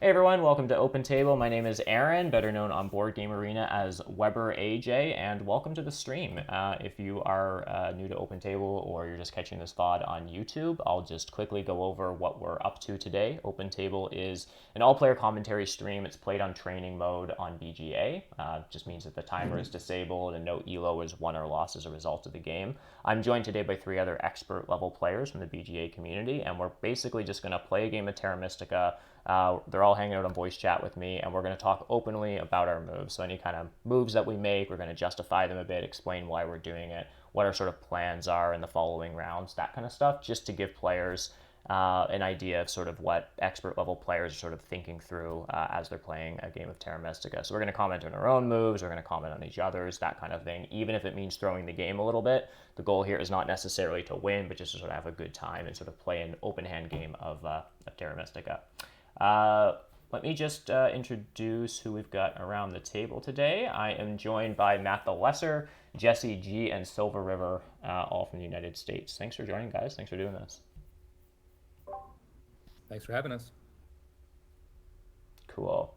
Hey everyone, welcome to Open Table. My name is Aaron, better known on Board Game Arena as webberaj, and welcome to the stream. If you are new to Open Table or you're just catching this VOD on YouTube, I'll just quickly go over what we're up to today. Open Table is an all-player commentary stream. It's played on training mode on BGA. Just means that the timer is disabled and no ELO is won or lost as a result of the game. I'm joined today by 3 other expert level players from the BGA community, and we're basically just going to play a game of Terra Mystica. They're all hanging out on voice chat with me, and we're going to talk openly about our moves. So any kind of moves that we make, we're going to justify them a bit, explain why we're doing it, what our sort of plans are in the following rounds, that kind of stuff, just to give players an idea of sort of what expert level players are sort of thinking through as they're playing a game of Terra Mystica. So we're going to comment on our own moves, we're going to comment on each other's, that kind of thing, even if it means throwing the game a little bit. The goal here is not necessarily to win, but just to sort of have a good time and sort of play an open hand game of Terra Mystica. Let me just introduce who we've got around the table today. I am joined by MattTheLesser, Jesse G, and silverriver, all from the United States. Thanks for joining, guys. Thanks for doing this. Thanks for having us. Cool.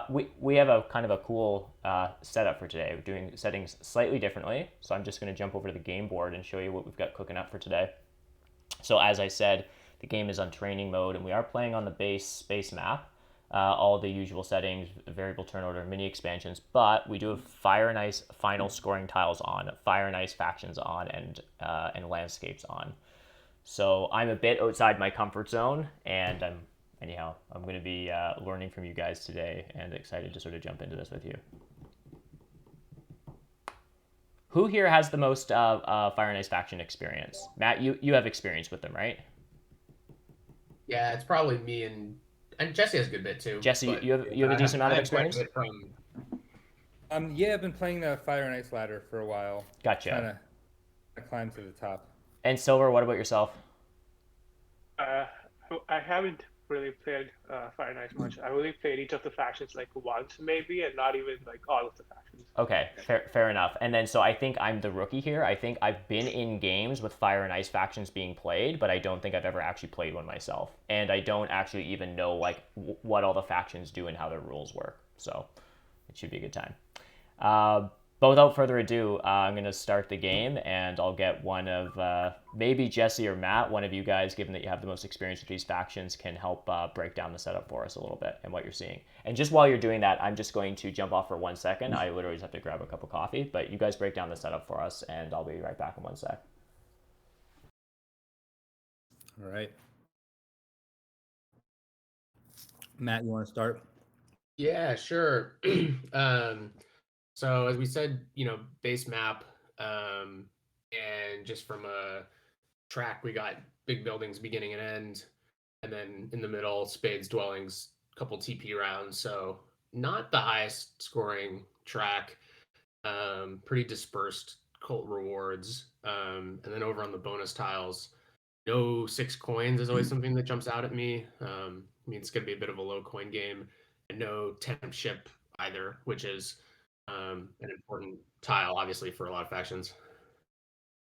We have a kind of a cool setup for today. We're doing settings slightly differently, so I'm just going to jump over to the game board and show you what we've got cooking up for today. So as I said, the game is on training mode, and we are playing on the base space map. All the usual settings, variable turn order, mini expansions, but we do have Fire and Ice final scoring tiles on, Fire and Ice factions on, and landscapes on. So I'm a bit outside my comfort zone, and I'm going to be learning from you guys today, and excited to sort of jump into this with you. Who here has the most Fire and Ice faction experience? Matt, you have experience with them, right? Yeah, it's probably me and Jesse has a good bit too. Jesse, but you have a decent amount of experience? quite a bit from. Yeah, I've been playing the Fire and Ice ladder for a while. Gotcha. Trying to climb to the top. And Silver, what about yourself? I haven't really played Fire and Ice much. I only played each of the factions like once maybe, and not even like all of the factions. Okay, fair enough. And then so I think I'm the rookie here. I think I've been in games with Fire and Ice factions being played, but I don't think I've ever actually played one myself. And I don't actually even know like what all the factions do and how their rules work. So it should be a good time. But without further ado, I'm going to start the game, and I'll get one of maybe Jesse or Matt, one of you guys, given that you have the most experience with these factions, can help break down the setup for us a little bit and what you're seeing. And just while you're doing that, I'm just going to jump off for 1 second. I literally just have to grab a cup of coffee, but you guys break down the setup for us, and I'll be right back in 1 sec. All right. Matt, you want to start? Yeah, sure. So as we said, base map, and just from a track, we got big buildings beginning and end, and then in the middle, spades, dwellings, couple TP rounds. So not the highest scoring track, pretty dispersed cult rewards. And then over on the bonus tiles, no 6 coins is always something that jumps out at me. I mean, it's going to be a bit of a low coin game, and no temp ship either, which is an important tile, obviously, for a lot of factions.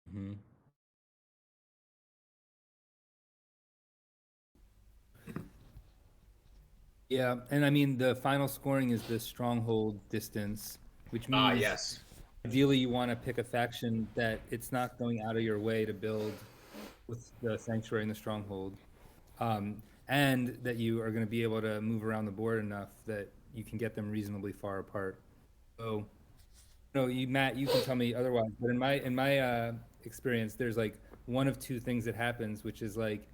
Mm-hmm. Yeah, and I mean the final scoring is the stronghold distance, which means Yes. ideally you want to pick a faction that it's not going out of your way to build with the sanctuary and the stronghold, and that you are going to be able to move around the board enough that you can get them reasonably far apart. So, Matt, you can tell me otherwise, but in my experience, there's like one of two things that happens, which is like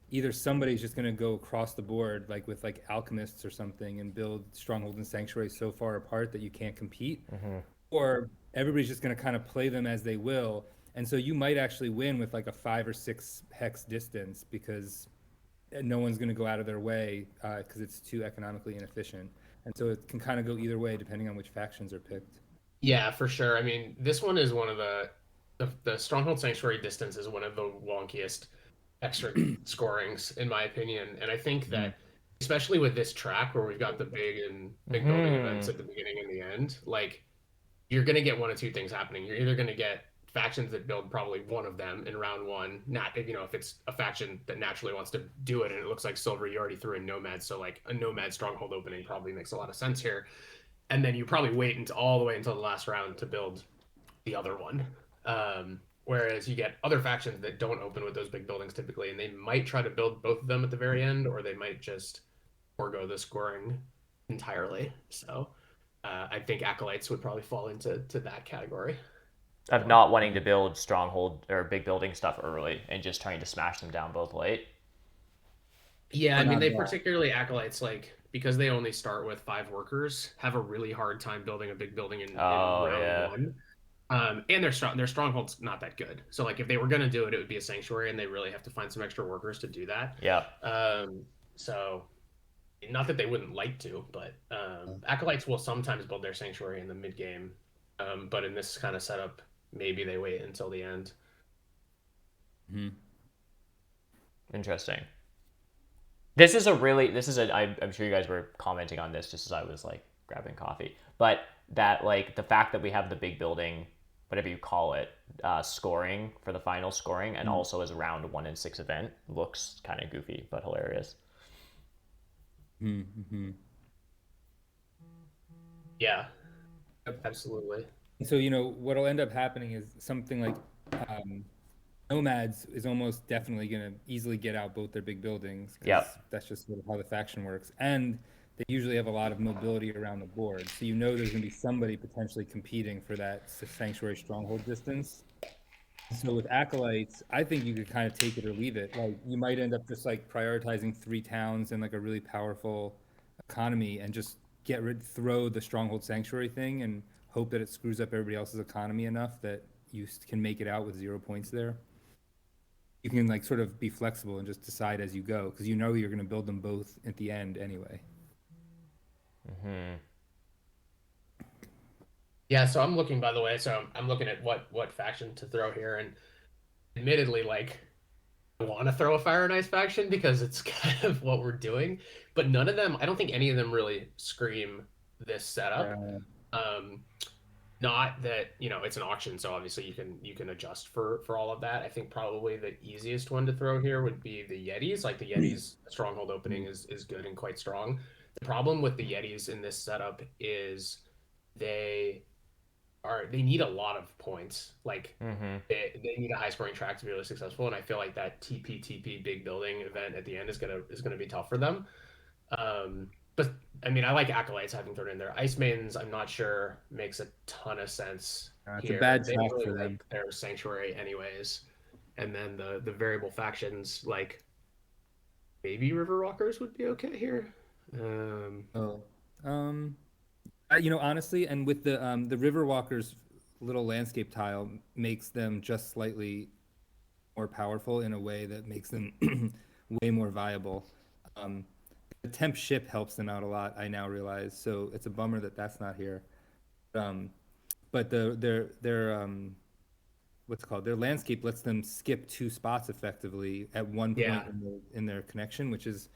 either somebody's just going to go across the board, like with like alchemists or something, and build strongholds and sanctuaries so far apart that you can't compete, or everybody's just going to kind of play them as they will, and so you might actually win with like a 5 or 6 hex distance because no one's going to go out of their way because it's too economically inefficient. And so it can kind of go either way depending on which factions are picked. Yeah, for sure. I mean, this one is one of the Stronghold Sanctuary distance is one of the wonkiest extra scorings, in my opinion. And I think that, especially with this track where we've got the big building events at the beginning and the end, like you're going to get one of two things happening. You're either going to get factions that build probably one of them in round one. Not if it's a faction that naturally wants to do it, and it looks like Silver, you already threw in nomads, so like a nomad stronghold opening probably makes a lot of sense here. And then you probably wait until all the way until the last round to build the other one. Whereas you get other factions that don't open with those big buildings typically, and they might try to build both of them at the very end, or they might just forego the scoring entirely. So I think acolytes would probably fall into that category. Of not wanting to build stronghold or big building stuff early and just trying to smash them down both late. Yeah, I mean, they that. particularly acolytes, like, because they only start with 5 workers, have a really hard time building a big building in round one. And their stronghold's not that good. So like if they were gonna do it, it would be a sanctuary, and they really have to find some extra workers to do that. Yeah. So not that they wouldn't like to, but acolytes will sometimes build their sanctuary in the mid game. But in this kind of setup, maybe they wait until the end. Interesting. I'm sure you guys were commenting on this just as I was like grabbing coffee, but that like the fact that we have the big building, whatever you call it, scoring for the final scoring, and also as a round 1 in 6 event looks kind of goofy but hilarious. Yeah, absolutely. So what'll end up happening is something like nomads is almost definitely going to easily get out both their big buildings. That's just sort of how the faction works, and they usually have a lot of mobility around the board, so there's going to be somebody potentially competing for that sanctuary stronghold distance. So with acolytes, I think you could kind of take it or leave it. Like you might end up just like prioritizing 3 towns and like a really powerful economy, and just throw the stronghold sanctuary thing and hope that it screws up everybody else's economy enough that you can make it out with 0 points there. You can like sort of be flexible and just decide as you go, because you're going to build them both at the end anyway. Yeah, so I'm looking, by the way, I'm looking at what faction to throw here, and admittedly, like, I want to throw a Fire and Ice faction because it's kind of what we're doing, but none of them, I don't think any of them really scream this setup. Not that it's an auction, so obviously you can adjust for all of that. I think probably the easiest one to throw here would be the Yetis. Like the Yetis stronghold opening is good and quite strong. The problem with the Yetis in this setup is they need a lot of points. Like they need a high scoring track to be really successful, and I feel like that TP big building event at the end is gonna be tough for them. But I mean, I like acolytes having thrown in there. Ice Maidens, I'm not sure makes a ton of sense It's here. a bad they track really for them. like their sanctuary anyways. And then the variable factions, like maybe River Walkers would be okay here. Honestly, and with the River Walkers little landscape tile makes them just slightly more powerful in a way that makes them way more viable. The temp ship helps them out a lot, I now realize. So it's a bummer that that's not here. But their what's it called? Their landscape lets them skip 2 spots effectively at one point in their connection, which is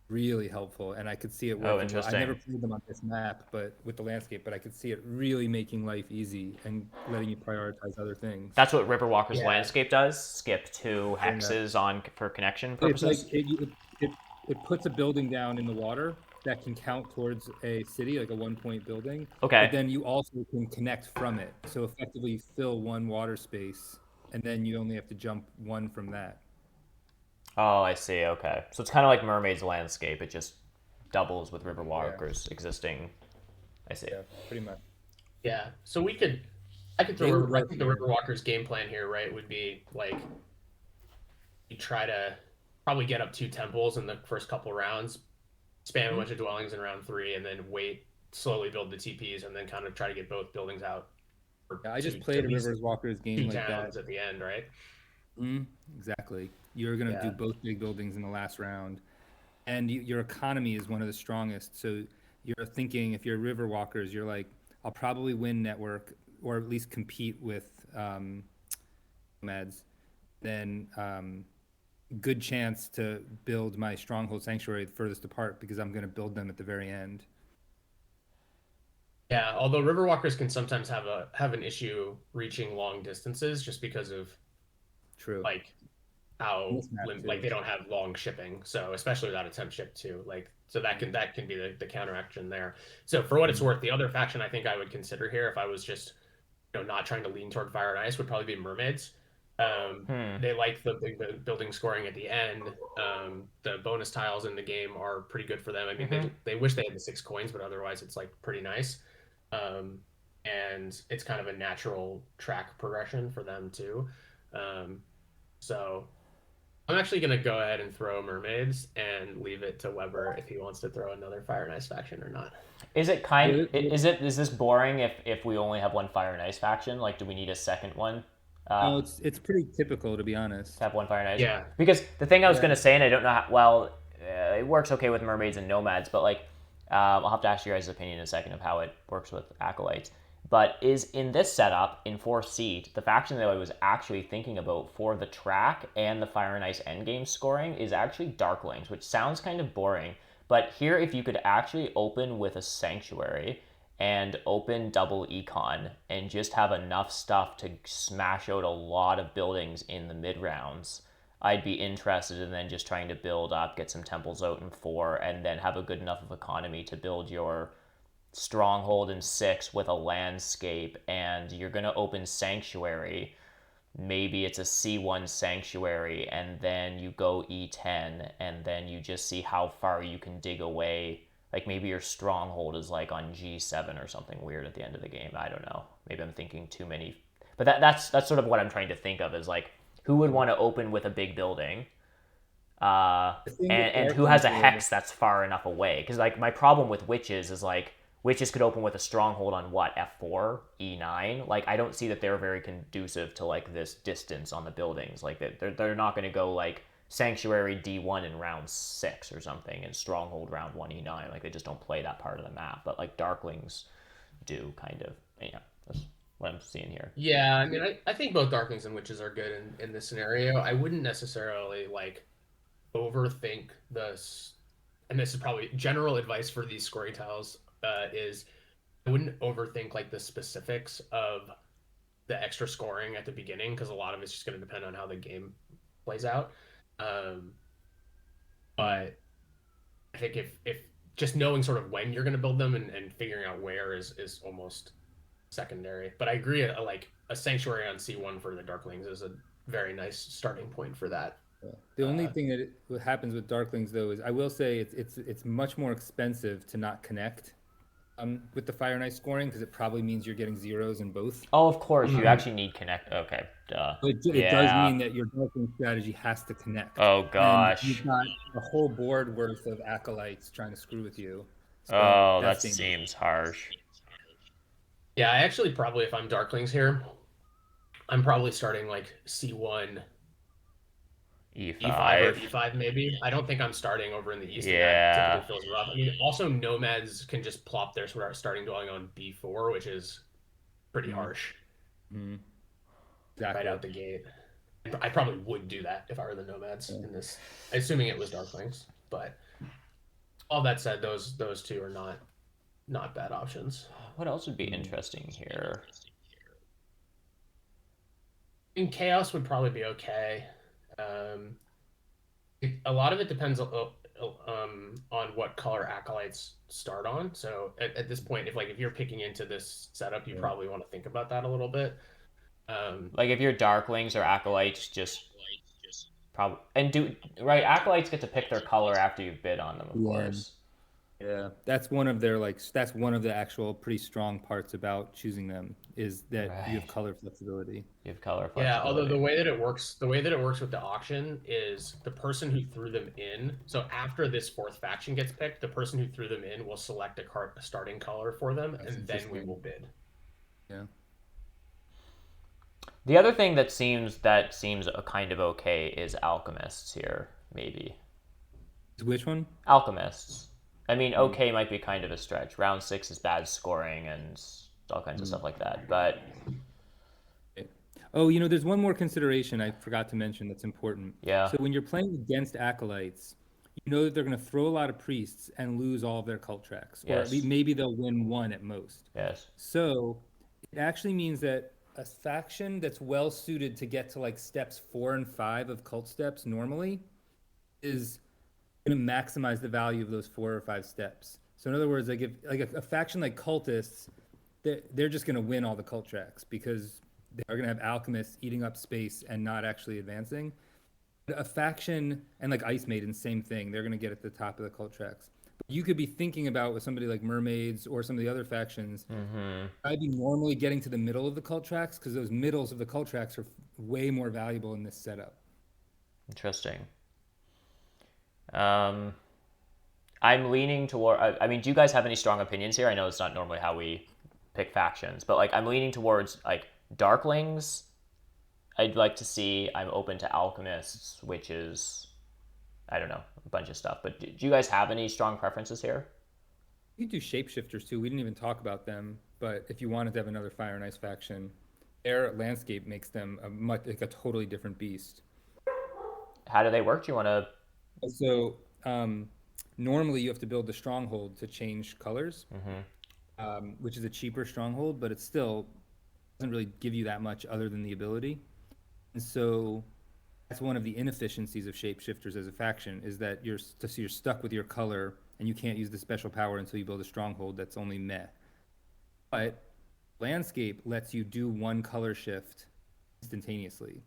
really helpful, and I could see it working. Interesting. I never played them on this map, but with the landscape, but I could see it really making life easy and letting you prioritize other things. That's what Riverwalker's landscape does. Skip 2 hexes on for connection purposes. It's like it puts a building down in the water that can count towards a city, like a 1-point building. Okay. But then you also can connect from it. So effectively you fill 1 water space, and then you only have to jump 1 from that. Oh, I see. Okay. So it's kind of like Mermaid's landscape. It just doubles with Riverwalker's existing. I see. Yeah, pretty much. Yeah. So I could throw the Riverwalker's game plan here, right? Would be like you try to probably get up 2 temples in the first couple rounds, spam a bunch of dwellings in round 3, and then slowly build the TPs, and then kind of try to get both buildings out. I just played a Riverwalker's game like that at the end, right? Exactly. You're going to do both big buildings in the last round, and your economy is one of the strongest. So you're thinking, if you're Riverwalkers, you're like, I'll probably win network, or at least compete with nomads. Then good chance to build my stronghold sanctuary furthest apart, because I'm going to build them at the very end. Yeah, although riverwalkers can sometimes have an issue reaching long distances just because of True. like how Mismatch like too. they don't have long shipping. So especially without a temp ship too. Like so that can be the counteraction there. So for what it's worth, the other faction I think I would consider here if I was just not trying to lean toward fire and ice would probably be mermaids. They like the building scoring at the end. The bonus tiles in the game are pretty good for them. I mean, they wish they had the 6 coins, but otherwise it's like pretty nice. Um, and it's kind of a natural track progression for them too. So I'm actually gonna go ahead and throw mermaids and leave it to Weber if he wants to throw another fire and ice faction or not. Is it is this boring if we only have one fire and ice faction? Like, do we need a second one? No, it's pretty typical, to be honest. To have one fire and ice. Yeah. Because the thing I was Yeah. gonna say, and I don't know how well it works okay with mermaids and nomads, but like I'll have to ask your guys' opinion in a second of how it works with acolytes. But is in this setup in fourth seat, the faction that I was actually thinking about for the track and the fire and ice endgame scoring is actually Darklings, which sounds kind of boring. But here, if you could actually open with a sanctuary and open double econ and just have enough stuff to smash out a lot of buildings in the mid rounds, I'd be interested in then just trying to build up, get some temples out in 4, and then have a good enough of economy to build your stronghold in 6 with a landscape. And you're going to open sanctuary. Maybe it's a C1 sanctuary, and then you go E10, and then you just see how far you can dig away. Like maybe your stronghold is like on G7 or something weird at the end of the game. I don't know. Maybe I'm thinking too many. But that's sort of what I'm trying to think of is like who would want to open with a big building, and who has a hex that's far enough away. Because like my problem with witches is like witches could open with a stronghold on what, F4 E9. Like I don't see that they're very conducive to like this distance on the buildings. Like they're not going to go like sanctuary D1 in round 6 or something and stronghold round 1 E9. Like they just don't play that part of the map. But like Darklings do kind of. Yeah, that's what I'm seeing here. Yeah, I mean, I think both Darklings and Witches are good in this scenario. I wouldn't necessarily like overthink this, and this is probably general advice for these scoring tiles, is I wouldn't overthink like the specifics of the extra scoring at the beginning because a lot of it's just going to depend on how the game plays out. But I think if just knowing sort of when you're going to build them and figuring out where is almost secondary. But I agree, like a sanctuary on C1 for the Darklings is a very nice starting point for that. The only thing that happens with Darklings though is I will say it's much more expensive to not connect with the fire and ice scoring because it probably means you're getting zeros in both. Oh, of course, you actually need connect. Okay, duh. It does mean that your Darkling strategy has to connect. Oh gosh. And you've got a whole board worth of acolytes trying to screw with you. So Oh, that dangerous. seems harsh. Yeah, I actually probably, if I'm Darklings here, I'm probably starting like C1, E5. E5 or E5 maybe. I don't think I'm starting over in the east. Yeah. That typically feels rough. I mean, also nomads can just plop their starting dwelling on B4, which is pretty harsh. Exactly. Right out the gate. I probably would do that if I were the nomads in this, assuming it was Darklings. But all that said, those two are not bad options. What else would be interesting here? In Chaos would probably be okay. A lot of it depends on what color acolytes start on. So at this point, if you're picking into this setup, you probably want to think about that a little bit. Like if you're Darklings or acolytes, just probably acolytes get to pick their color after you've bid on them, of course. Yeah, that's one of their that's one of the actual pretty strong parts about choosing them is that you have color flexibility. You have color flexibility. Yeah, although the way that it works with the auction is the person who threw them in. So after this fourth faction gets picked, the person who threw them in will select a starting color for them, and then we will bid. Yeah. The other thing that seems a kind of okay is alchemists here, maybe. Which one? Alchemists. I mean, okay might be kind of a stretch. Round 6 is bad scoring and all kinds of stuff like that. But oh, there's one more consideration I forgot to mention that's important. Yeah. So when you're playing against acolytes, you know that they're going to throw a lot of priests and lose all of their cult tracks, or at Yes. least maybe they'll win one at most. Yes. So it actually means that a faction that's well suited to get to like steps 4 and 5 of cult steps normally is going to maximize the value of those 4 or 5 steps. So in other words, like if like a faction like cultists, they're just going to win all the cult tracks because they're going to have alchemists eating up space and not actually advancing. A faction and like Ice Maidens, same thing. They're going to get at the top of the cult tracks. But you could be thinking about with somebody like Mermaids or some of the other factions, I'd be normally getting to the middle of the cult tracks because those middles of the cult tracks are way more valuable in this setup. Interesting. I'm leaning toward. I mean, do you guys have any strong opinions here? I know it's not normally how we pick factions, but like I'm leaning towards like Darklings. I'd like to see. I'm open to Alchemists, witches. I don't know, a bunch of stuff. But do you guys have any strong preferences here? You could do shapeshifters too. We didn't even talk about them, but if you wanted to have another Fire and Ice faction, their landscape makes them like a totally different beast. How do they work? Do you want to? So normally you have to build the stronghold to change colors, which is a cheaper stronghold, but it still doesn't really give you that much other than the ability. And so that's one of the inefficiencies of shapeshifters as a faction is that you're stuck with your color and you can't use the special power until you build a stronghold that's only meh. But landscape lets you do one color shift instantaneously.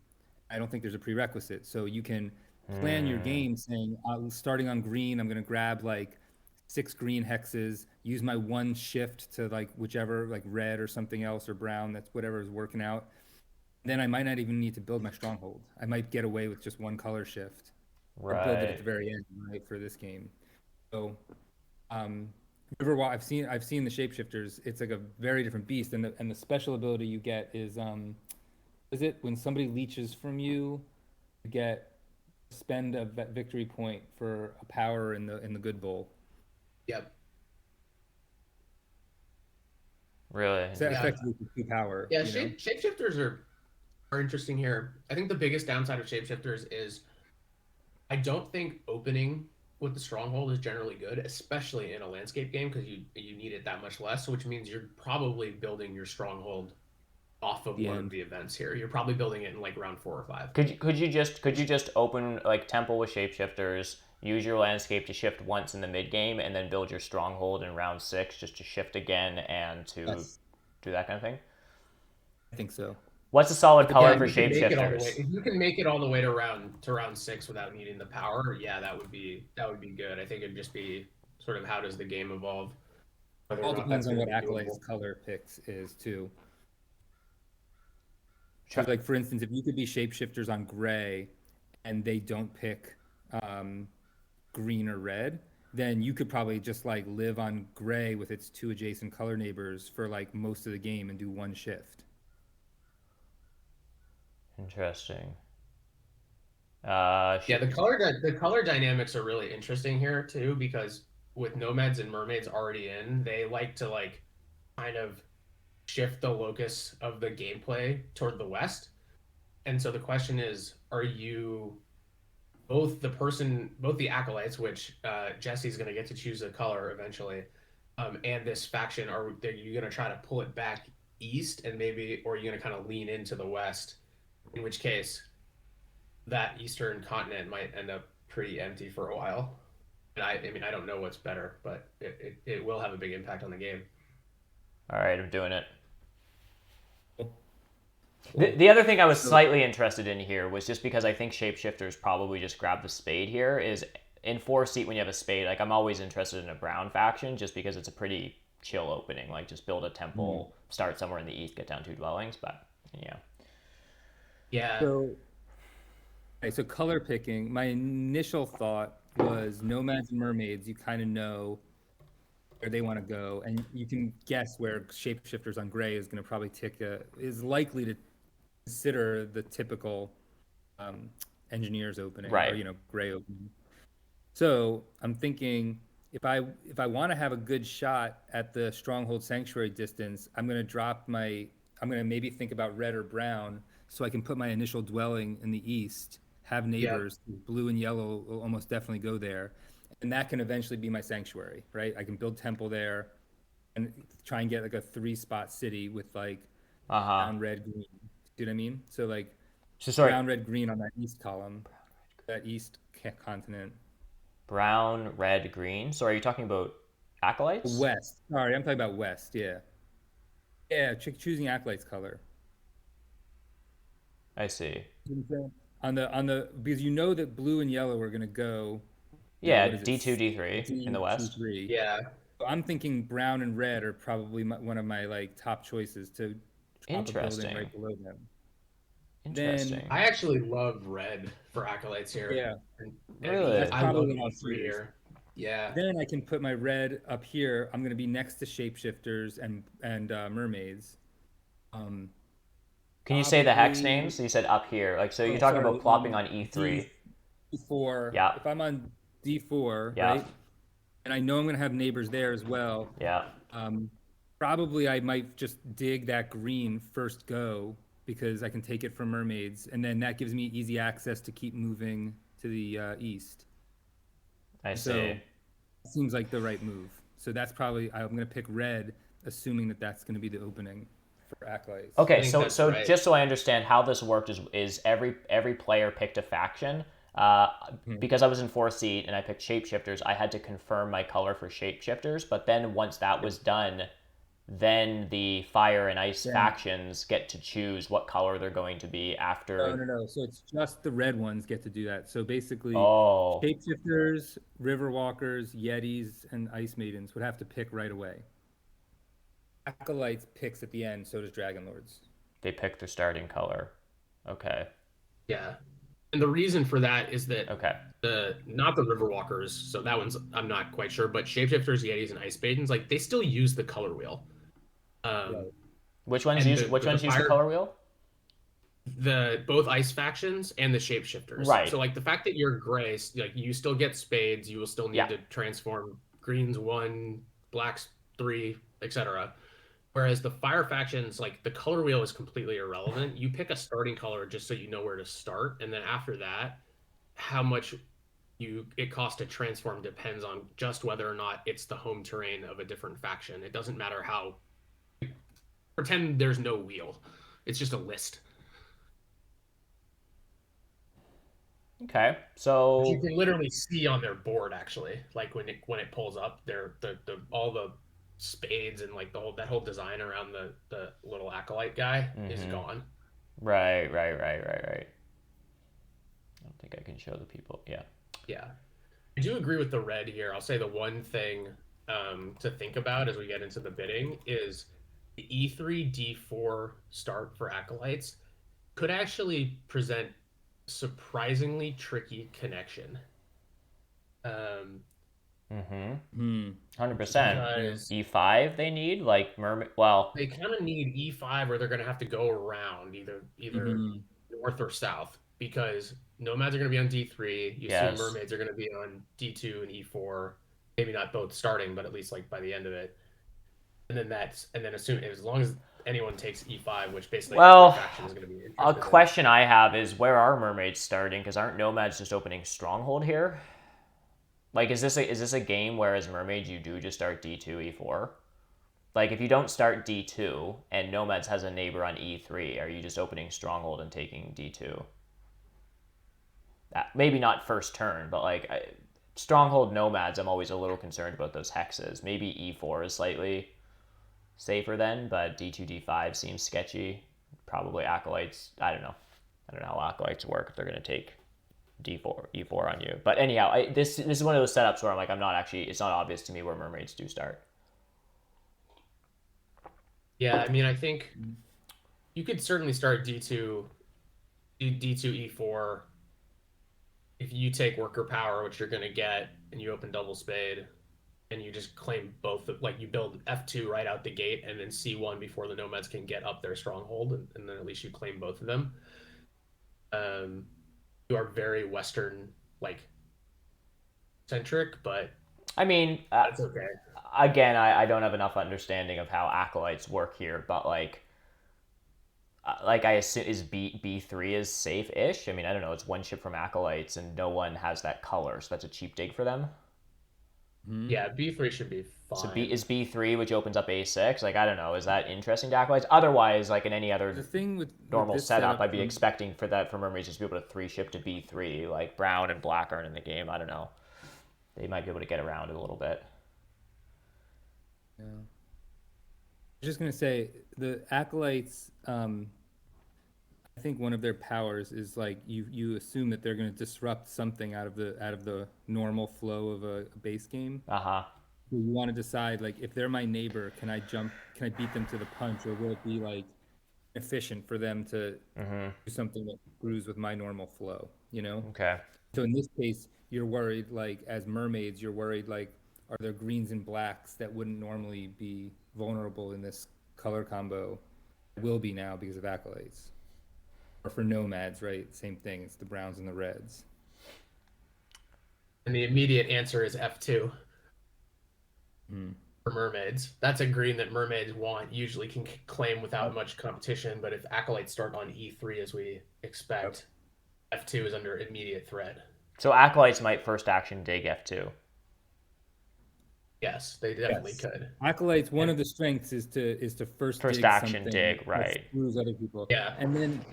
I don't think there's a prerequisite. So you can plan your game saying, starting on green, I'm going to grab like 6 green hexes, use my one shift to like whichever, like red or something else or brown, that's whatever is working out. Then I might not even need to build my stronghold. I might get away with just one color shift or build it at the very end, right, for this game. So I've seen the shapeshifters. It's like a very different beast, and the special ability you get is it when somebody leeches from you, you get spend a victory point for a power in the good bowl. Yep. Really? So effectively 2 power. Yeah, shapeshifters are interesting here. I think the biggest downside of shapeshifters is I don't think opening with the stronghold is generally good, especially in a landscape game because you need it that much less, which means you're probably building your stronghold off of one of the events here. You're probably building it in like round 4 or 5. Could you just open like temple with shapeshifters, use your landscape to shift once in the mid game, and then build your stronghold in round 6 just to shift again and to do that kind of thing? I think so. What's a solid color for shapeshifters? If you can make it all the way to round 6 without needing the power, yeah, that would be good. I think it'd just be sort of how does the game evolve. It all depends on what Acolyte's color picks is too. So like for instance, if you could be shapeshifters on gray and they don't pick green or red, then you could probably just like live on gray with its 2 adjacent color neighbors for like most of the game and do one shift. Interesting. Yeah, the color dynamics are really interesting here too because with nomads and mermaids already in, they like to like kind of shift the locus of the gameplay toward the west. And so the question is, are you both the acolytes, which Jesse's going to get to choose a color eventually, and this faction, are you going to try to pull it back east or are you going to kind of lean into the west? In which case, that eastern continent might end up pretty empty for a while. And I mean, I don't know what's better, but it will have a big impact on the game. All right, I'm doing it. The other thing I was slightly interested in here was just because I think shapeshifters probably just grab the spade here is in 4 seat when you have a spade, like I'm always interested in a brown faction just because it's a pretty chill opening. Like just build a temple, start somewhere in the east, get down 2 dwellings, but yeah. Yeah. So color picking, my initial thought was nomads and mermaids, you kind of know where they want to go, and you can guess where shapeshifters on gray is going to probably is likely to consider the typical engineers opening, right? Or gray opening. So I'm thinking if I want to have a good shot at the stronghold sanctuary distance, I'm going to maybe think about red or brown so I can put my initial dwelling in the east have neighbors. Blue and yellow will almost definitely go there, and that can eventually be my sanctuary, right? I can build temple there and try and get like a 3-spot city with like Uh-huh. brown, red, green. See what I mean? So like So sorry, brown, red, green on that east column, that continent. brown, red, green. So are you talking about acolytes? West. Sorry, I'm talking about west. Yeah. Yeah, choosing acolyte's color. I see. On the because you know that blue and yellow are gonna go, what Yeah, is it? D2, D3 in the West. D3. Yeah. So I'm thinking brown and red are probably one of my like top choices to drop a building Interesting. right below them. Then Interesting. I actually love red for acolytes here. yeah, And Really? that's I probably love what I'll E3 choose. here. Yeah. Then I can put my red up here. I'm gonna be next to shapeshifters and mermaids. Um, Can you say the hex Probably. names? So you said up here. Like, so you're Oh, talking sorry. about plopping on E3. D4. Yeah. If I'm on D4, Yeah. right, and I know I'm gonna have neighbors there as well. Yeah. Um, Probably I might just dig that green first go because I can take it from mermaids, and then that gives me easy access to keep moving to the east. I So see. it seems like the right move. So that's probably I'm gonna pick red, assuming that that's gonna be the opening for acolytes. I Okay, think so that's so right. just so I understand how this worked is every player picked a faction. Because I was in fourth seat and I picked shapeshifters, I had to confirm my color for shapeshifters. But then once that was done, then the fire and ice Then factions get to choose what color they're going to be no, after. no, no. So it's just the red ones get to do that. So basically, Oh, shapeshifters, river walkers, yetis, and ice maidens would have to pick right away. Acolytes picks at the end. So does dragon lords. they picked their starting color. Okay. Yeah. And the reason for that is that Okay. not the Riverwalkers, so that one's I'm not quite sure, but shapeshifters, yetis, and ice maidens, like they still use the color wheel. Right. Which ones And use which the ones use the fire color wheel? the both ice factions and the shapeshifters. Right. So like the fact that you're gray, like you still get spades, you will still need Yeah. to transform greens 1, blacks 3, etc. Whereas the fire factions, like the color wheel is completely irrelevant. You pick a starting color just so you know where to start, and then after that, how much it costs to transform depends on just whether or not it's the home terrain of a different faction. It doesn't matter how. Pretend there's no wheel. It's just a list. Okay. You So can literally see on their board actually, like when it pulls up, the all the spades and like that whole design around the little acolyte guy is gone. right. I don't think I can show the people. Yeah. Yeah, I do agree with the red here. I'll say the one thing to think about as we get into the bidding is the E3 D4 start for acolytes could actually present surprisingly tricky connection. Mm-hmm. 100%. Because E5 they need like mermaid. Well, they kind of need E5 or they're going to have to go around either north or south because nomads are going to be on D3. You assume yes. mermaids are going to be on D2 and E4. Maybe not both starting, but at least like by the end of it. And then assume as long as anyone takes E5, which basically Well, faction is going to be a interested question I have is where are mermaids starting? Because aren't nomads just opening stronghold here? Like, is this a game where as mermaids you do just start D2 E4? Like, if you don't start D2 and nomads has a neighbor on E3, are you just opening stronghold and taking D2? Maybe not first turn, but like stronghold nomads, I'm always a little concerned about those hexes. Maybe E4 is slightly safer then, but D2 D5 seems sketchy. Probably acolytes. I don't know how acolytes work if they're going to take D4 E4 on you. But anyhow, this is one of those setups where I'm like, it's not obvious to me where mermaids do start. Yeah, I mean, I think you could certainly start D2 E4 if you take worker power, which you're going to get, and you open double spade, and you just claim both, like you build F2 right out the gate, and then C1 before the nomads can get up their stronghold, and then at least you claim both of them. You are very Western, like, centric, but I mean, that's okay. Again, I don't have enough understanding of how acolytes work here, but like, Like I assume is B3 is safe-ish. I mean, I don't know. It's one ship from Acolytes, and no one has that color, so that's a cheap dig for them. Yeah, B3 should be So fine. B3, which opens up A6. Like I don't know, is that interesting to Acolytes? Otherwise, like in any The other thing with normal this setup, setup, I'd be expecting for Mermaids just to be able to 3-ship to B3. Like Brown and Black aren't in the game. I don't know. They might be able to get around it a little bit. yeah. I was just gonna say the acolytes. I think one of their powers is like you assume that they're gonna disrupt something out of the normal flow of a base game. Uh-huh. So you want to decide like if they're my neighbor, can I beat them to the punch, or will it be like efficient for them to do something that screws with my normal flow? You know. Okay. So in this case, you're worried like as mermaids, you're worried like are there greens and blacks that wouldn't normally be vulnerable in this color combo? Will be now because of acolytes. Or for nomads, right? Same thing. It's the browns and the reds. And the immediate answer is F2 Hmm. for mermaids. That's a green that mermaids want, usually can claim without much competition. But if acolytes start on E3 as we expect, F2 is under immediate threat. So Acolytes might first action dig F2. Yes, they definitely could. Acolytes, one of the strengths is to first First dig action something dig, that right. screws other people. Yeah. And then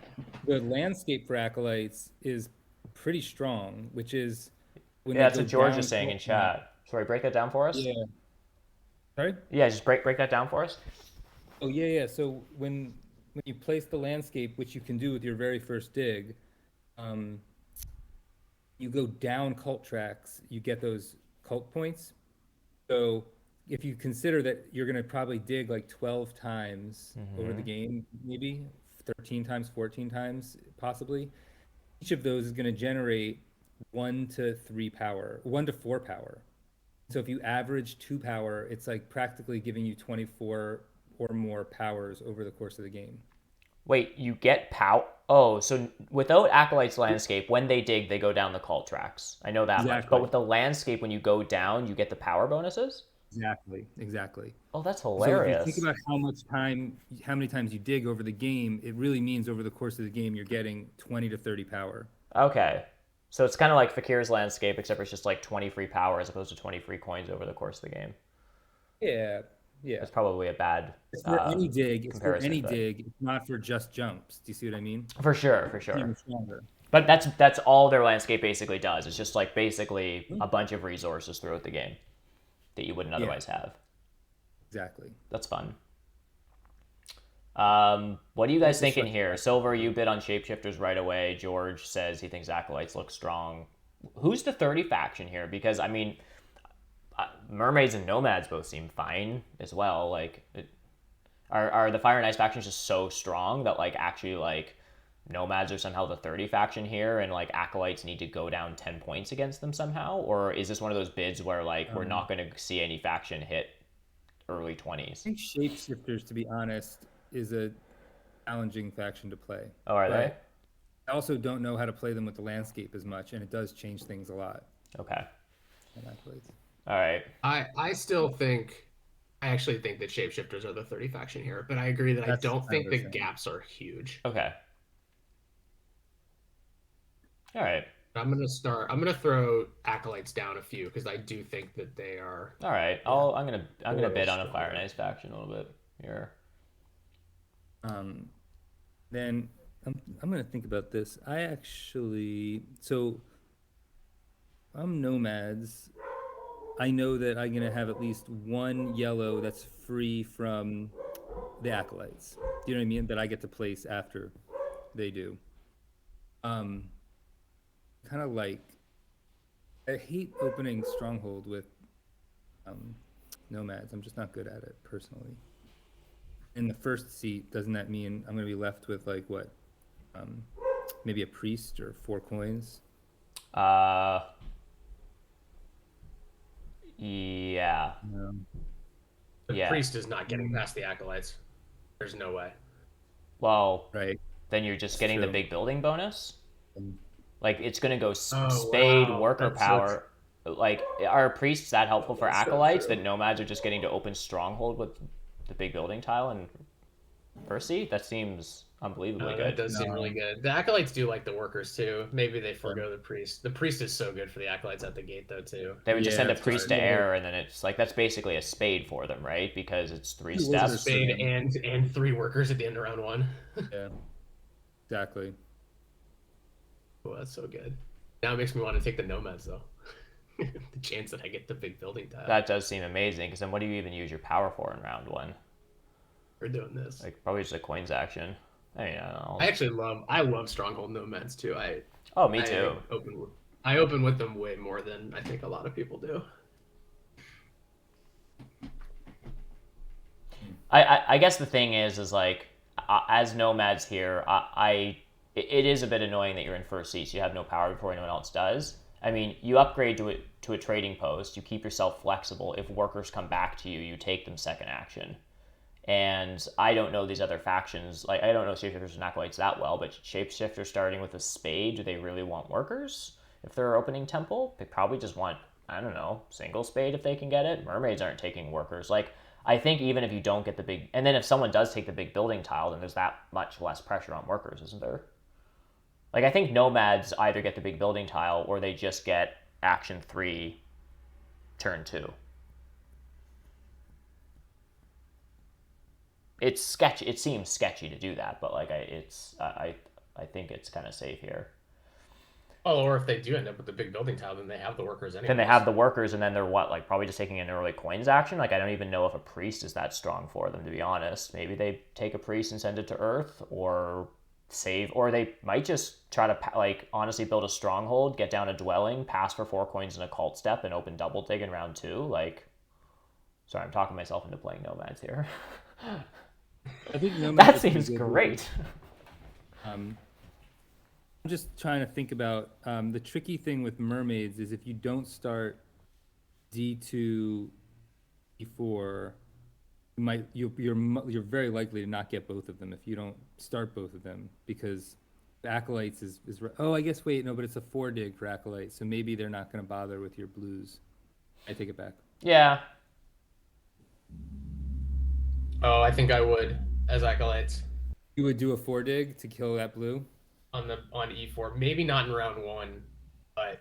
the landscape for acolytes is pretty strong, which is when Yeah, they that's go what George down is saying in cult track- chat. Sorry, break that down for us? Yeah. Sorry? Yeah, just break that down for us. Oh yeah. So when you place the landscape, which you can do with your very first dig, you go down cult tracks, you get those cult points. So if you consider that you're going to probably dig like 12 times over the game, maybe 13 times, 14 times, possibly, each of those is going to generate 1 to 3 power, 1 to 4 power. So if you average 2 power, it's like practically giving you 24 or more powers over the course of the game. Wait, you get power? Oh, so without Acolyte's landscape, when they dig, they go down the cult tracks. I know that much. But with the landscape, when you go down, you get the power bonuses? Exactly. Oh, that's So if you hilarious. think about how many times you dig over the game, it really means over the course of the game, you're getting 20 to 30 power. Okay. So it's kind of like Fakir's landscape, except for it's just like 20 free power as opposed to 20 free coins over the course of the game. Yeah. It's probably a bad It's for any dig. It's for comparison, any but- dig. It's not for just jumps. Do you see what I mean? For sure. Even stronger. But that's all their landscape basically does. It's just like basically a bunch of resources throughout the game that you wouldn't otherwise have. Exactly. That's fun. What are you guys thinking here? Silver, you bid on shapeshifters right away. George says he thinks acolytes look strong. Who's the 30 faction here? Because I mean, mermaids and nomads both seem fine as well. Like, are the fire and ice factions just so strong that like actually like nomads are somehow the 30 faction here, and like acolytes need to go down 10 points against them somehow? Or is this one of those bids where like we're not going to see any faction hit early 20s? I think shapeshifters, to be honest, is a challenging faction to play. Oh, are they? I also don't know how to play them with the landscape as much, and it does change things a lot. Okay. on acolytes. All right. I actually think that shapeshifters are the 30 faction here, but I agree that I That's don't what I think was the thinking. gaps are huge. Okay. All right. I'm gonna throw acolytes down a few because I do think that they are. All right. I'm gonna bid on a stronger. fire and ice faction a little bit here. Then I'm gonna think about this. I'm nomads. I know that I'm gonna have at least one yellow that's free from the acolytes. Do you know what I mean? That I get to place after they do. Kind of like I hate opening stronghold with nomads. I'm just not good at it personally. In the first seat, doesn't that mean I'm gonna be left with like what? Maybe a priest or 4 coins? Yeah. The Yeah. priest is not getting past the acolytes. There's no way. Well, Right. then you're just getting the true. big building bonus. Like it's gonna go Oh, spade wow. worker That's power. Like are priests that helpful for That's so acolytes true. that nomads are just getting to open stronghold with the big building tile and first seat? That seems unbelievably That good. does seem really good. The acolytes do like the workers too. Maybe they forego the priest. The priest is so good for the acolytes at the gate though too. They would just send a it's priest hard. to air, and then it's like that's basically a spade for them, right? Because it's 3 steps. Spade and 3 workers at the end of round 1. Yeah, exactly. Oh, that's so good. Now it makes me want to take the nomads though. The chance that I get the big building tile. That does seem amazing, because then what do you even use your power for in round 1? We're doing this. Like probably just a coins action. I mean, I don't know. I love stronghold nomads too. Me too. I open with them way more than I think a lot of people do. I guess the thing is like, as nomads here, it is a bit annoying that you're in first seat, so you have no power before anyone else does. I mean, you upgrade to a trading post, you keep yourself flexible. If workers come back to you, you take them second action. And I don't know these other factions. Like, I don't know shapeshifters and acolytes that well, but shapeshifters starting with a spade, do they really want workers? If they're opening temple, they probably just want, I don't know, single spade if they can get it. Mermaids aren't taking workers. Like, I think even if you don't get the big, and then if someone does take the big building tile, then there's that much less pressure on workers, isn't there? Like, I think nomads either get the big building tile or they just get action 3, turn 2. It's sketchy. It seems sketchy to do that, but like I think it's kind of safe here. Oh, or if they do end up with the big building tile, then they have the workers anyway. Then they have the workers, and then they're like probably just taking an early coins action. Like I don't even know if a priest is that strong for them, to be honest. Maybe they take a priest and send it to Earth, or save, or they might just try to like honestly build a stronghold, get down a dwelling, pass for 4 coins in a cult step, and open double dig in round 2. Like, sorry, I'm talking myself into playing nomads here. I think that seems great. I'm just trying to think about the tricky thing with mermaids is if you don't start D2, D4, you're very likely to not get both of them if you don't start both of them, because the acolytes is I guess wait, no, but it's a 4 dig for acolytes, so maybe they're not going to bother with your blues. I take it back. Yeah. Oh, I think I would as acolytes. You would do a 4 dig to kill that blue on E4. Maybe not in round 1, but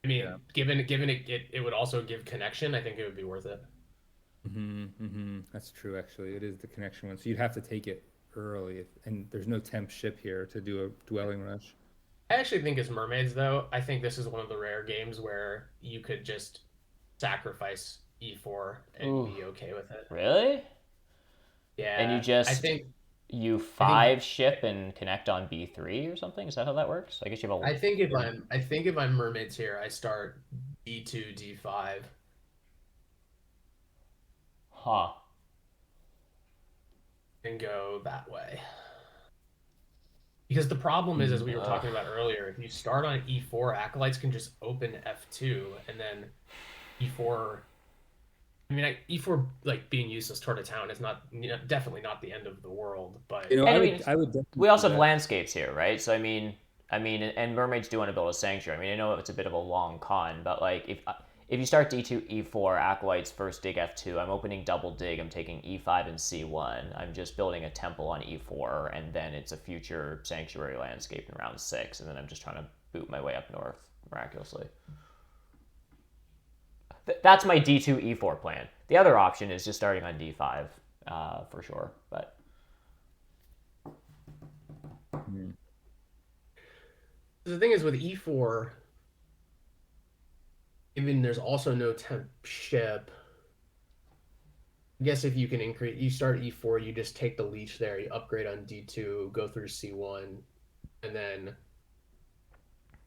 I mean, given it would also give connection. I think it would be worth it. That's true. Actually, it is the connection one, so you'd have to take it early, and there's no temp ship here to do a dwelling rush. I actually think as mermaids, though, I think this is one of the rare games where you could just sacrifice E4 and be okay with it. Really? Yeah. And you just, I think you 5 ship and connect on B3 or something? Is that how that works? I guess you have a. I think if I'm mermaids here, I start D2, D5. Huh. And go that way. Because the problem is, as we were talking about earlier, if you start on E4, acolytes can just open F2, and then E4. I mean, E4 like being useless toward a town is not, definitely not the end of the world. But I would definitely. We also have landscapes here, right? So I mean, and mermaids do want to build a sanctuary. I mean, I know it's a bit of a long con, but like if you start D2, E4, acolytes first dig F2, I'm opening double dig, I'm taking E5 and C1. I'm just building a temple on E4, and then it's a future sanctuary landscape in round 6, and then I'm just trying to boot my way up north miraculously. That's my D2, E4 plan. The other option is just starting on D5 for sure, but. The thing is with E4, even there's also no temp ship. I guess if you can increase, you start E4, you just take the leech there, you upgrade on D2, go through C1, and then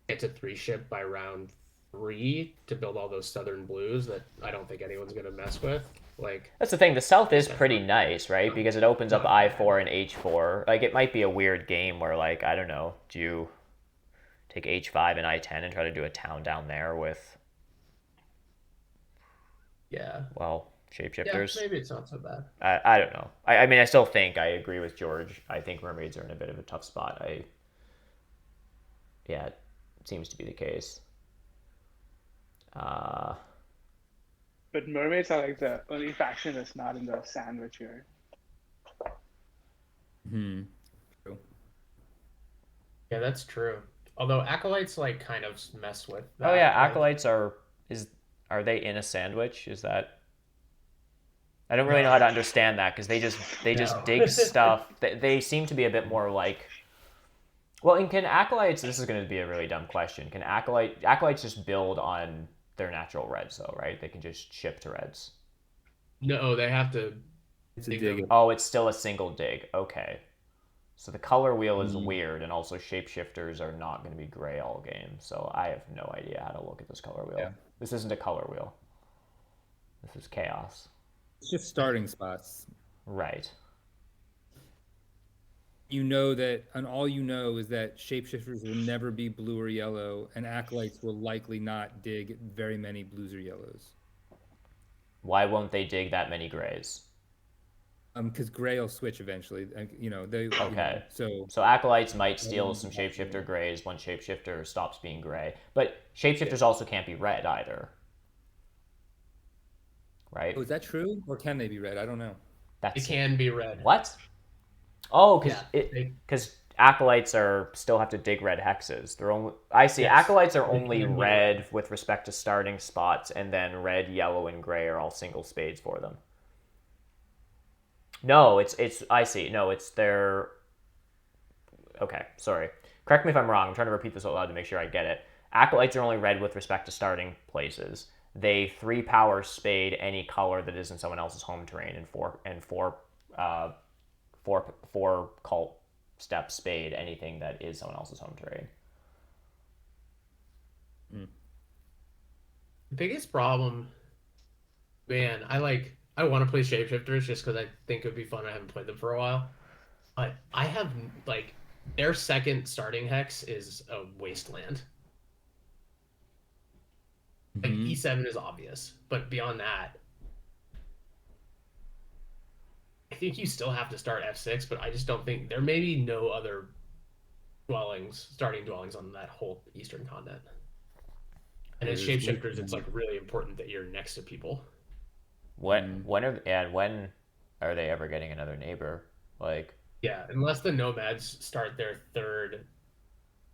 get to 3 ship by round 3 to build all those southern blues that I don't think anyone's gonna mess with. Like, that's the thing. The south is pretty nice, right? Because it opens up I4 and H4. Like, it might be a weird game where, like, I don't know, do you take H5 and I10 and try to do a town down there with? Yeah. Well, shapeshifters. Yeah, maybe it's not so bad. I don't know. I mean, I still think I agree with George. I think mermaids are in a bit of a tough spot. Yeah, it seems to be the case. But mermaids are like the only faction that's not in the sandwich here. True. Yeah, that's true. Although acolytes like kind of mess with Oh yeah, that. Like, acolytes is are they in a sandwich? Is that I don't really know no, how to understand that because they just no. dig stuff. They seem to be a bit more like well, and can acolytes? This is going to be a really dumb question. Can acolytes just build on their natural reds though, right? They can just ship to reds. No, they have to It's a dig dig. them. Oh, it's still a single dig. Okay. So the color wheel is Mm. weird, and also shapeshifters are not going to be gray all game. So I have no idea how to look at this color wheel. Yeah. This isn't a color wheel. This is chaos. It's just starting spots. Right. You know that, and all you know is that shapeshifters will never be blue or yellow, and acolytes will likely not dig very many blues or yellows. Why won't they dig that many grays? Because gray will switch eventually. You know, they, you know, Okay. so So acolytes might steal some shapeshifter grays when shapeshifter stops being gray, but shapeshifters also can't be red either, right? oh, is that true? Or can they be red? I don't know. It That's can be red. what? Oh, Yeah. They, because acolytes are still have to dig red hexes. They're only I see yes, acolytes are they only can be red with respect to starting spots, and then red, yellow, and gray are all single spades for them. No, it's I see. No, it's their okay. Sorry. Correct me if I'm wrong. I'm trying to repeat this out loud to make sure I get it. Acolytes are only red with respect to starting places. They 3-power spade any color that isn't someone else's home terrain, and uh, four cult step spade anything that is someone else's home terrain. the biggest problem, man, I want to play shapeshifters just because I think it would be fun. I haven't played them for a while. But I have like their second starting hex is a wasteland. Like Mhm. E7 is obvious, but beyond that, I think you still have to start F6, but I just don't think there may be no other starting dwellings on that whole eastern continent. And as There's shapeshifters, it's like really important that you're next to people. When are they ever getting another neighbor? Like Yeah, unless the nomads start their third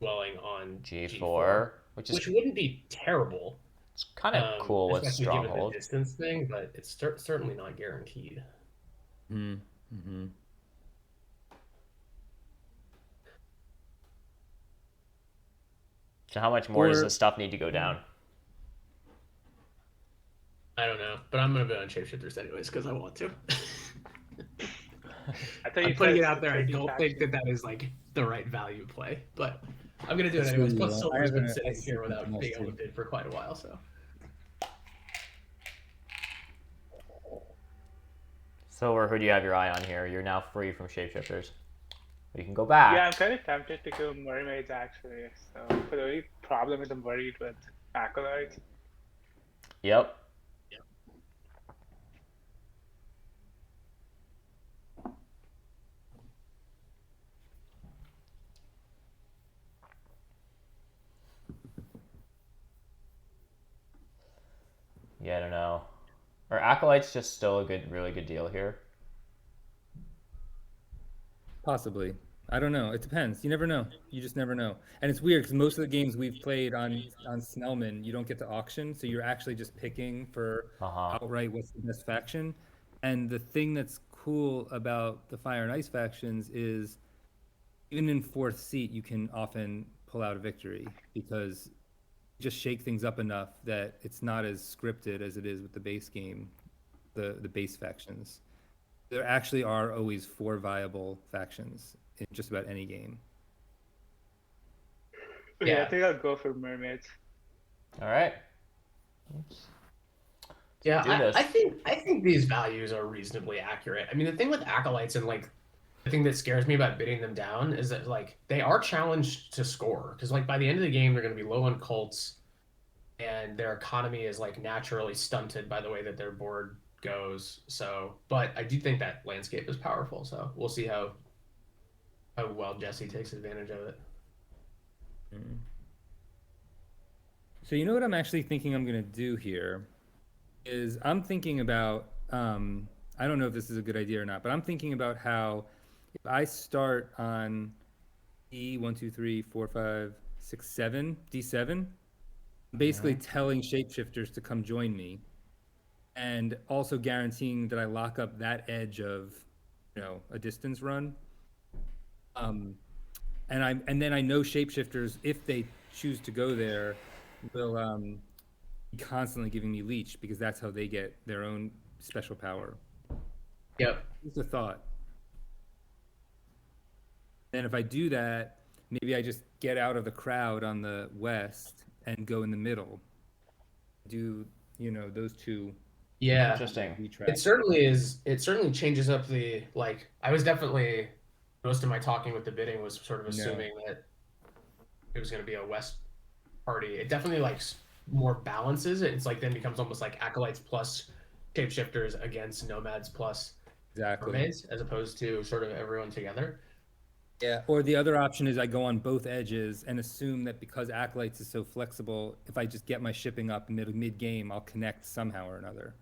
dwelling on G4, which is which wouldn't be terrible, it's kind of cool with especially given the stronghold. distance thing, but it's certainly not guaranteed. Mm-hmm. So how much more does this stuff need to go down? I don't know, but I'm gonna be on shapeshifters anyways because I want to. I thought I'm you putting said it out there. I 30 don't think factions. that is like the right value play, but I'm gonna do it That's anyways. really Plus, low. I silver's been haven't. I sitting see here without something being else able to too. bid for quite a while, so Silver, who do you have your eye on here? You're now free from shapeshifters. You can go Yeah, I'm back. kind of tempted to go mermaids actually. So, but the only problem is I'm worried with acolytes. Yep. Yeah, I don't know. Are acolytes just still a really good deal here? Possibly. I don't know. It depends. You never know. You just never know. And it's weird because most of the games we've played on Snellman, you don't get to auction, so you're actually just picking for Uh huh. outright what's the best faction. And the thing that's cool about the Fire and Ice factions is even in fourth seat, you can often pull out a victory because you just shake things up enough that it's not as scripted as it is with the base game, the base factions. There actually are always 4 viable factions in just about any game. Yeah, I yeah, think I'll go for mermaids. All right. yeah. Do this. I think these values are reasonably accurate. I mean, the thing with acolytes and like the thing that scares me about bidding them down is that like they are challenged to score because like by the end of the game they're going to be low on cults and their economy is like naturally stunted by the way that their board goes. So, but I do think that landscape is powerful. So we'll see how well Jesse takes advantage of it. So you know what I'm actually thinking I'm going to do here is I'm thinking about I don't know if this is a good idea or not, but I'm thinking about how if I start on E 1, 2, 3, 4, 5, 6, 7, D7. Basically telling shapeshifters to come join me, and also guaranteeing that I lock up that edge of, a distance run. And then I know shapeshifters, if they choose to go there, will be constantly giving me leech because that's how they get their own special power. Yep. Just a thought. And if I do that, maybe I just get out of the crowd on the west and go in the middle. Do, those two Yeah. Interesting. It retracts. certainly is. It certainly changes up the, like, I was definitely, most of my talking with the bidding was sort of assuming that it was going to be a west party. It definitely like more balances it. It's like then becomes almost like acolytes plus shapeshifters against nomads plus Exactly. mermaids, as opposed to sort of everyone together. Yeah. Or the other option is I go on both edges and assume that because acolytes is so flexible, if I just get my shipping up mid game, I'll connect somehow or another.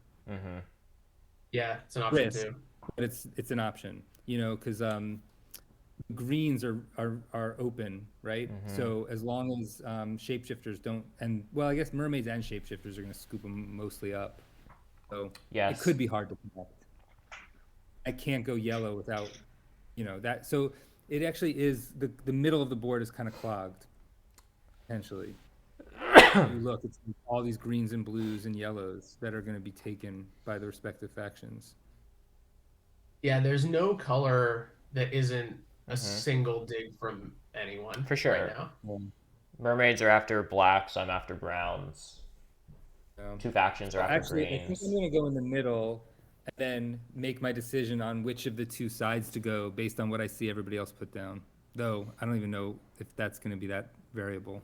Yeah, it's an option Risk, too. but it's an option, because greens are open, right? So as long as shapeshifters don't, and well, I guess mermaids and shapeshifters are going to scoop them mostly up. So Yes. it could be hard to connect. I can't go yellow without, that. So it actually is the middle of the board is kind of clogged, potentially. You look, it's all these greens and blues and yellows that are going to be taken by the respective factions. Yeah, there's no color that isn't a single dig from anyone For sure. right now. Mermaids are after blacks. I'm after browns. Two factions are after Actually, greens. I think I'm going to go in the middle and then make my decision on which of the two sides to go based on what I see everybody else put down. Though I don't even know if that's going to be that variable.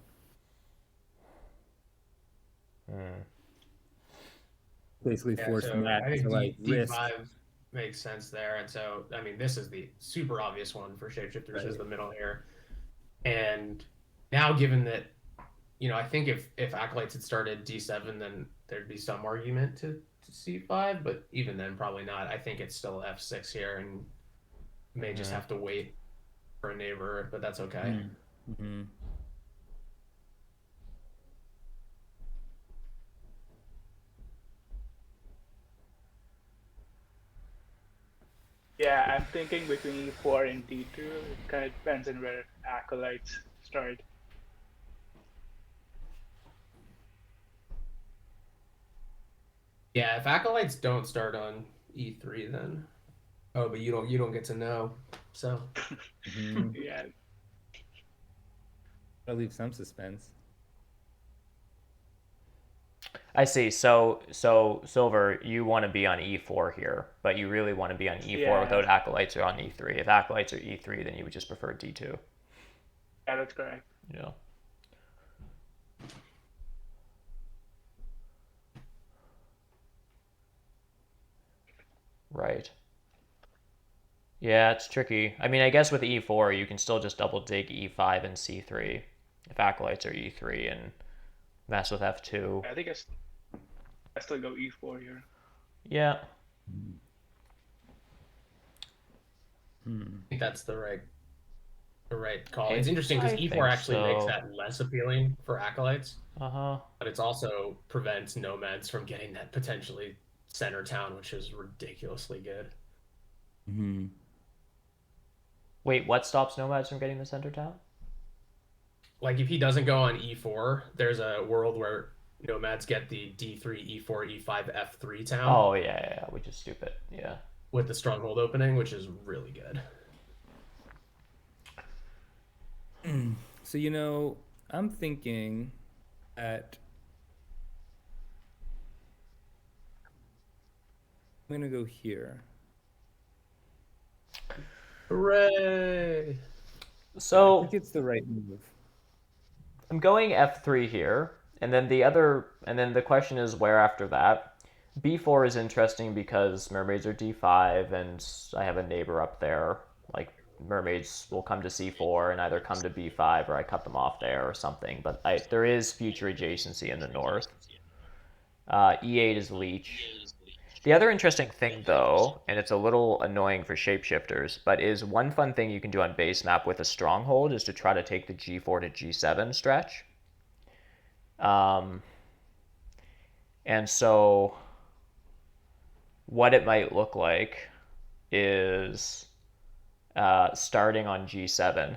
Basically force so Matt I think to like risk. D5 makes sense there. And so, I mean, this is the super obvious one for shapeshifters is the middle here. And now, given that, I think if acolytes had started D7, then there'd be some argument to C5, but even then, probably not. I think it's still F6 here, and may just have to wait for a neighbor, but that's okay. Yeah, I'm thinking between E4 and D2. It kind of depends on where acolytes start. Yeah, if acolytes don't start on E3, then but you don't get to know. So Yeah. I'll leave some suspense. I see. So Silver, you want to be on E4 here, but you really want to be on E4 without acolytes or on E3. If acolytes are E3, then you would just prefer D2. Yeah, that's correct. Yeah. Right. Yeah, it's tricky. I mean, I guess with E4, you can still just double dig E5 and C3 if acolytes are E3 and mess with F2. I think I still go E4 here. Yeah. I think that's the right call. It's interesting because E4 actually makes that less appealing for acolytes. But it's also prevents nomads from getting that potentially center town, which is ridiculously good. Wait, what stops nomads from getting the center town? Like if he doesn't go on E4, there's a world where nomads get the D3, E4, E5, F3 town. Oh yeah, which is stupid. Yeah. With the stronghold opening, which is really good. So I'm thinking that I'm gonna go here. Hooray! So I think it's the right move. I'm going F3 here, and then the question is where after that. B4 is interesting because mermaids are D5, and I have a neighbor up there. Like mermaids will come to C4 and either come to B5 or I cut them off there or something. But there is future adjacency in the north. E8 is leech. The other interesting thing, though, and it's a little annoying for shapeshifters, but is one fun thing you can do on base map with a stronghold is to try to take the G4 to G7 stretch. And so what it might look like is starting on G7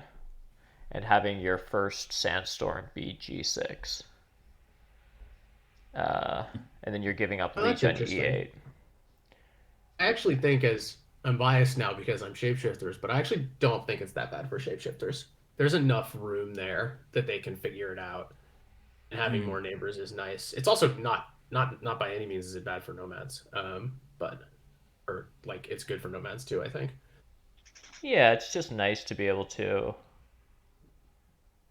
and having your first sandstorm be G6. And then you're giving up Oh, that's leech on interesting. E8. I actually think, as I'm biased now because I'm shapeshifters, but I actually don't think it's that bad for shapeshifters. There's enough room there that they can figure it out, and having more neighbors is nice. It's also not by any means is it bad for nomads, but or like it's good for nomads too, I think. Yeah, it's just nice to be able to.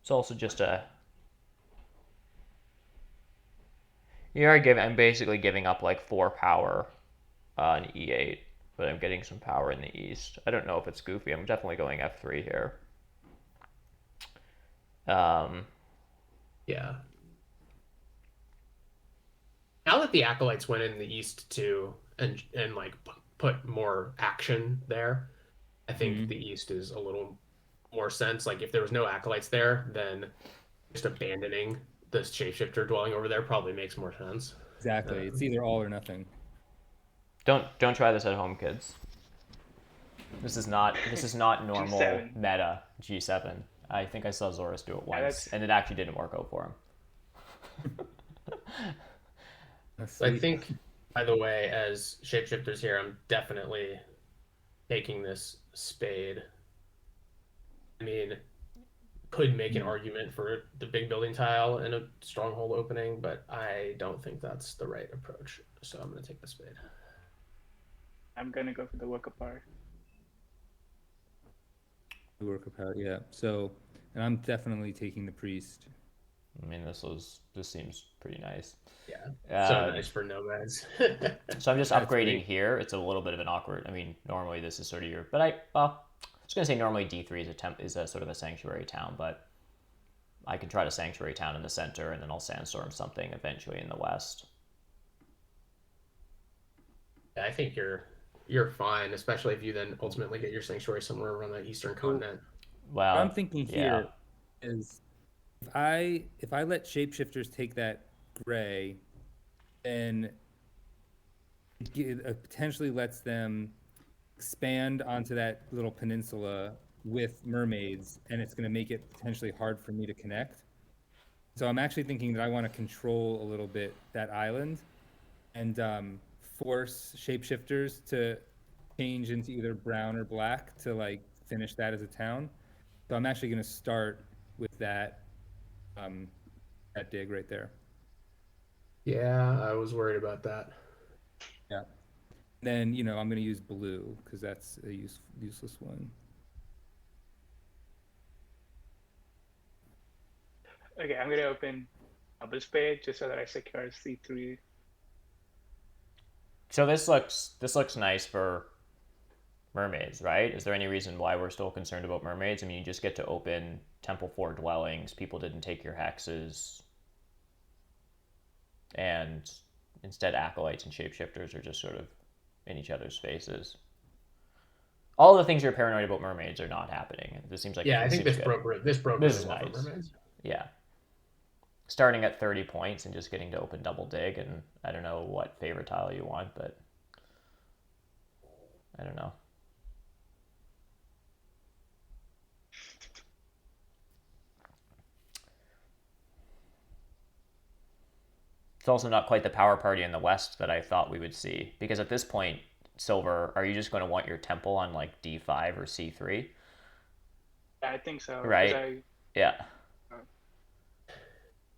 It's also just a. I'm basically giving up like 4 power on E8, but I'm getting some power in the east. I don't know if it's goofy. I'm definitely going F3 here. Yeah. Now that the acolytes went in the east too, and like put more action there, I think the east is a little more sense. Like if there was no acolytes there, then just abandoning the shapeshifter dwelling over there probably makes more sense. Exactly. It's either all or nothing. Don't try this at home, kids. This is not normal G7. meta G7. I think I saw Zorus do it once, and it actually didn't work out for him. I think, by the way, as shapeshifters here, I'm definitely taking this spade. I mean, could make an argument for the big building tile and a stronghold opening, but I don't think that's the right approach. So I'm going to take the spade. I'm gonna go for the work apart. The work apart, yeah. So, and I'm definitely taking the priest. I mean, this seems pretty nice. Yeah, so nice for nomads. So I'm just That's upgrading great. here. It's a little bit of an awkward. I mean, normally this is sort of your, but I was gonna say normally D3 is a sort of a sanctuary town, but I can try to sanctuary town in the center, and then I'll sandstorm something eventually in the west. I think you're fine, especially if you then ultimately get your sanctuary somewhere around the eastern continent. Well, What I'm thinking here is if I let shapeshifters take that gray, then it potentially lets them expand onto that little peninsula with mermaids, and it's going to make it potentially hard for me to connect. So I'm actually thinking that I want to control a little bit that island and force shapeshifters to change into either brown or black to like finish that as a town. So I'm actually going to start with that dig right there. Yeah, I was worried about that. Yeah. Then I'm going to use blue because that's a useless one. Okay, I'm gonna open double spade just so that I secure C3. So this looks nice for mermaids, right? Is there any reason why we're still concerned about mermaids? I mean, you just get to open Temple 4 dwellings. People didn't take your hexes, and instead acolytes and shapeshifters are just sort of in each other's faces. All the things you're paranoid about mermaids are not happening. This seems like I think this good. broke This really is well nice. for mermaids. Yeah. Starting at 30 points and just getting to open double dig, and I don't know what favorite tile you want, but I don't know. It's also not quite the power party in the west that I thought we would see, because at this point, Silver, are you just going to want your temple on like D5 or C3? Yeah, I think so. Right. Yeah.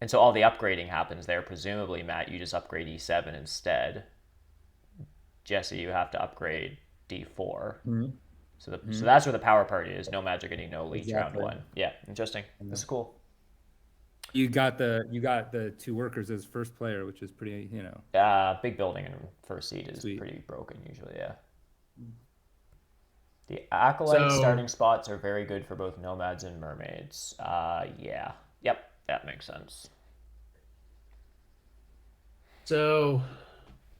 And so all the upgrading happens there. Presumably, Matt, you just upgrade E7 instead. Jesse, you have to upgrade D4. Mm-hmm. So that's where the power party is. Nomads are getting no leech Exactly. round 1. Yeah, interesting. This is cool. You got the 2 workers as first player, which is pretty, Big building and first seed is pretty broken usually, yeah. The acolyte starting spots are very good for both nomads and mermaids. Yeah. Yep, that makes sense. So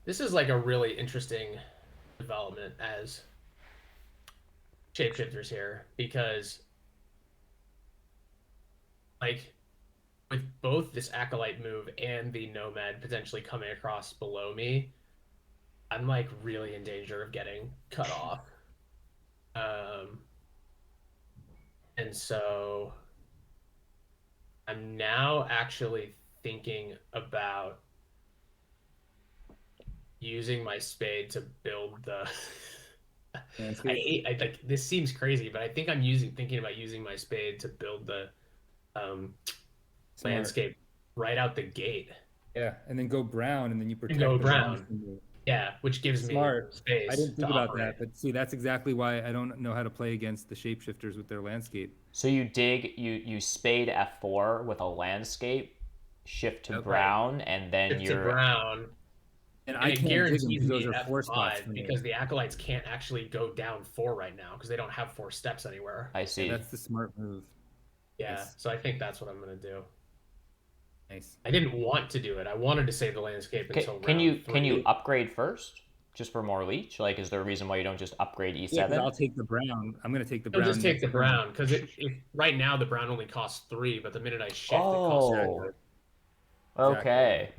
This is like a really interesting development as shapeshifters here, because like with both this acolyte move and the nomad potentially coming across below me, I'm like really in danger of getting cut off. And so I'm now actually thinking about using my spade to build the I like this seems crazy, but I think I'm thinking about using my spade to build the um landscape right out the gate. Yeah, and then go brown, and then you And protect go the brown brown. symbol. Yeah, which gives me Smart. I space didn't to think about operate. that, but see, that's exactly why I don't know how to play against the shapeshifters with their landscape. So you spade F4 with a landscape, shift to Yep. brown, and then Shift to you're brown. And And I it can't dig them guarantees because those me are 4 spots F5 for me. because the acolytes can't actually go down 4 right now because they don't have 4 steps anywhere. I see. Yeah, that's the smart move. Yeah, Nice. so I think that's what I'm gonna do. Nice. I didn't want to do it. I wanted to save the landscape until Can round 3. you upgrade first, just for more leech? Like, is there a reason why you don't just upgrade E7? Yeah, 'cause I'll take the brown. I'm gonna take the brown. I'll just take next the turn. brown because right now the brown only costs 3, but the minute I shift, it Oh. costs 4. Okay.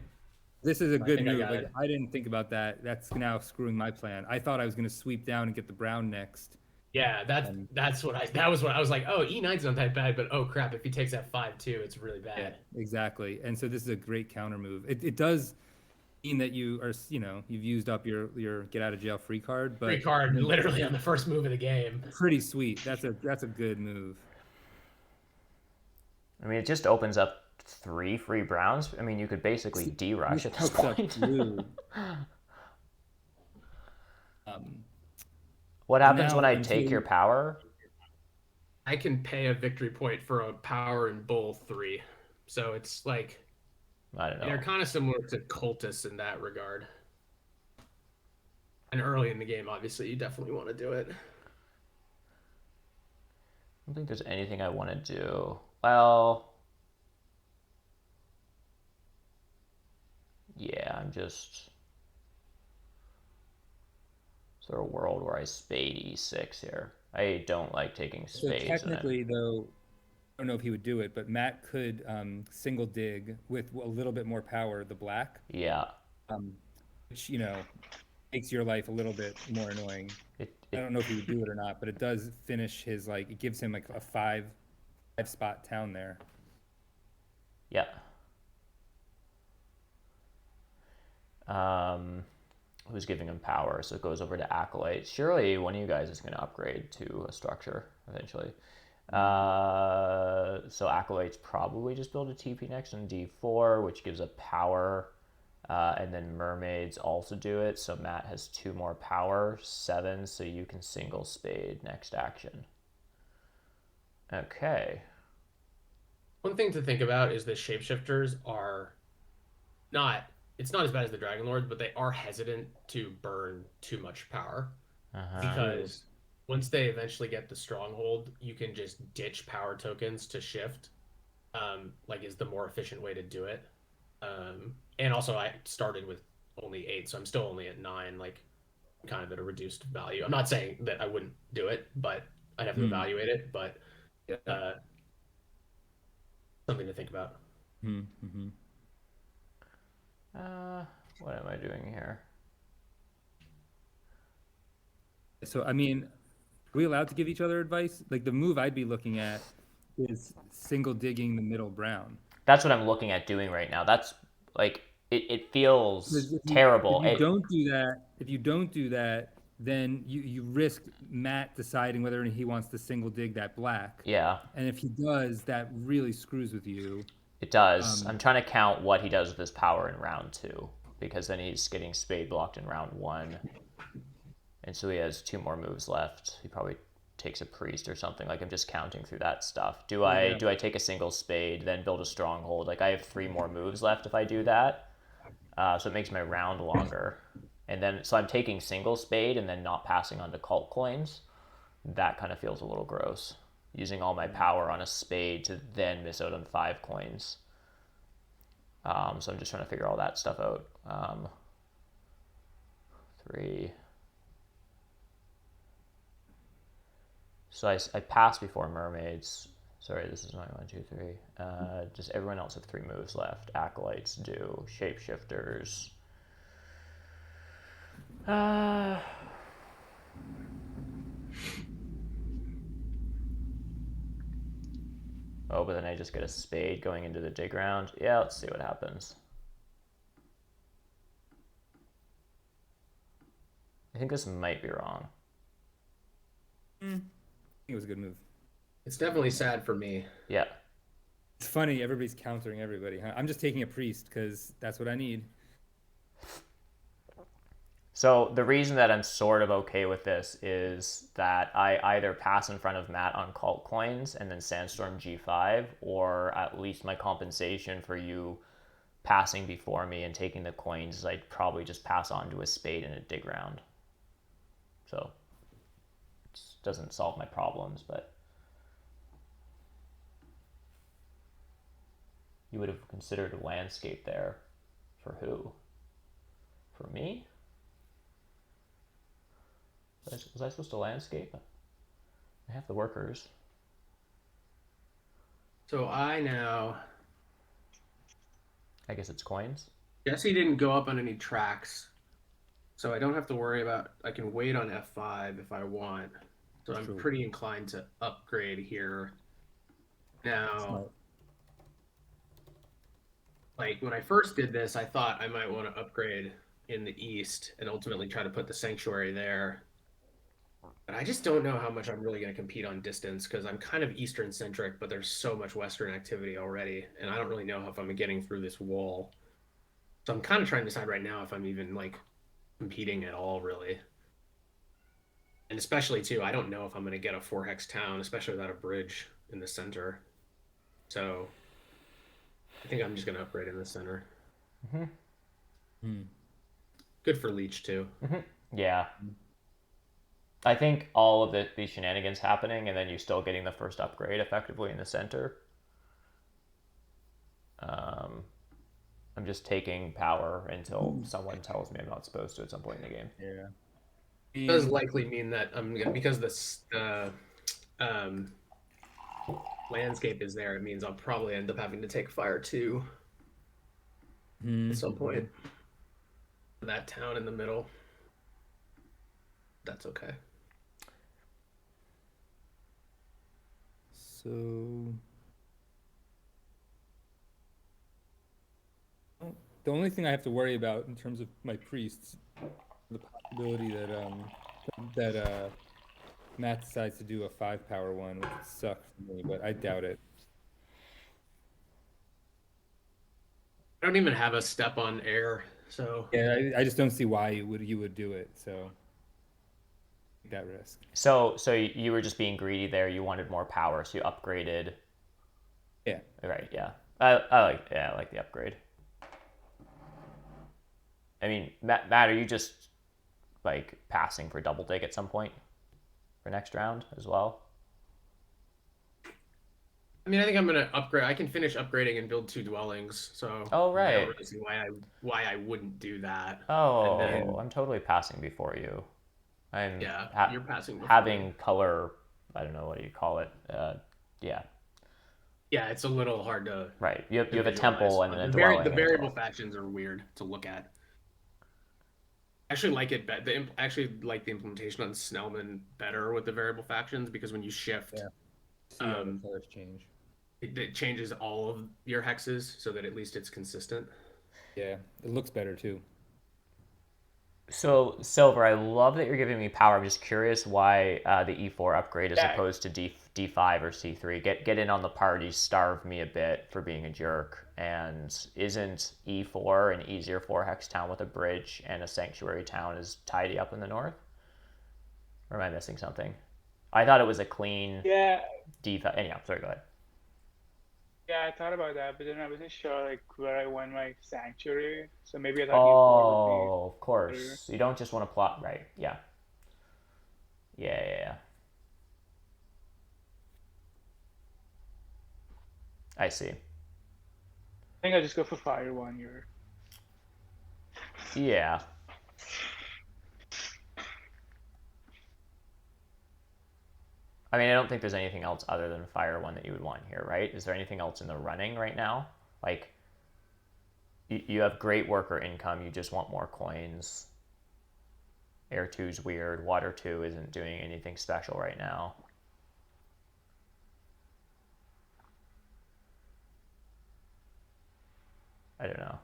This is a good think I move. got Like it. I didn't think about that. That's now screwing my plan. I thought I was gonna sweep down and get the brown next. Yeah, that was what I was like. Oh, E9's not that bad, but oh crap, if he takes F5 too, it's really bad. Yeah, exactly. And so this is a great counter move. It does mean that you are, you've used up your get out of jail free card, but Free card literally on the first move of the game. pretty sweet. That's a good move. I mean, it just opens up 3 free browns. I mean, you could basically D-rush at this point. What happens when I take your power? I can pay a victory point for a power in bowl 3. So it's like, I don't know. they're kind of similar to cultists in that regard. And early in the game, obviously, you definitely want to do it. I don't think there's anything I want to do. Well, yeah, I'm just... Is there a world where I spade E6 here? I don't like taking spades. So technically, though, I don't know if he would do it, but Matt could single dig with a little bit more power the black. Yeah. Which, makes your life a little bit more annoying. I don't know if he would do it or not, but it does finish his, it gives him like a 5-spot town there. Yeah. Who's giving him power, so it goes over to Acolyte. Surely one of you guys is going to upgrade to a structure eventually. So Acolytes probably just build a TP next on D4, which gives a power, and then Mermaids also do it, so Matt has 2 more power, 7, so you can single spade next action. Okay. One thing to think about is the shapeshifters are not... It's not as bad as the Dragon Lords, but they are hesitant to burn too much power. Because once they eventually get the stronghold, you can just ditch power tokens to shift, is the more efficient way to do it. And also I started with only 8, so I'm still only at 9, kind of at a reduced value. I'm not saying that I wouldn't do it, but I'd have to evaluate it, but something to think about. Mm-hmm. What am I doing here? So, I mean, are we allowed to give each other advice? Like, the move I'd be looking at is single digging the middle brown. That's what I'm looking at doing right now. That's, it feels terrible. If you don't do that, then you risk Matt deciding whether he wants to single dig that black. Yeah. And if he does, that really screws with you. It does. I'm trying to count what he does with his power in round 2, because then he's getting spade blocked in round 1. And so he has 2 more moves left. He probably takes a priest or something. I'm just counting through that stuff. Do I take a single spade, then build a stronghold? I have 3 more moves left if I do that. So it makes my round longer. And then, so I'm taking single spade and then not passing on to cult coins. That kind of feels a little gross. Using all my power on a spade to then miss out on 5 coins. So I'm just trying to figure all that stuff out. 3. So I passed before mermaids. Sorry, this is my 1, 2, 3. Just everyone else have 3 moves left. Acolytes do. Shapeshifters. Oh, but then I just get a spade going into the dig round. Yeah, let's see what happens. I think this might be wrong. I think it was a good move. It's definitely sad for me. Yeah. It's funny, everybody's countering everybody. Huh? I'm just taking a priest because that's what I need. So the reason that I'm sort of okay with this is that I either pass in front of Matt on cult coins and then Sandstorm G5, or at least my compensation for you passing before me and taking the coins is I'd probably just pass on to a spade and a dig round. So it doesn't solve my problems, but you would have considered a landscape there. For who? For me? Was I supposed to landscape? I have the workers. So I guess it's coins. Jesse didn't go up on any tracks, so I don't have to worry about. I can wait on F5 if I want. So I'm pretty inclined to upgrade here. Now, like when I first did this, I thought I might want to upgrade in the east and ultimately try to put the sanctuary there. But I just don't know how much I'm really going to compete on distance because I'm kind of Eastern centric, but there's so much Western activity already. And I don't really know if I'm getting through this wall. So I'm kind of trying to decide right now if I'm even like competing at all, really. And especially too, I don't know if I'm going to get a 4-hex town, especially without a bridge in the center. So I think I'm just going to upgrade in the center. Good for Leech too. Yeah. I think all of these shenanigans happening, and then you still getting the first upgrade effectively in the center. I'm just taking power until someone tells me I'm not supposed to at some point in the game. Yeah. It does likely mean that I'm gonna, because the landscape is there, it means I'll probably end up having to take fire too at some point. That town in the middle. That's okay. So the only thing I have to worry about in terms of my priests, the possibility that Matt decides to do a 5-power one, which would suck for me, but I doubt it. I don't even have a step on air, so yeah, I just don't see why you would do it. So that risk. So you were just being greedy there. You wanted more power, so you upgraded. Yeah. Right. Yeah. I like the upgrade. I mean, Matt, are you just like passing for double dig at some point for next round as well? I mean, I think I'm gonna upgrade. I can finish upgrading and build 2 dwellings. So Oh, right. I don't really see why I wouldn't do that. Oh, then, I'm totally passing before you. I'm you're passing before having me. color. I don't know what do you call it. Yeah. Yeah, it's a little hard to. Right. You have a temple and then a dwelling. The variable factions are weird to look at. I actually like it. Actually like the implementation on Snellman better with the variable factions because when you shift, the colors change. It changes all of your hexes so that at least it's consistent. Yeah, it looks better too. So, Silver, I love that you're giving me power. I'm just curious why the E4 upgrade as opposed to D5 or C3. Get in on the party, starve me a bit for being a jerk. And isn't E4 an easier 4-hex town with a bridge and a sanctuary town is tidy up in the north? Or am I missing something? I thought it was a clean D5. Anyhow, sorry, go ahead. Yeah, I thought about that, but then I wasn't sure like where I want my sanctuary. So maybe I thought Oh, of course. Better. You don't just want to plot, right? Yeah. Yeah. I see. I think I just go for fire 1 here. Yeah. I mean, I don't think there's anything else other than Fire 1 that you would want here, right? Is there anything else in the running right now? Like, you have great worker income, you just want more coins. Air 2's weird, Water 2 isn't doing anything special right now. I don't know.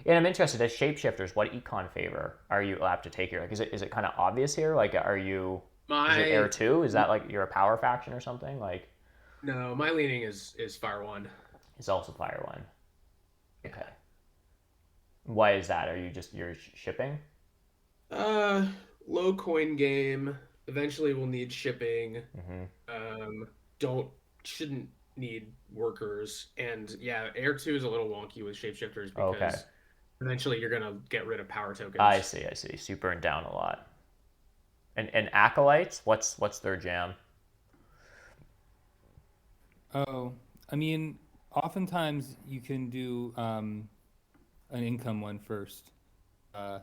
And I'm interested, as shapeshifters, what econ favor are you apt to take here? Like, is it kind of obvious here? Like, is it Air 2? Is that like you're a power faction or something? Like, No, my leaning is Fire 1. it's also Fire 1. Yeah. Okay. Why is that? You're shipping? Low coin game. Eventually we'll need shipping. Shouldn't need workers. And yeah, Air 2 is a little wonky with shapeshifters because eventually you're gonna get rid of power tokens. I see. So you burn down a lot. And acolytes, what's their jam? Oh, I mean, oftentimes you can do an income one first. I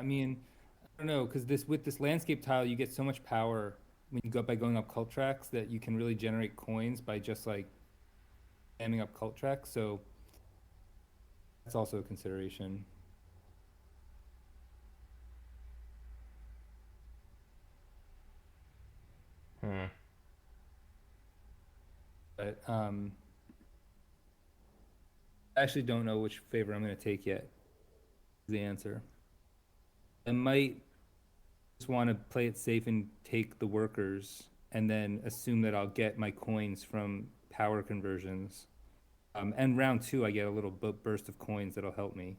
mean, I don't know, because with this landscape tile, you get so much power when you go by going up cult tracks that you can really generate coins by just like spamming up cult tracks. So that's also a consideration. But I actually don't know which favor I'm going to take yet. The answer. I might just want to play it safe and take the workers and then assume that I'll get my coins from power conversions. And round 2, I get a little burst of coins that'll help me.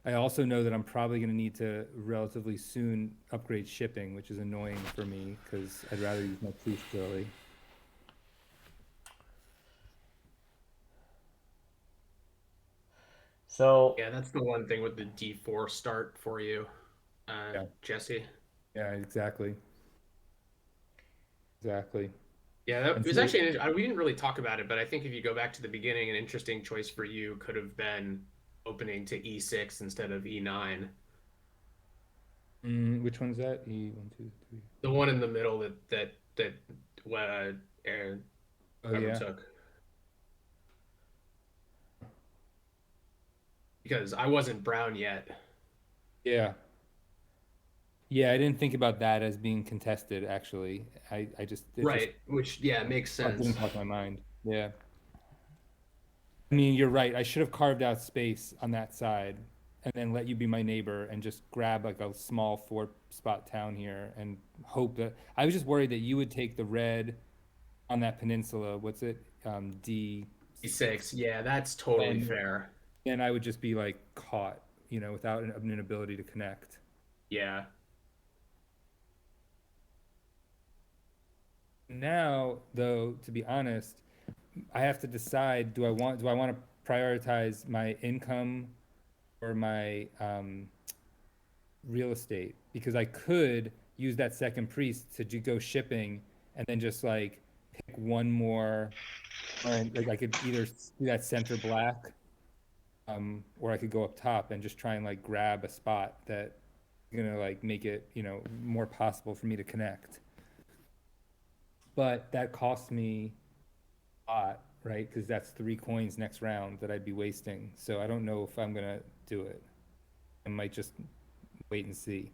I also know that I'm probably going to need to relatively soon upgrade shipping, which is annoying for me because I'd rather use my priest early. So yeah, that's the one thing with the D4 start for you, Jesse. Yeah, exactly. Yeah, it was actually, we didn't really talk about it, but I think if you go back to the beginning, an interesting choice for you could have been opening to E6 instead of E9. Which one's that? E1, 2, 3. The one in the middle that Aaron took. Because I wasn't brown yet. Yeah, I didn't think about that as being contested, actually. I just... Which makes sense. It didn't cross my mind. Yeah. I mean, you're right. I should have carved out space on that side and then let you be my neighbor and just grab like a small 4-spot town here and hope that... I was just worried that you would take the red on that peninsula. What's it? D6. Yeah, that's totally fair. And I would just be like caught, without an ability to connect. Yeah. Now, though, to be honest, I have to decide: do I want to prioritize my income or my real estate? Because I could use that second priest to go shipping and then just like pick one more, or like I could either do that center black. Or I could go up top and just try and like grab a spot that gonna like make it, more possible for me to connect. But that costs me a lot, right? Because that's 3 coins next round that I'd be wasting. So I don't know if I'm gonna do it. I might just wait and see.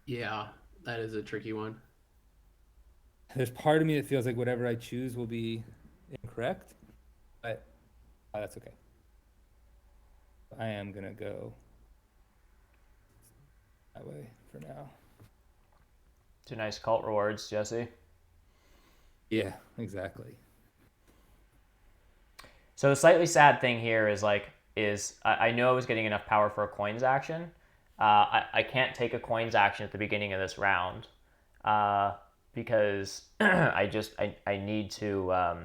Yeah, that is a tricky one. There's part of me that feels like whatever I choose will be incorrect, but that's okay. I am gonna go that way for now. 2 nice cult rewards, Jesse. Yeah, exactly. So the slightly sad thing here is I know I was getting enough power for a coins action. I can't take a coins action at the beginning of this round because I need to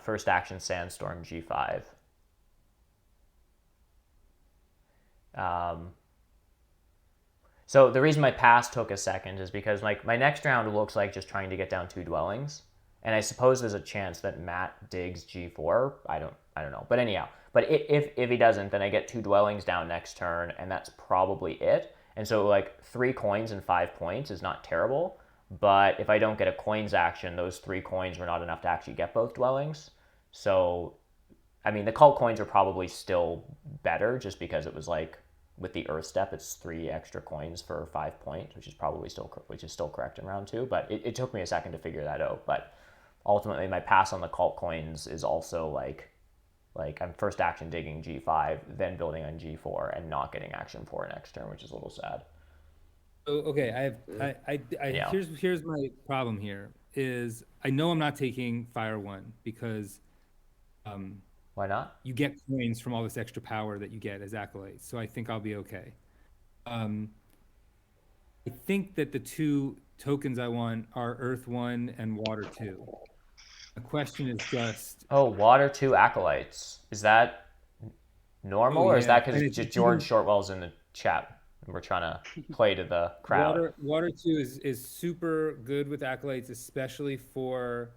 first action Sandstorm G5. So the reason my pass took a second is because my next round looks like just trying to get down 2 dwellings, and I suppose there's a chance that Matt digs G4. I don't know. But anyhow, but if he doesn't, then I get 2 dwellings down next turn, and that's probably it. And so like 3 coins and 5 points is not terrible. But if I don't get a coins action, those 3 coins were not enough to actually get both dwellings. So, I mean, the cult coins are probably still better just because it was like with the Earth step, it's 3 extra coins for 5 points, which is still correct in round 2. But it took me a second to figure that out. But ultimately, my pass on the cult coins is also like I'm first action digging G5, then building on G4, and not getting action 4 next turn, which is a little sad. Oh, okay, Yeah. here's my problem here is I know I'm not taking Fire 1 because Why not? you get coins from all this extra power that you get as acolytes, so I think I'll be okay. I think that the 2 tokens I want are Earth 1 and Water 2. The question is just Oh, Water 2 Acolytes. Is that normal, or is yeah, that and because it's George Shortwell's in the chat? And we're trying to play to the crowd. Water 2 is super good with acolytes, especially for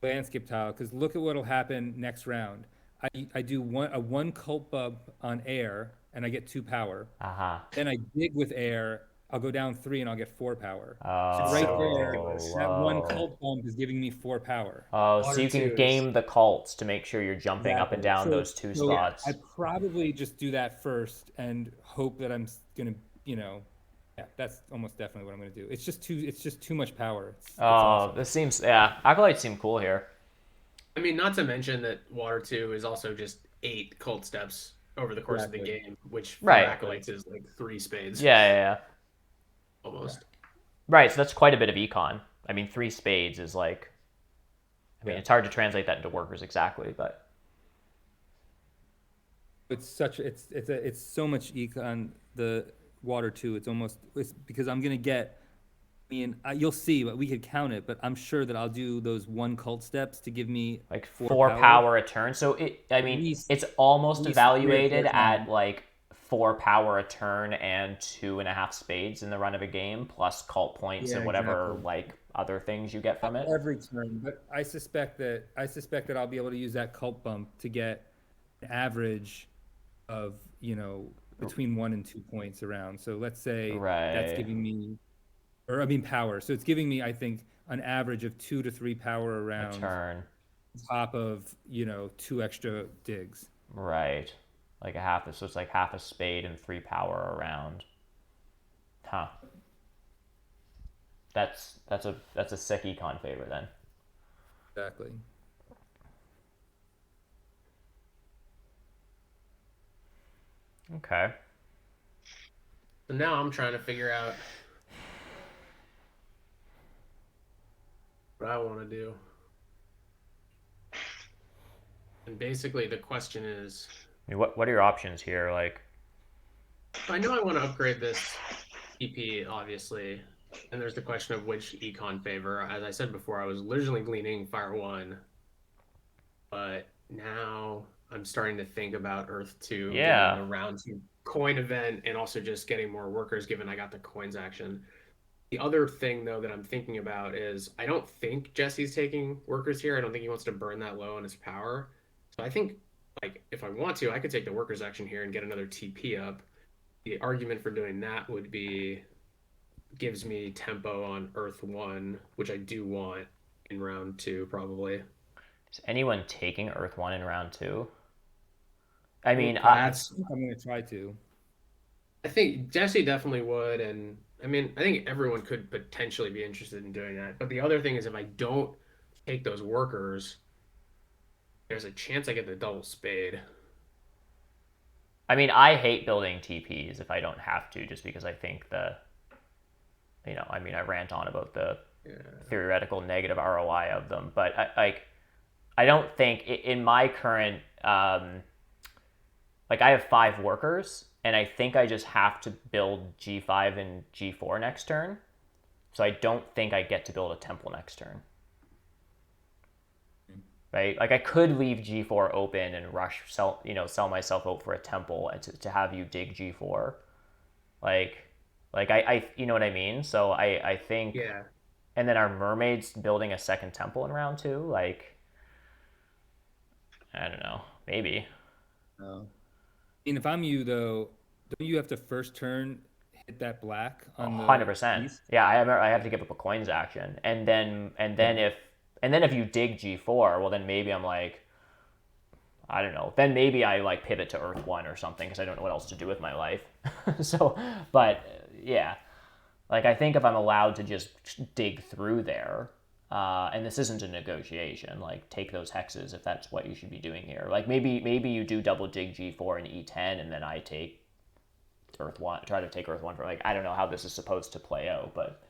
landscape tile, because look at what'll happen next round. I do a 1 cult bump on air, and I get 2 power. Then I dig with air, I'll go down 3, and I'll get 4 power. So right there, ridiculous. that 1 cult bump is giving me 4 power. Oh, so Water you can 2 game the cults to make sure you're jumping up and Exactly. down those 2 spots. I probably just do that first and hope that I'm gonna, yeah, that's almost definitely what I'm gonna do. It's just too much power. It's awesome. This seems, yeah, Acolytes seem cool here. I mean, not to mention that Water 2 is also just 8 cult steps over the course of the game, which for acolytes is like 3 spades. Yeah. Almost. Right, so that's quite a bit of econ. I mean, 3 spades is like, I mean, it's hard to translate that into workers exactly, but It's so much econ. The Water 2, it's because I'm gonna get. I mean, you'll see, but we could count it. But I'm sure that I'll do those 1 cult steps to give me like 4 4 power a turn. So it's almost evaluated at like 4 power a turn and 2.5 spades in the run of a game, plus cult points and whatever like other things you get from it. Every turn, but I suspect that I'll be able to use that cult bump to get an average of between 1 and 2 points around. So let's say that's giving me, or I mean power. So it's giving me, I think, an average of 2 to 3 power around a turn, on top of 2 extra digs. Right, like so it's like half a spade and 3 power around. Huh. That's a sick econ favor then. Exactly. Okay. So now I'm trying to figure out what I want to do. And basically the question is, I mean, what are your options here? Like, I know I want to upgrade this EP, obviously. And there's the question of which econ favor. As I said before, I was originally leaning Fire 1. But now I'm starting to think about Earth 2 getting the round 2 coin event and also just getting more workers given I got the coins action. The other thing, though, that I'm thinking about is I don't think Jesse's taking workers here. I don't think he wants to burn that low on his power. So I think, like, if I want to, I could take the workers action here and get another TP up. The argument for doing that would be gives me tempo on Earth 1, which I do want in round 2, probably. Is anyone taking Earth 1 in round 2? I mean, I'm going to try to. I think Jesse definitely would, and I mean, I think everyone could potentially be interested in doing that. But the other thing is, if I don't take those workers, there's a chance I get the double spade. I mean, I hate building TPs if I don't have to, just because I think I mean, I rant on about the theoretical negative ROI of them, but I don't think in my current, like I have 5 workers, and I think I just have to build G5 and G4 next turn, so I don't think I get to build a temple next turn. Right? Like I could leave G4 open and sell myself out for a temple and to have you dig G4. Like I you know what I mean? So I think And then are mermaids building a second temple in round 2? Like, I don't know. Maybe. No. I mean, if I'm you though, don't you have to first turn hit that black on the 100%. east? Yeah, I have to give up a coins action, and then if you dig G4, well then maybe I'm like, I don't know. Then maybe I like pivot to Earth 1 or something because I don't know what else to do with my life. So, but yeah, like I think if I'm allowed to just dig through there, and this isn't a negotiation, like take those hexes if that's what you should be doing here. Like maybe you do double dig G4 and E10, and then I take Earth 1, try to take Earth 1 for, like, I don't know how this is supposed to play out, but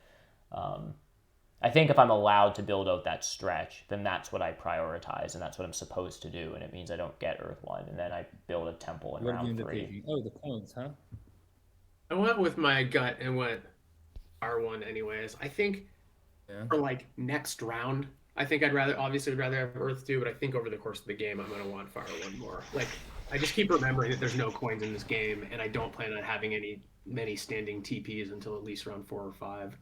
I think if I'm allowed to build out that stretch, then that's what I prioritize, and that's what I'm supposed to do, and it means I don't get Earth 1, and then I build a temple in What did you round end up 3. taking? Oh, the coins, huh? I went with my gut and went R1 anyways. I think Yeah. for like next round, I think I'd rather have Earth 2, but I think over the course of the game I'm gonna want Fire 1 more. Like I just keep remembering that there's no coins in this game, and I don't plan on having many standing TPs until at least round 4 or 5.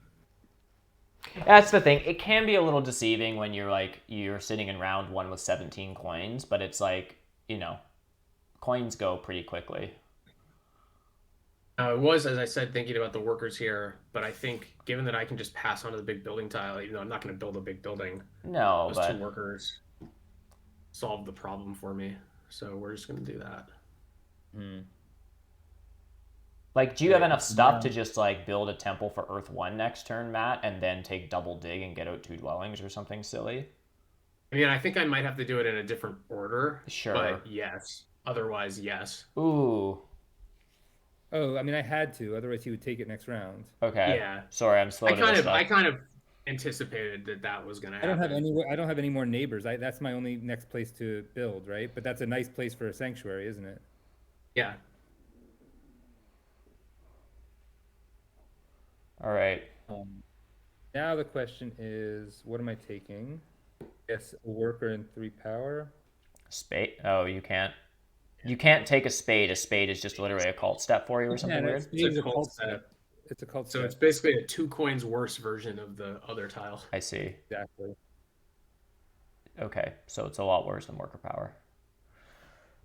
That's the thing. It can be a little deceiving when you're sitting in round 1 with 17 coins, but it's like, coins go pretty quickly. It was, as I said, thinking about the workers here, but I think given that I can just pass on to the big building tile, even though I'm not going to build a big building, No, those but 2 workers solve the problem for me. So we're just going to do that. like, do you have enough stuff to just like build a temple for Earth 1 next turn, Matt, and then take double dig and get out 2 dwellings or something silly? I mean, I think I might have to do it in a different order. Sure. But yes. Otherwise, yes. Ooh. Oh, I mean, I had to. Otherwise, he would take it next round. Okay. Yeah. Sorry, I'm slow to this stuff. I kind of anticipated that was going to happen. I don't have any more neighbors. That's my only next place to build, right? But that's a nice place for a sanctuary, isn't it? Yeah. All right. Now the question is, what am I taking? Yes, a worker and 3 power. Spade? Oh, you can't. You can't take a spade. A spade is just literally a cult step for you or something weird? It's a cult step. It's a cult So step. it's basically a 2 coins worse version of the other tile. I see. Exactly. Okay, so it's a lot worse than worker power.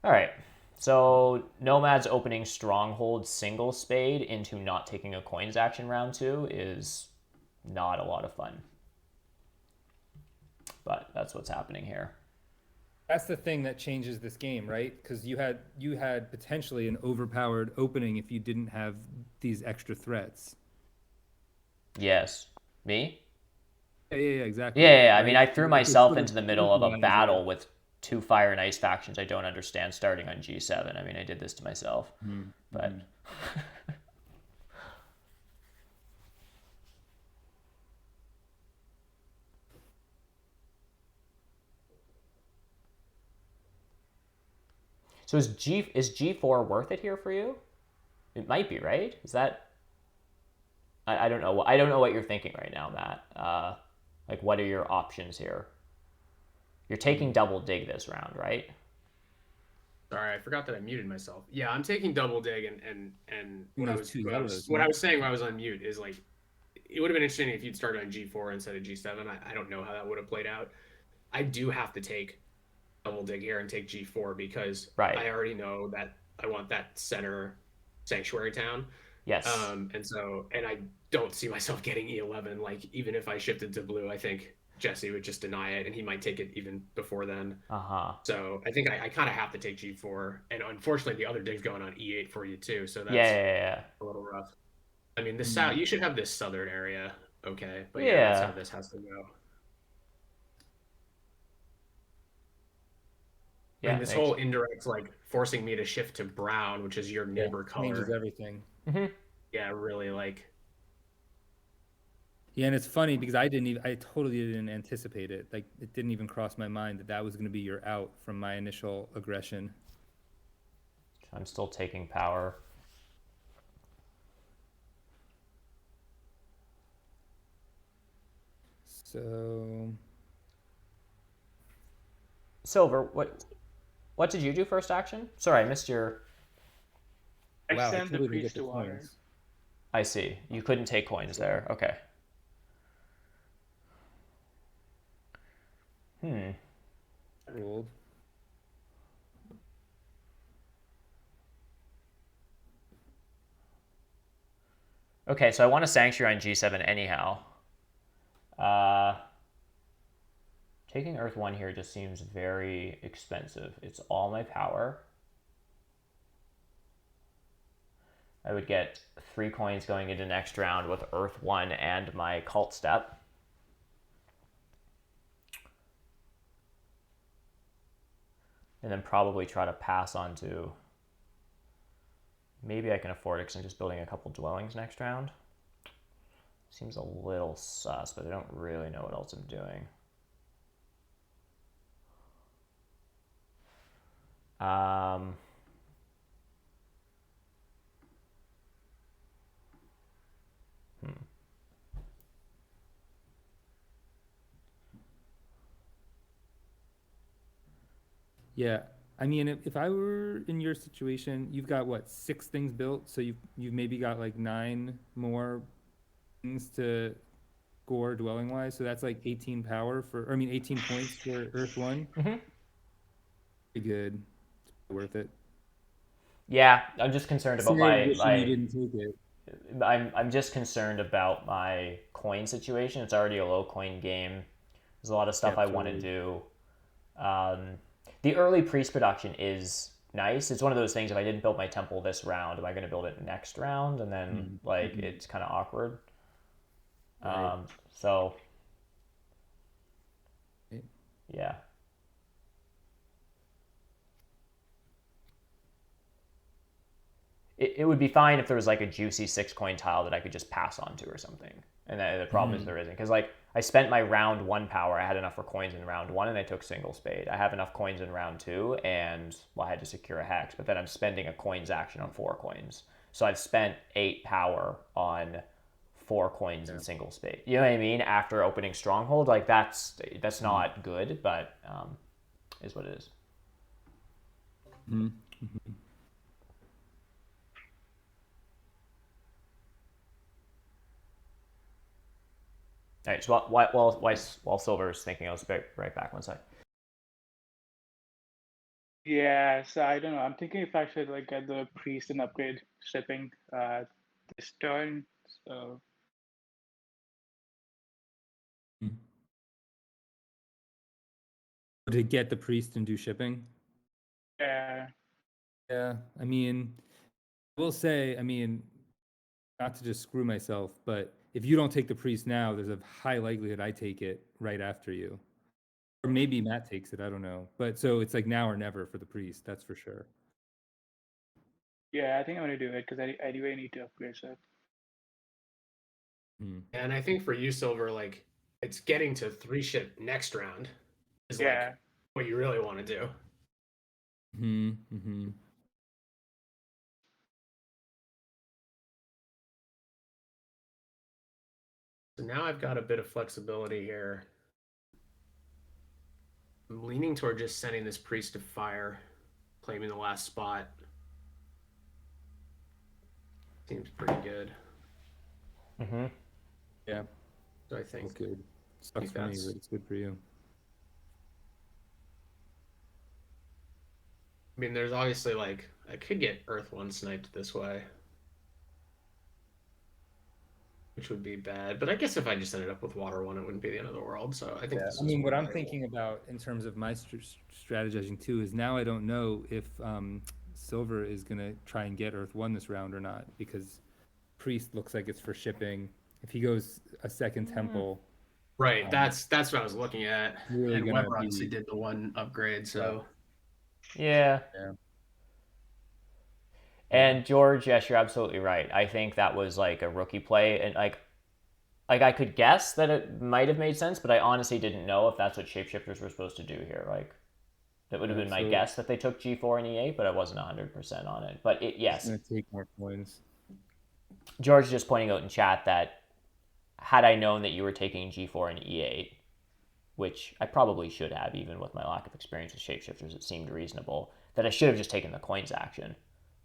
All right. So Nomad's opening Stronghold single spade into not taking a coins action round 2 is not a lot of fun. But that's what's happening here. That's the thing that changes this game, right? Because you had potentially an overpowered opening if you didn't have these extra threats. Yes. Me? Yeah, exactly. Yeah. I Right? mean, I threw It's myself sort of into the middle of a equalizer. battle with 2 fire and ice factions I don't understand starting on G7. I mean, I did this to myself. But so is G4 worth it here for you? It might be, right? Is that I don't know. I don't know what you're thinking right now, Matt. Like, what are your options here? You're taking double dig this round, right? Sorry, I forgot that I muted myself. Yeah, I'm taking double dig, and what I was saying while I was on mute is like, it would have been interesting if you'd started on G4 instead of G7. I don't know how that would have played out. I do have to take double dig here and take G4 because I already know that I want that center sanctuary town. Yes. And I don't see myself getting E11. Like, even if I shifted to blue, I think Jesse would just deny it, and he might take it even before then. So I think I kind of have to take G4, and unfortunately the other dig's going on E8 for you too. So that's a little rough. I mean, the south, you should have this southern area, okay? But yeah, that's how this has to go. Yeah, I mean, this whole indirect, like, forcing me to shift to brown, which is your neighbor color, changes everything. Yeah, really, like. Yeah, and it's funny because I totally didn't anticipate it. Like, it didn't even cross my mind that was going to be your out from my initial aggression. I'm still taking power. So, Silver, what did you do first action? Sorry, I missed your. I sent the priest to water. I see. You couldn't take coins there. Okay. Ruled. Okay, so I want a Sanctuary on G7 anyhow. Taking Earth 1 here just seems very expensive. It's all my power. I would get 3 coins going into next round with Earth 1 and my Cult Step. And then probably try to pass on to... Maybe I can afford it because I'm just building a couple dwellings next round. Seems a little sus, but I don't really know what else I'm doing. Yeah, I mean, if I were in your situation, you've got what, 6 things built, so you've maybe got like 9 more things to score dwelling wise, so that's like 18 power for, or I mean 18 points for Earth 1. Pretty good. It's worth it. Yeah, I'm just concerned about Wishing you didn't take it. I'm just concerned about my coin situation. It's already a low coin game. There's a lot of stuff I want to do. The early priest production is nice. It's one of those things, if I didn't build my temple this round, am I going to build it next round? And then it's kind of awkward. Right. So yeah. It would be fine if there was like a juicy 6 coin tile that I could just pass on to or something. And the problem is there isn't. Because like I spent my round 1 power. I had enough for coins in round 1 and I took single spade. I have enough coins in round 2 and I had to secure a hex. But then I'm spending a coins action on 4 coins. So I've spent 8 power on 4 coins in single spade. You know what I mean? After opening stronghold, like that's not good, but is what it is. All right, so while Silver is thinking, I'll be right back. 1 sec. Yeah, so I don't know. I'm thinking if I should like get the priest and upgrade shipping this turn. So To get the priest and do shipping. yeah, Yeah, I mean, I will say, I mean, not to just screw myself, but if you don't take the priest now, there's a high likelihood I take it right after you. Or maybe Matt takes it, I don't know. But so it's like now or never for the priest, that's for sure. yeah, I think I'm gonna do it because I anyway need to upgrade it. And I think for you, Silver, like it's getting to 3 ship next round is like what you really want to do. So now I've got a bit of flexibility here. I'm leaning toward just sending this priest to fire, claiming the last spot. Seems pretty good. Yeah. So I think That's good. Sucks for me, but it's good for you. I mean, there's obviously like I could get Earth 1 sniped this way, which would be bad. But I guess if I just ended up with Water 1, it wouldn't be the end of the world. So I think this I mean, what I'm thinking about in terms of my strategizing too is now I don't know if Silver is going to try and get Earth 1 this round or not, because Priest looks like it's for shipping. If he goes a second temple. Right, that's what I was looking at. Really and Webber obviously did the 1 upgrade, so. Yeah. And George, yes, you're absolutely right. I think that was like a rookie play, and like I could guess that it might have made sense, but I honestly didn't know if that's what shapeshifters were supposed to do here. Like that would have been my guess that they took G4 and E8, but I wasn't 100% on it. But yes, it's gonna take more coins. George just pointing out in chat that had I known that you were taking G4 and E8, which I probably should have, even with my lack of experience with shapeshifters, it seemed reasonable that I should have just taken the coins action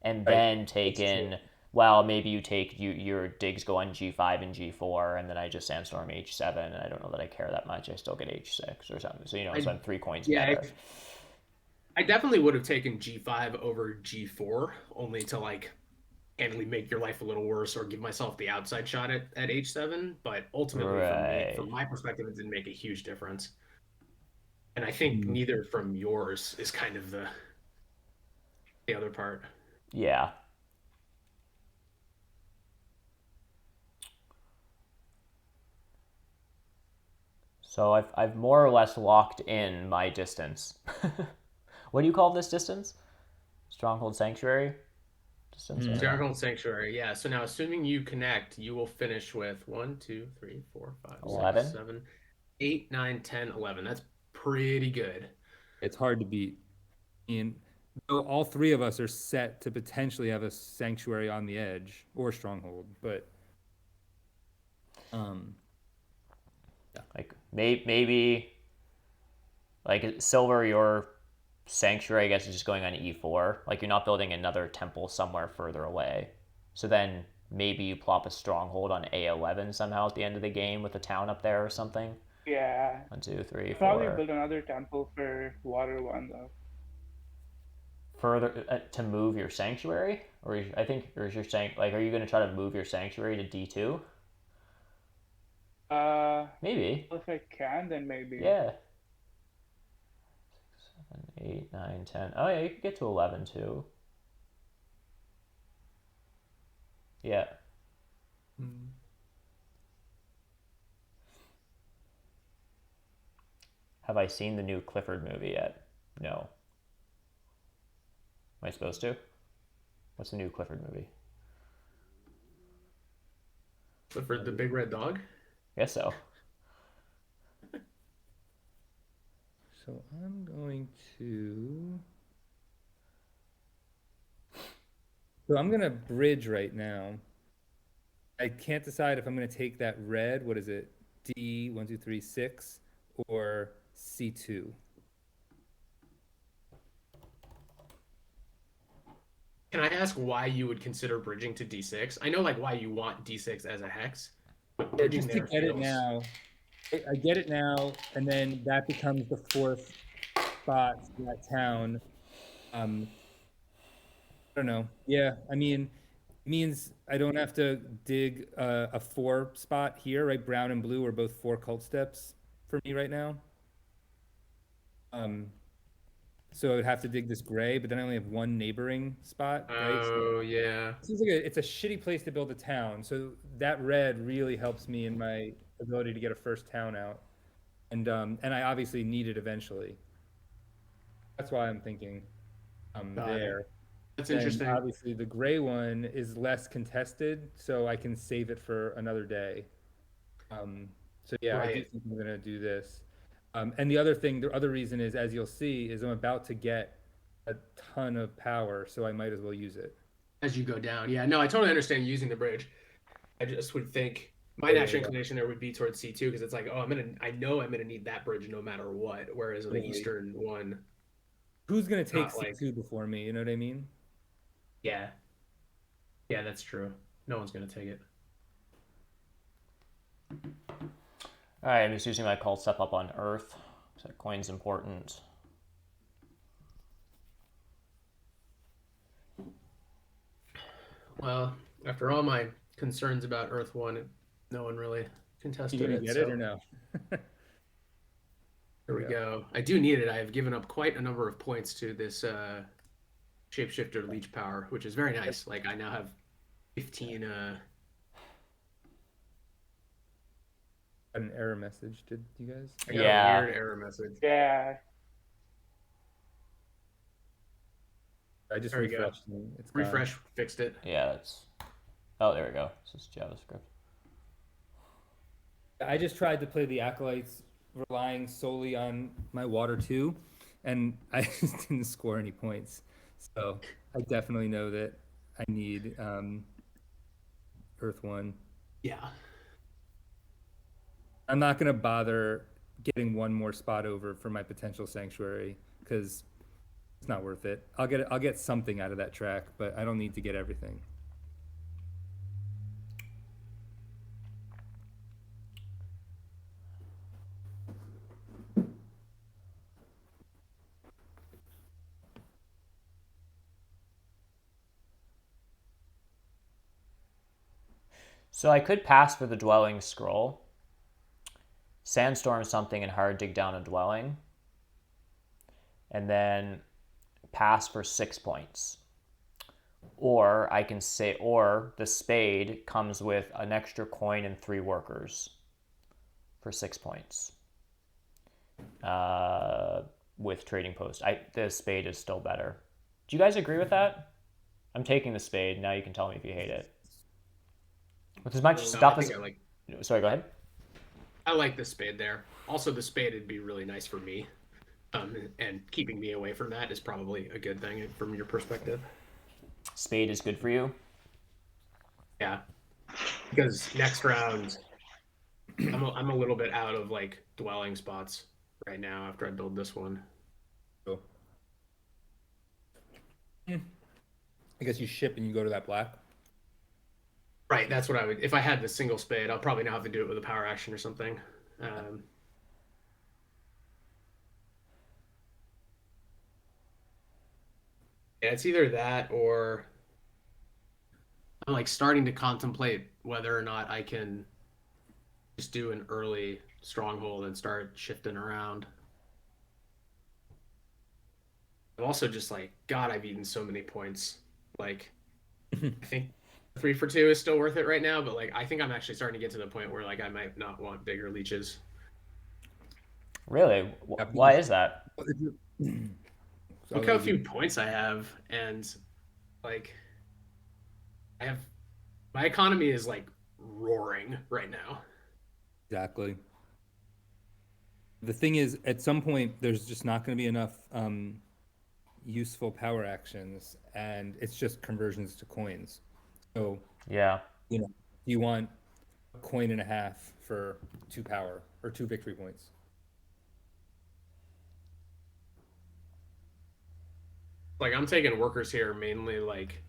and then taken well, maybe you take your digs go on G5 and G4, and then I just sandstorm H7, and I don't know that I care that much. I still get H6 or something. So so I'm 3 coins yeah, better. I definitely would have taken G5 over G4, only to like handily make your life a little worse or give myself the outside shot at H7. But ultimately, for me, from Right. my perspective, it didn't make a huge difference. And I think neither from yours is kind of the other part. Yeah. So I've more or less locked in my distance. What do you call this distance? Stronghold Sanctuary distance. I don't know. Stronghold Sanctuary, yeah. So now, assuming you connect, you will finish with 1, 2, 3, 4, 5, 6, 11. 7, 8, 9, 10, 11. That's pretty good. It's hard to beat. And though all three of us are set to potentially have a sanctuary on the edge or stronghold, but Like maybe like silver, your sanctuary, I guess, is just going on E4. Like you're not building another temple somewhere further away. So then maybe you plop a stronghold on A11 somehow at the end of the game with a town up there or something. Yeah. 1, 2, 3, Probably 4. build another temple for water one though. Further to move your sanctuary, or I think, or is your like, are you going to try to move your sanctuary to D2? Maybe. If I can, then maybe. Yeah. 7, 8, 9, 10. Oh yeah, you could get to 11 too. Yeah. Have I seen the new Clifford movie yet? No. Am I supposed to? What's the new Clifford movie? Clifford the Big Red Dog? I guess so. so I'm going to. So I'm gonna bridge right now. I can't decide if I'm gonna take that red. What is it? D 1, 2, 3, 6 or C2. Can I ask why you would consider bridging to D6? I know like why you want D6 as a hex, but bridging Just to there get it feels... now. I get it now, and then that becomes the fourth spot for that town. I don't know. Yeah, I mean, it means I don't have to dig a 4 spot here, right? Brown and blue are both 4 cult steps for me right now. So I would have to dig this gray, but then I only have 1 neighboring spot, right? Oh, yeah. It seems like it's a shitty place to build a town. So that red really helps me in my ability to get a first town out. And I obviously need it eventually. That's why I'm thinking there. That's And interesting. obviously the gray one is less contested, so I can save it for another day. So yeah, I do Right. think I'm gonna do this. And the other thing, the other reason is, as you'll see, is I'm about to get a ton of power, so I might as well use it. As you go down. Yeah, no, I totally understand using the bridge. I just would think my Yeah, natural yeah. inclination there would be towards C2 because it's like, oh, I know I'm gonna need that bridge no matter what. Whereas the Totally. eastern one, Who's gonna take not like, C2 before me? You know what I mean? yeah, yeah, that's true. No one's gonna take it. All right, I'm just using my cult step up on Earth. So that coin's important. Well, after all my concerns about Earth One, no one really contested You gonna it. get So it or no? here we go. I do need it. I have given up quite a number of points to this shapeshifter leech power, which is very nice. Like I now have 15. An error message. Did you guys? I got Yeah. a weird error message. Yeah. I just There we go. refreshed. And it's gone. Refresh fixed it. Yeah, that's. Oh, there we go. This is JavaScript. I just tried to play the acolytes relying solely on my water 2, and I just didn't score any points. So I definitely know that I need Earth 1. Yeah. I'm not gonna bother getting 1 more spot over for my potential sanctuary because it's not worth it. I'll get something out of that track, but I don't need to get everything. So I could pass for the dwelling scroll, sandstorm something and hard dig down a dwelling, and then pass for 6 points. Or I can say, or the spade comes with an extra coin and 3 workers for 6 points. With trading post, the spade is still better. Do you guys agree with that? I'm taking the spade. Now you can tell me if you hate it. With as much No, stuff I as, think I like. sorry, go ahead. I like the spade there. Also, the spade would be really nice for me. And keeping me away from that is probably a good thing from your perspective. Spade is good for you. Yeah, because next round, I'm a little bit out of like dwelling spots right now after I build this one. Cool. I guess you ship and you go to that black. Right, that's what I would. If I had the single spade, I'll probably now have to do it with a power action or something. Yeah, it's either that or I'm like starting to contemplate whether or not I can just do an early stronghold and start shifting around. I'm also just like, God, I've eaten so many points. Like, I think 3 for 2 is still worth it right now, but like, I think I'm actually starting to get to the point where like I might not want bigger leeches. Really? Why is that? Look how few points I have, and like, I have my economy is like roaring right now. Exactly. The thing is, at some point, there's just not going to be enough useful power actions, and it's just conversions to coins. So, Yeah. you know, you want a coin and a half for 2 power or 2 victory points. Like, I'm taking workers here mainly like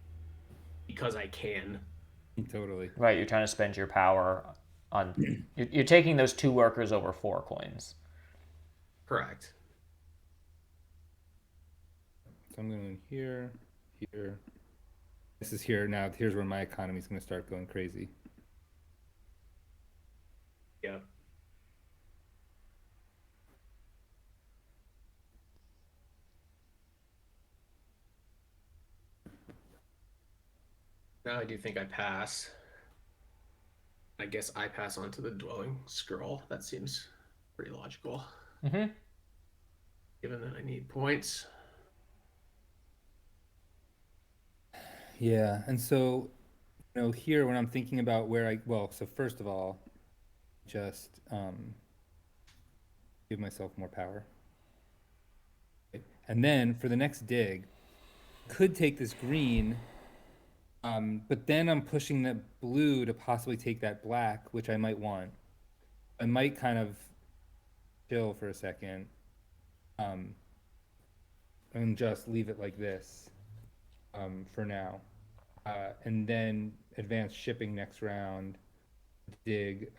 because I can. Totally. Right, you're trying to spend your power on. You're taking those 2 workers over 4 coins. Correct. So I'm going here, here. This is here now. Here's where my economy is going to start going crazy. Yeah. Now I do think I pass. I guess I pass on to the dwelling scroll. That seems pretty logical. Mm-hmm. Given that I need points. Yeah, and so, here when I'm thinking about so first of all, just give myself more power. And then for the next dig, could take this green, but then I'm pushing that blue to possibly take that black, which I might want. I might kind of chill for a second, and just leave it like this, for now. And then advance shipping next round, dig,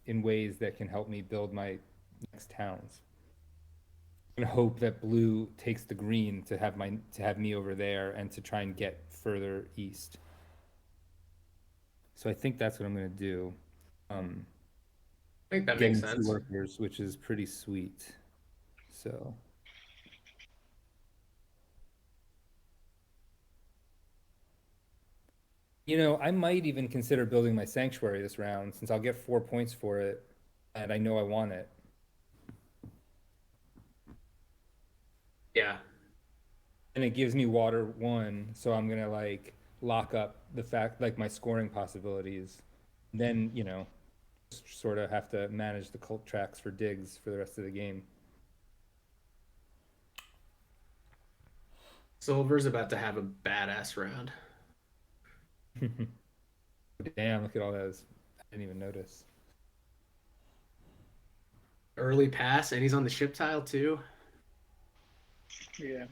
in ways that can help me build my next towns. And hope that blue takes the green to have me over there and to try and get further east. So I think that's what I'm gonna do. I think that makes Getting 2 sense. workers, which is pretty sweet. So I might even consider building my sanctuary this round since I'll get 4 points for it, and I know I want it. Yeah. And it gives me water 1, so I'm gonna like lock up the fact like my scoring possibilities. Then, just sort of have to manage the cult tracks for digs for the rest of the game. Silver's about to have a badass round. Damn, look at all those. I didn't even notice. Early pass, and he's on the ship tile too. Yeah.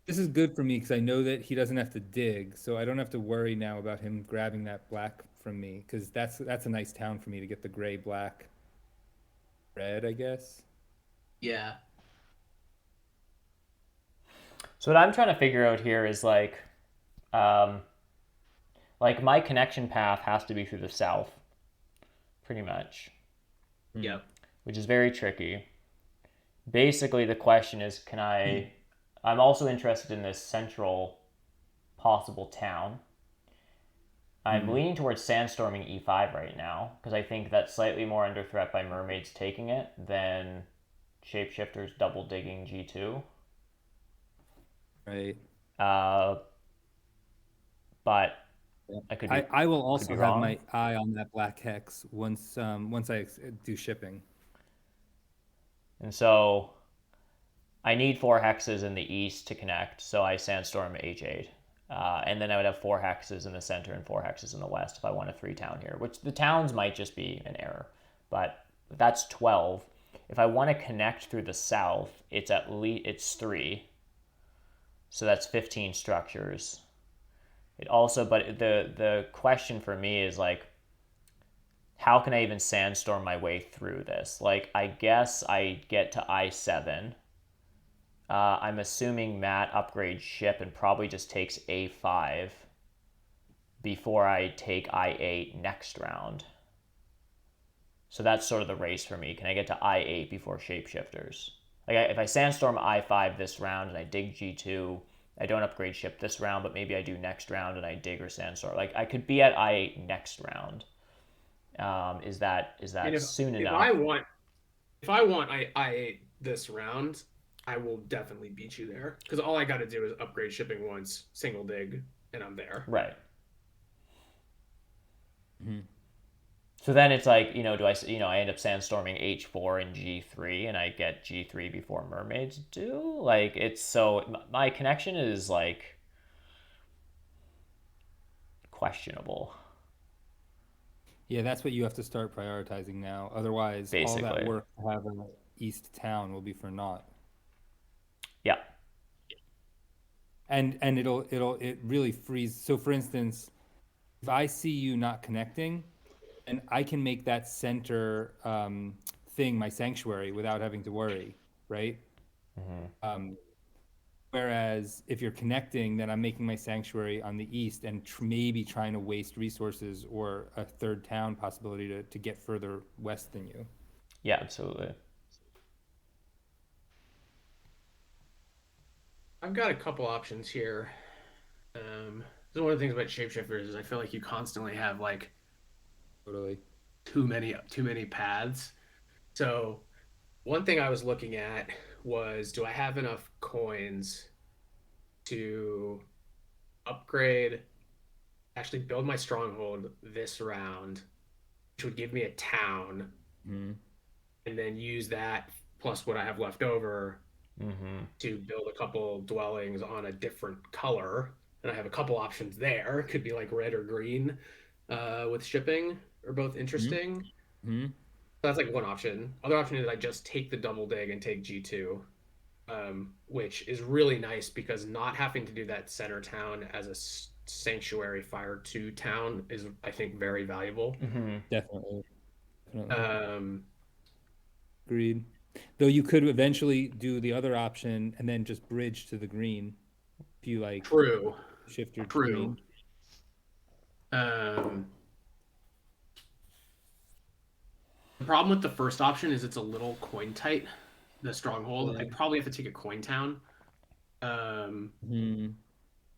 This is good for me because I know that he doesn't have to dig, so I don't have to worry now about him grabbing that black from me because that's a nice town for me to get the gray, black, red, I guess. Yeah. So what I'm trying to figure out here is like, Like my connection path has to be through the south, pretty much, Yep. which is very tricky. Basically, the question is, I'm also interested in this central possible town. I'm leaning towards sandstorming E5 right now because I think that's slightly more under threat by mermaids taking it than shapeshifters double digging G2. Right. But I could be, I will also have wrong. my eye on that black hex once I do shipping. And so I need 4 hexes in the east to connect, so I sandstorm H8. And then I would have 4 hexes in the center and 4 hexes in the west if I want a 3-town here, which the towns might just be an error. But that's 12. If I want to connect through the south, it's 3. So that's 15 structures. But the question for me is like, how can I even sandstorm my way through this? Like, I guess I get to I7. I'm assuming Matt upgrades ship and probably just takes A5 before I take I8 next round. So that's sort of the race for me. Can I get to I8 before shapeshifters? Like, if I sandstorm I5 this round and I dig G2, I don't upgrade ship this round, but maybe I do next round and I dig or sandstorm. Like, I could be at I8 next round. Is that soon enough? If I want I8 this round, I will definitely beat you there because all I got to do is upgrade shipping once, single dig, and I'm there. Right. So then it's like, I end up sandstorming H4 and G3 and I get G3 before mermaids do? Like, my connection is like questionable. Yeah, that's what you have to start prioritizing now. Otherwise, all Basically. that work to have an east town will be for naught. Yeah. And it really frees. So for instance, if I see you not connecting, and I can make that center thing my sanctuary without having to worry, right? Whereas if you're connecting, then I'm making my sanctuary on the east and maybe trying to waste resources or a 3rd town possibility to get further west than you. Yeah, absolutely. I've got a couple options here. So one of the things about shapeshifters is I feel like you constantly have like Totally. too many paths. So one thing I was looking at was, do I have enough coins to upgrade, actually build my stronghold this round, which would give me a town, and then use that plus what I have left over to build a couple dwellings on a different color. And I have a couple options there. Could be like red or green with shipping, are both interesting. So that's like one option. Other option is I just take the double dig and take G2, which is really nice because not having to do that center town as a sanctuary fire 2 town is, I think, very valuable. Definitely. Agreed. Though you could eventually do the other option and then just bridge to the green if you like. True. Shift your True. green. The problem with the first option is it's a little coin tight, the stronghold. Yeah. I'd probably have to take a coin town,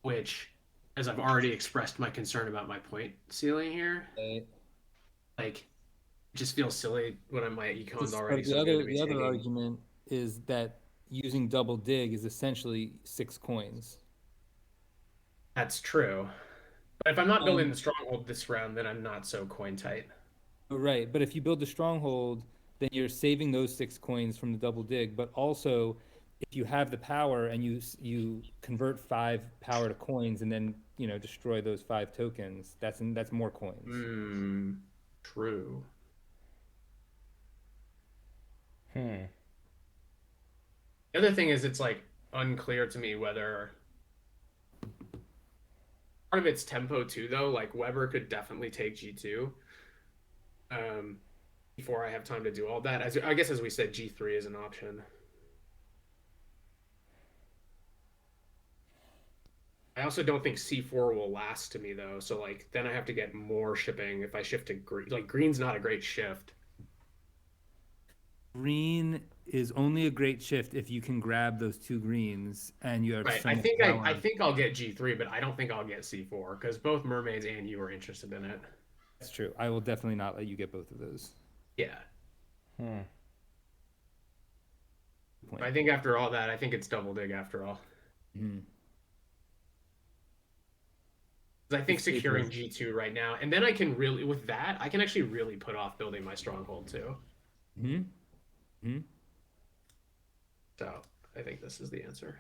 which, as I've already expressed my concern about my point ceiling here, like, it just feels silly when my econ's already so good to be the taking. other argument is that using double dig is essentially 6 coins. That's true. But if I'm not building the stronghold this round, then I'm not so coin tight. Right, but if you build the stronghold, then you're saving those 6 coins from the double dig. But also, if you have the power and you convert 5 power to coins and then destroy those 5 tokens, that's more coins. True. The other thing is, it's like unclear to me whether part of it's tempo too, though. Like Weber could definitely take G2 before I have time to do all that. I guess, as we said, G3 is an option. I also don't think C4 will last to me though. So like then I have to get more shipping if I shift to green. Like green's not a great shift. Green is only a great shift if you can grab those 2 greens and you have Right. so I much think power. I think I'll get G3, but I don't think I'll get C4 because both mermaids and you are interested in it. That's true. I will definitely not let you get both of those. Yeah. Hmm. Point. I think after all that, I think it's double dig after all. Mm-hmm. I think securing G2 right now, and then I can really, with that, I can actually really put off building my stronghold too. Mm-hmm. Mm-hmm. So I think this is the answer.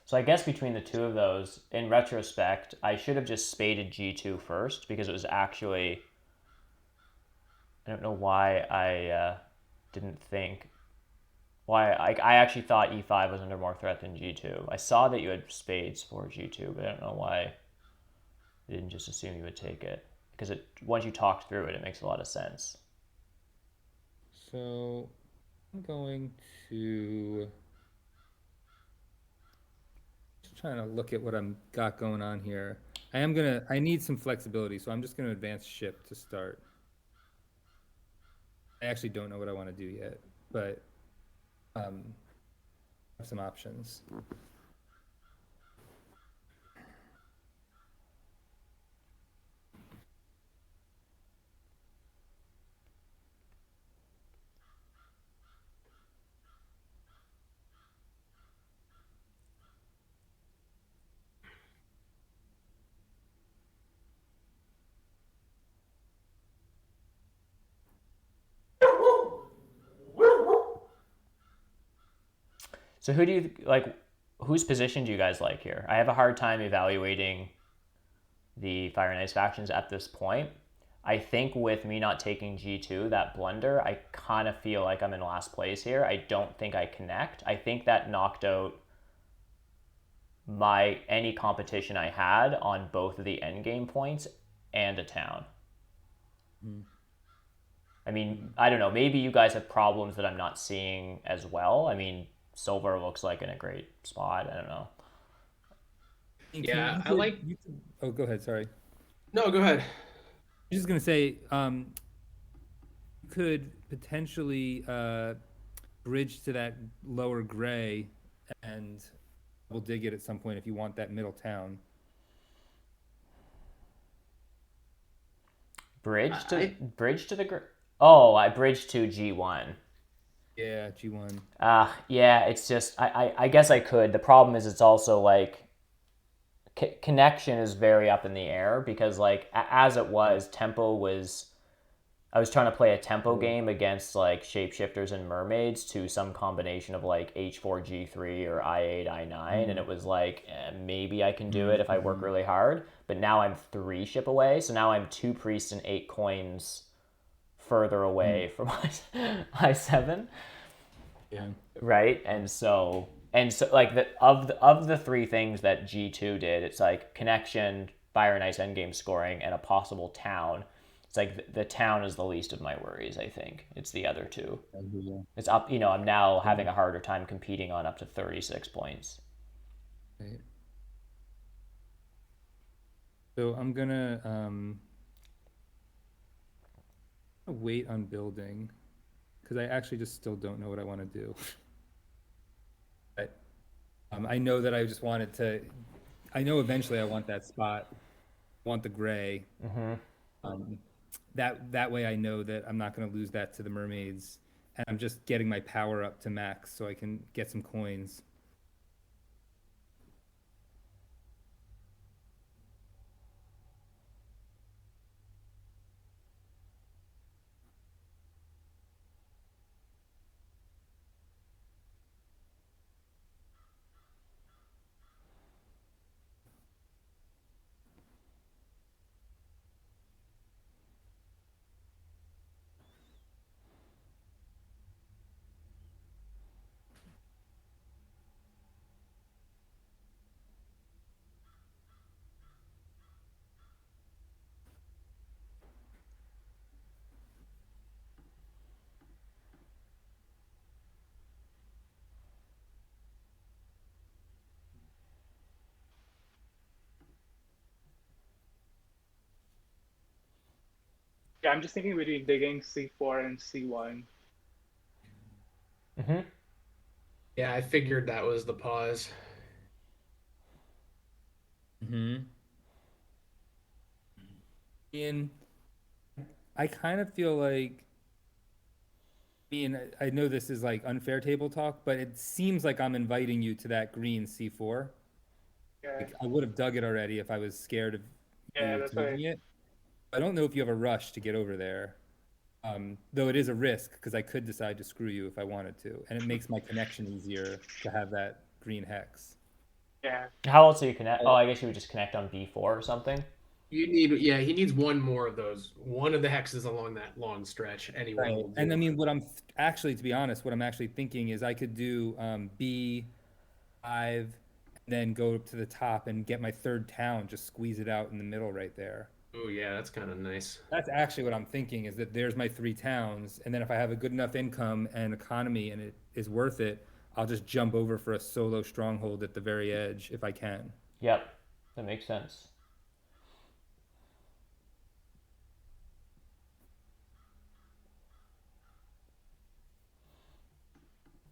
So I guess between the two of those, in retrospect, I should have just spaded G2 first because it was actually. I don't know why I didn't think. Why I actually thought E5 was under more threat than G2. I saw that you had spades for G2, but I don't know why I didn't just assume you would take it. Because once you talked through it, it makes a lot of sense. So I'm going to just trying to look at what I'm got going on here. I need some flexibility, so I'm just gonna advance ship to start. I actually don't know what I want to do yet, but I have some options. So who do you like? Whose position do you guys like here? I have a hard time evaluating the Fire and Ice factions at this point. I think with me not taking G2, that blunder, I kind of feel like I'm in last place here. I don't think I connect. I think that knocked out any competition I had on both of the end game points and a town. I mean, I don't know. Maybe you guys have problems that I'm not seeing as well. I mean, silver looks like in a great spot. I don't know. Yeah, I like. Oh, go ahead. Sorry. No, go ahead. I'm just gonna say, you could potentially bridge to that lower gray and we'll dig it at some point if you want that middle town. Bridge to the oh, I bridged to G1. Yeah, G1. Yeah, it's just I guess I could. The problem is it's also like connection is very up in the air because like as it was, tempo was. I was trying to play a tempo game against like shapeshifters and mermaids to some combination of like H4 G3 or I8 I9, and it was like maybe I can do it if I work really hard. But now I'm 3 ship away, so now I'm 2 priests and 8 coins further away from I7. Yeah. Right, and so like of the 3 things that G2 did, it's like connection, Fire and Ice endgame scoring, and a possible town. It's like the town is the least of my worries. I think it's the other 2. It's up. I'm now having a harder time competing on up to 36 points. Right. So I'm gonna wait on building because I actually just still don't know what I want to do. But I know that I just wanted to. I know eventually I want that spot. I want the gray. That way I know that I'm not going to lose that to the mermaids, and I'm just getting my power up to max so I can get some coins. Yeah, I'm just thinking between digging C4 and C1. Mm-hmm. Yeah, I figured that was the pause. Mm-hmm. And I kind of feel like, I know this is like unfair table talk, but it seems like I'm inviting you to that green C4. Yeah, Like, I would have dug it already if I was scared of yeah, you that's why. taking it. I don't know if you have a rush to get over there. Though it is a risk because I could decide to screw you if I wanted to, and it makes my connection easier to have that green hex. Yeah, How else do you connect? Oh, I guess you would just connect on B4 or something. You need, yeah, he needs one more of those. One of the hexes along that long stretch. Anyone Right. will And I do. mean, actually, to be honest, what I'm actually thinking is I could do B5, and then go up to the top and get my third town, just squeeze it out in the middle right there. Oh yeah, that's kind of nice. That's actually what I'm thinking, is that there's my 3 towns, and then if I have a good enough income and economy and it is worth it, I'll just jump over for a solo stronghold at the very edge if I can. Yep, that makes sense.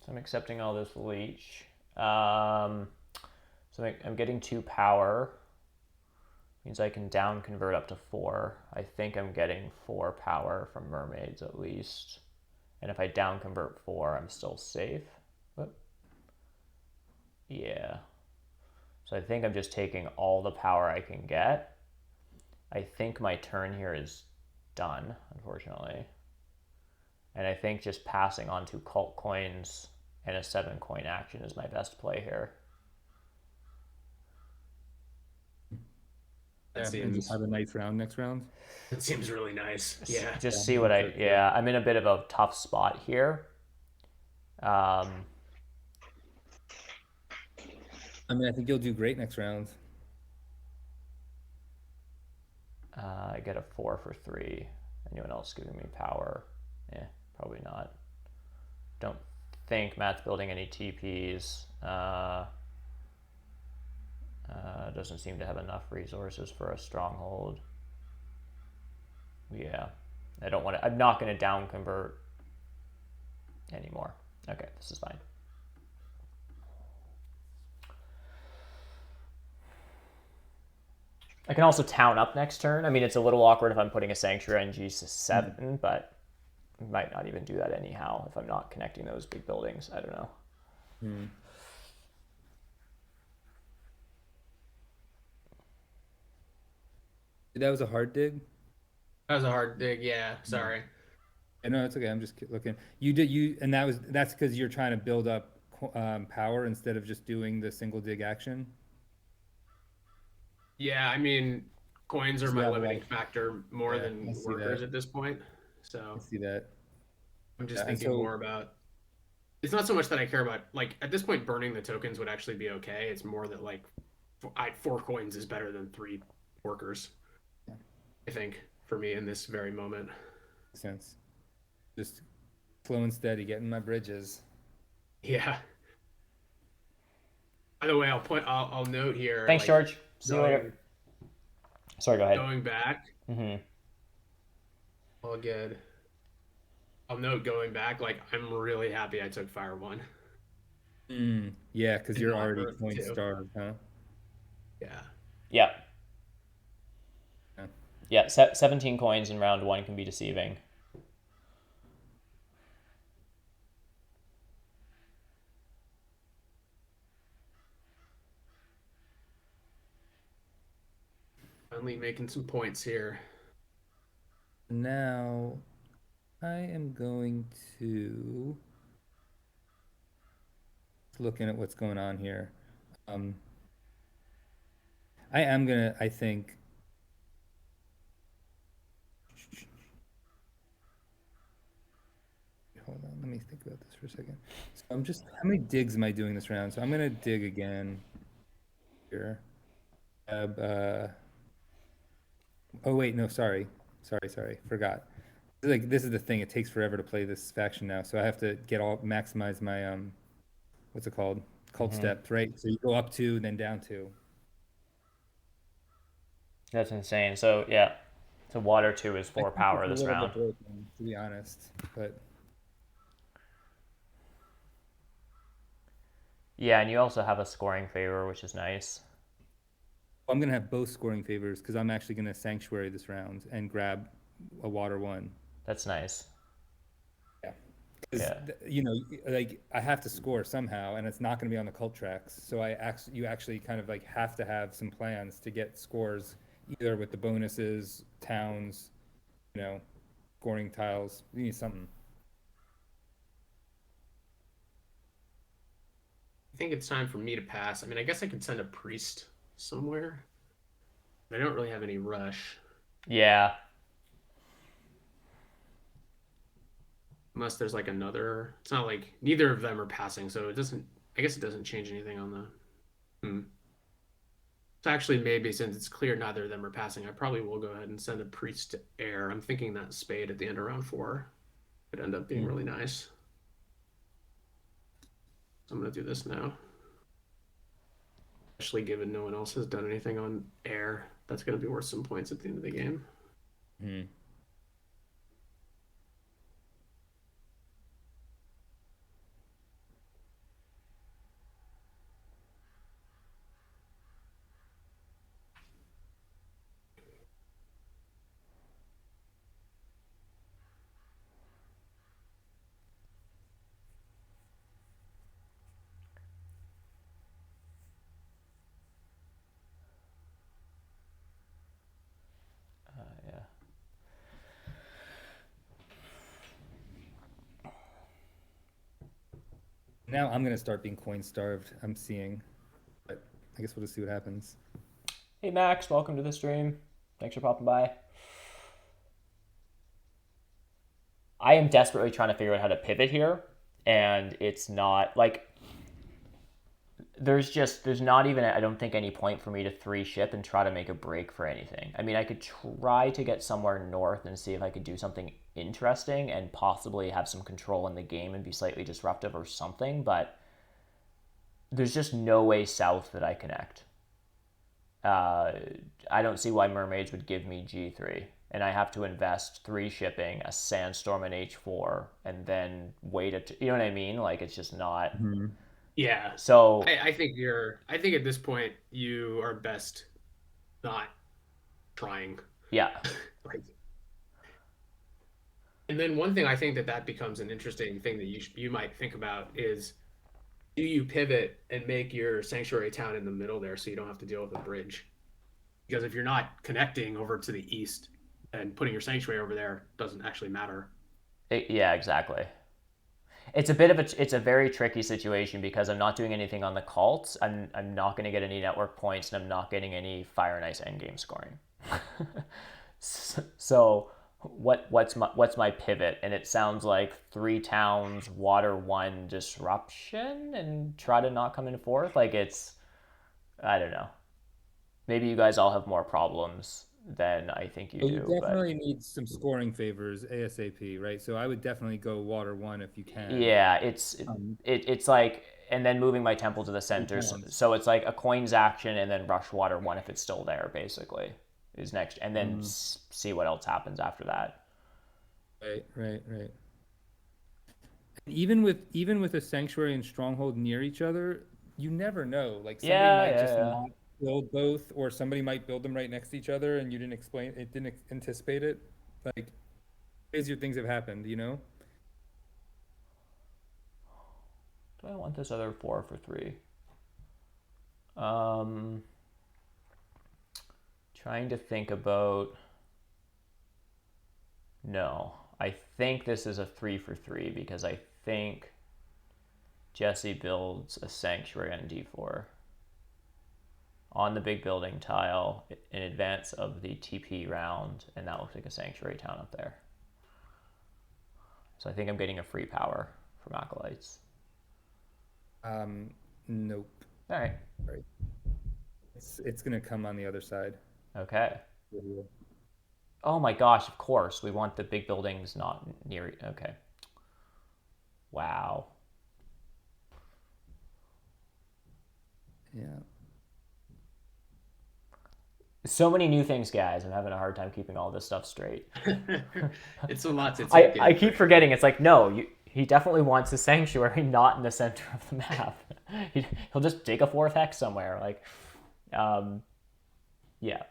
So I'm accepting all this leech. So I'm getting 2 power. Means I can down convert up to 4. I think I'm getting 4 power from mermaids at least. And if I down convert 4, I'm still safe. Whoop. Yeah. So I think I'm just taking all the power I can get. I think my turn here is done, unfortunately. And I think just passing on 2 cult coins and a 7 coin action is my best play here. That Yeah, and just seems have a nice round next round. that seems really nice. Yeah. Just Yeah, see what so I, too. yeah, I'm in a bit of a tough spot here. I mean, I think you'll do great next round. I get a 4 for 3. Anyone else giving me power? Probably not. Don't think Matt's building any TPs. Doesn't seem to have enough resources for a stronghold. Yeah, I don't want to. I'm not going to down convert anymore. Okay, this is fine. I can also town up next turn. I mean, it's a little awkward if I'm putting a sanctuary on G7, but I might not even do that anyhow if I'm not connecting those big buildings. I don't know. That was a hard dig. That was a hard dig. Yeah. Sorry. No, it's okay. I'm just looking. And that's because you're trying to build up power instead of just doing the single dig action. Yeah, I mean, coins are So my you have, limiting like, factor more yeah, I than see workers that. at this point. I So see that. I'm just Yeah, and thinking so more about. It's not so much that I care about, like, at this point, burning the tokens would actually be okay. It's more that, like, 4 coins is better than 3 workers. I think for me in this very moment. makes sense. Just slow and steady, getting my bridges. Yeah. By the way, I'll note here. Thanks, like, George. See you later. Sorry, go ahead. Going back, Mm-hmm. all good. I'll note going back, like, I'm really happy I took Fire 1. Yeah, because And you're not already Earth point 2. starved, huh? Yeah. Yeah. Yeah. Yeah, 17 coins in round 1 can be deceiving. Finally making some points here. Now, I am going to looking at what's going on here. I am gonna, I think. Hold on, let me think about this for a second. So how many digs am I doing this round? So I'm gonna dig again here. Oh wait, no, sorry, forgot. This is the thing. It takes forever to play this faction now, so I have to maximize my what's it called? Cult steps, right? So you go up 2, then down 2. That's insane. So, yeah. So water 2 is I 4 think power it's a this little round. bit broken, to be honest. But Yeah, and you also have a scoring favor, which is nice. I'm gonna have both scoring favors because I'm actually gonna sanctuary this round and grab a water 1. That's nice. Yeah. Because Yeah. like I have to score somehow, and it's not going to be on the cult tracks. So you actually kind of like have to have some plans to get scores, either with the bonuses, towns, scoring tiles. You need something. I think it's time for me to pass. I mean, I guess I could send a priest somewhere. I don't really have any rush. Yeah. Unless there's like another. It's not like neither of them are passing, so it doesn't. I guess it doesn't change anything on the. So actually, maybe since it's clear neither of them are passing, I probably will go ahead and send a priest to air. I'm thinking that spade at the end of round 4 could end up being really nice. So I'm gonna do this now. Especially given no one else has done anything on air, that's gonna be worth some points at the end of the game. Yeah. Now I'm going to start being coin starved. I'm seeing, but I guess we'll just see what happens. Hey Max, welcome to the stream. Thanks for popping by. I am desperately trying to figure out how to pivot here, and it's not like there's not even, I don't think, any point for me to 3 ship and try to make a break for anything. I mean, I could try to get somewhere north and see if I could do something interesting and possibly have some control in the game and be slightly disruptive or something, but there's just no way south that I connect. I don't see why mermaids would give me G3, and I have to invest 3 shipping, a sandstorm, and H4, and then wait you know what I mean? Like, it's just not. Yeah. So I think I think at this point you are best not trying. yeah. Like, and then one thing I think that becomes an interesting thing that you might think about is, do you pivot and make your sanctuary town in the middle there so you don't have to deal with a bridge? Because if you're not connecting over to the east, and putting your sanctuary over there doesn't actually matter. Yeah, exactly. It's a very tricky situation because I'm not doing anything on the cults. I'm not going to get any network points, and I'm not getting any fire and ice endgame scoring. So what's my pivot? And it sounds like 3 towns, water 1, disruption, and try to not come in fourth. Like, it's, I don't know. Maybe you guys all have more problems than I think you Well, do. you definitely need some scoring favors ASAP, right? So I would definitely go water 1 if you can. Yeah, it's like, and then moving my temple to the center. So it's like a coins action and then rush water 1 if it's still there, basically, is next, and then see what else happens after that. Right. Even with a sanctuary and stronghold near each other, you never know. Like somebody might just not build both, or somebody might build them right next to each other, and you didn't anticipate it. Like crazier things have happened, Do I want this other 4 for 3? Trying to think about. No, I think this is a 3 for 3 because I think Jesse builds a sanctuary on D4 on the big building tile in advance of the TP round, and that looks like a sanctuary town up there. So I think I'm getting a free power from acolytes. Nope. All right. It's gonna come on the other side. Okay. Oh my gosh, of course. We want the big buildings not near. Okay. Wow. Yeah. So many new things, guys. I'm having a hard time keeping all this stuff straight. It's a lot to take I in, keep for forgetting. It's like, no, he definitely wants a sanctuary not in the center of the map. He'll just dig a fourth hex somewhere. Like, yeah.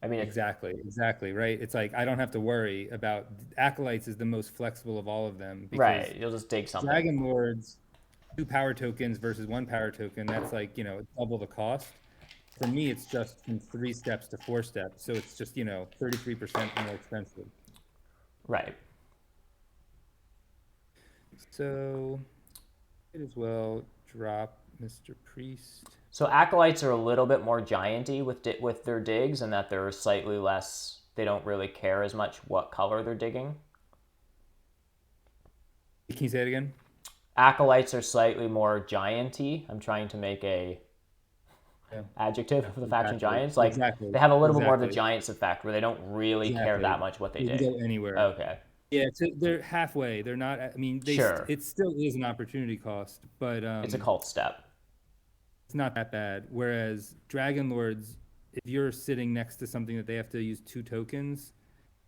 I mean, Exactly, right? It's like I don't have to worry about Acolytes is the most flexible of all of them because right. You'll just dig something. Dragon Lords, 2 power tokens versus 1 power token, that's like, double the cost. For me, it's just from 3 steps to 4 steps. So it's just, 33% more expensive. Right. So might as well drop Mr. Priest. So acolytes are a little bit more gianty with their digs, and that they're slightly less. They don't really care as much what color they're digging. Can you say it again? Acolytes are slightly more gianty. I'm trying to make a adjective of the faction giants. Like they have a little bit more of the giants effect, where they don't really care that much what they dig. Can go anywhere. Okay. Yeah, they're halfway. They're not. I mean, sure. It still is an opportunity cost, but it's a cult step. It's not that bad. Whereas Dragon Lords, if you're sitting next to something that they have to use 2 tokens,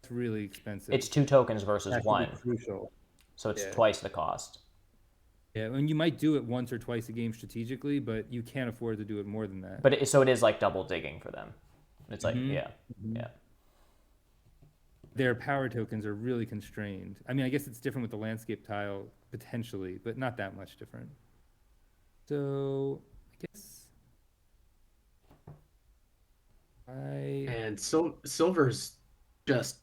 it's really expensive. It's 2 tokens versus That's 1. Crucial. So it's twice the cost. Yeah, and you might do it once or twice a game strategically, but you can't afford to do it more than that. But it is like double digging for them. It's like yeah. Their power tokens are really constrained. I mean, I guess it's different with the landscape tile potentially, but not that much different. So I guess and Silver's just.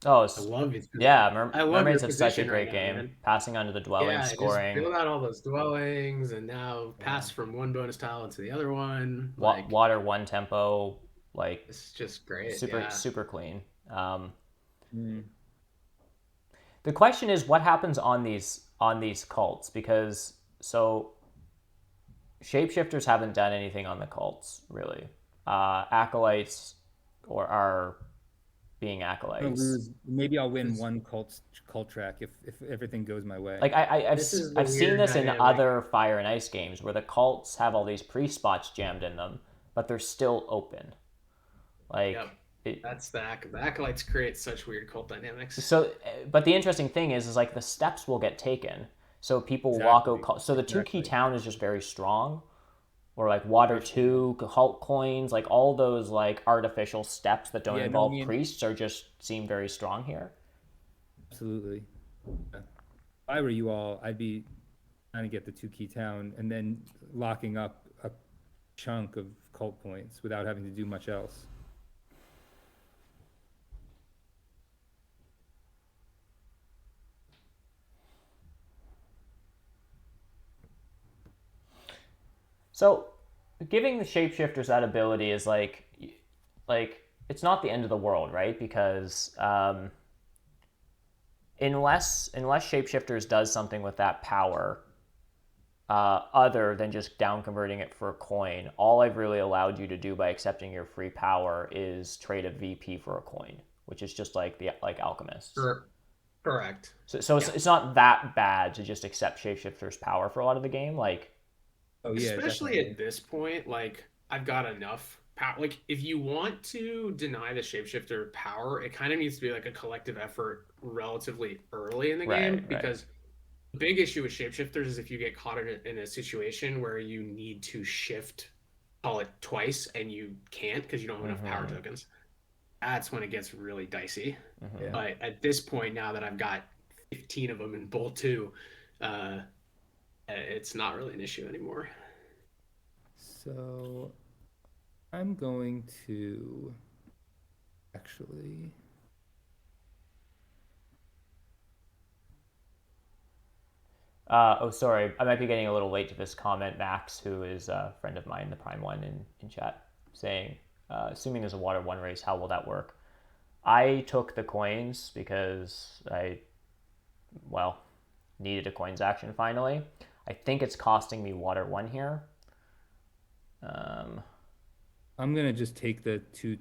Oh, I love it. Yeah, I love Mermaid's such a right great now, game. man. Passing onto the dwelling, scoring. Just build out all those dwellings, and now pass from one bonus tile into the other one. Water 1 tempo, like it's just great. Super clean. The question is, what happens on these cults? Because shapeshifters haven't done anything on the cults really. Acolytes are being acolytes. Maybe I'll win one cult track if everything goes my way. Like I've seen this in other Fire and Ice games where the cults have all these priest spots jammed in them, but they're still open. Like that's the acolytes create such weird cult dynamics. So, but the interesting thing is like the steps will get taken, so people walk out. So the 2 key town is just very strong. Or like water 2, Hulk coins, like all those like artificial steps that don't involve priests seem very strong here. Absolutely. If I were you all, I'd be trying to get the 2 key town and then locking up a chunk of cult points without having to do much else. So, giving the shapeshifters that ability is like it's not the end of the world, right? Because unless shapeshifters does something with that power, other than just down converting it for a coin, all I've really allowed you to do by accepting your free power is trade a VP for a coin, which is just like alchemists. Correct. So it's not that bad to just accept shapeshifters' power for a lot of the game, like. Oh, yeah, especially at this point, like I've got enough power. Like if you want to deny the shapeshifter power, it kind of needs to be like a collective effort relatively early in the game, because the big issue with shapeshifters is if you get caught in a situation where you need to shift, call it twice, and you can't because you don't have enough power tokens. That's when it gets really dicey. But at this point, now that I've got 15 of them in Bowl 2, it's not really an issue anymore. So I'm going to actually sorry, I might be getting a little late to this comment. Max, who is a friend of mine, the Prime One in chat, saying, assuming there's a Water 1 race, how will that work? I took the coins because I needed a coins action finally. I think it's costing me Water 1 here. I'm gonna just take the 2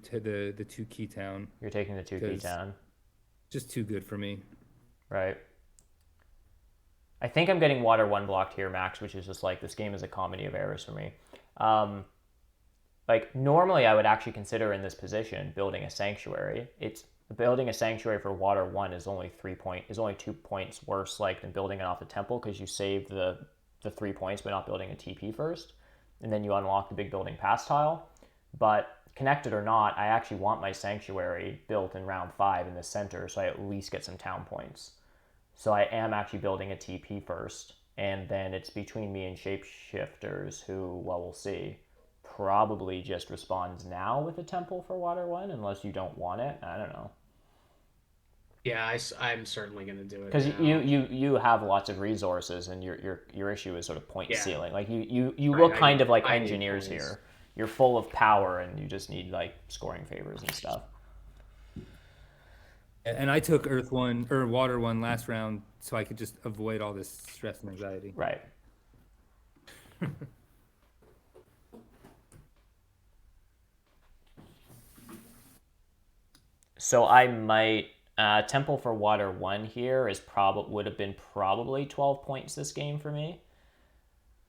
key town. You're taking the 2 key town. Just too good for me. Right. I think I'm getting Water 1 blocked here, Max, which is just like this game is a comedy of errors for me. like normally I would actually consider in this position building a sanctuary. It's building a sanctuary for water 1 is only 2 points worse like than building it off the temple, because you save the 3 points by not building a TP first, and then you unlock the big building pass tile. But connected or not, I actually want my sanctuary built in round 5 in the center, so I at least get some town points. So I am actually building a TP first, and then it's between me and shapeshifters, who, well, we'll see, probably just responds now with a temple for water 1, unless you don't want it. I don't know. Yeah, I'm certainly gonna do it Because now. you have lots of resources, and your issue is sort of point Yeah. ceiling. Like you Right, look I kind need- of like I need engineers points. here. You're full of power, and you just need like scoring favors and stuff. And I took Earth 1 or Water 1 last round, so I could just avoid all this stress and anxiety. Right. So I might temple for water 1 here is would have been probably 12 points this game for me.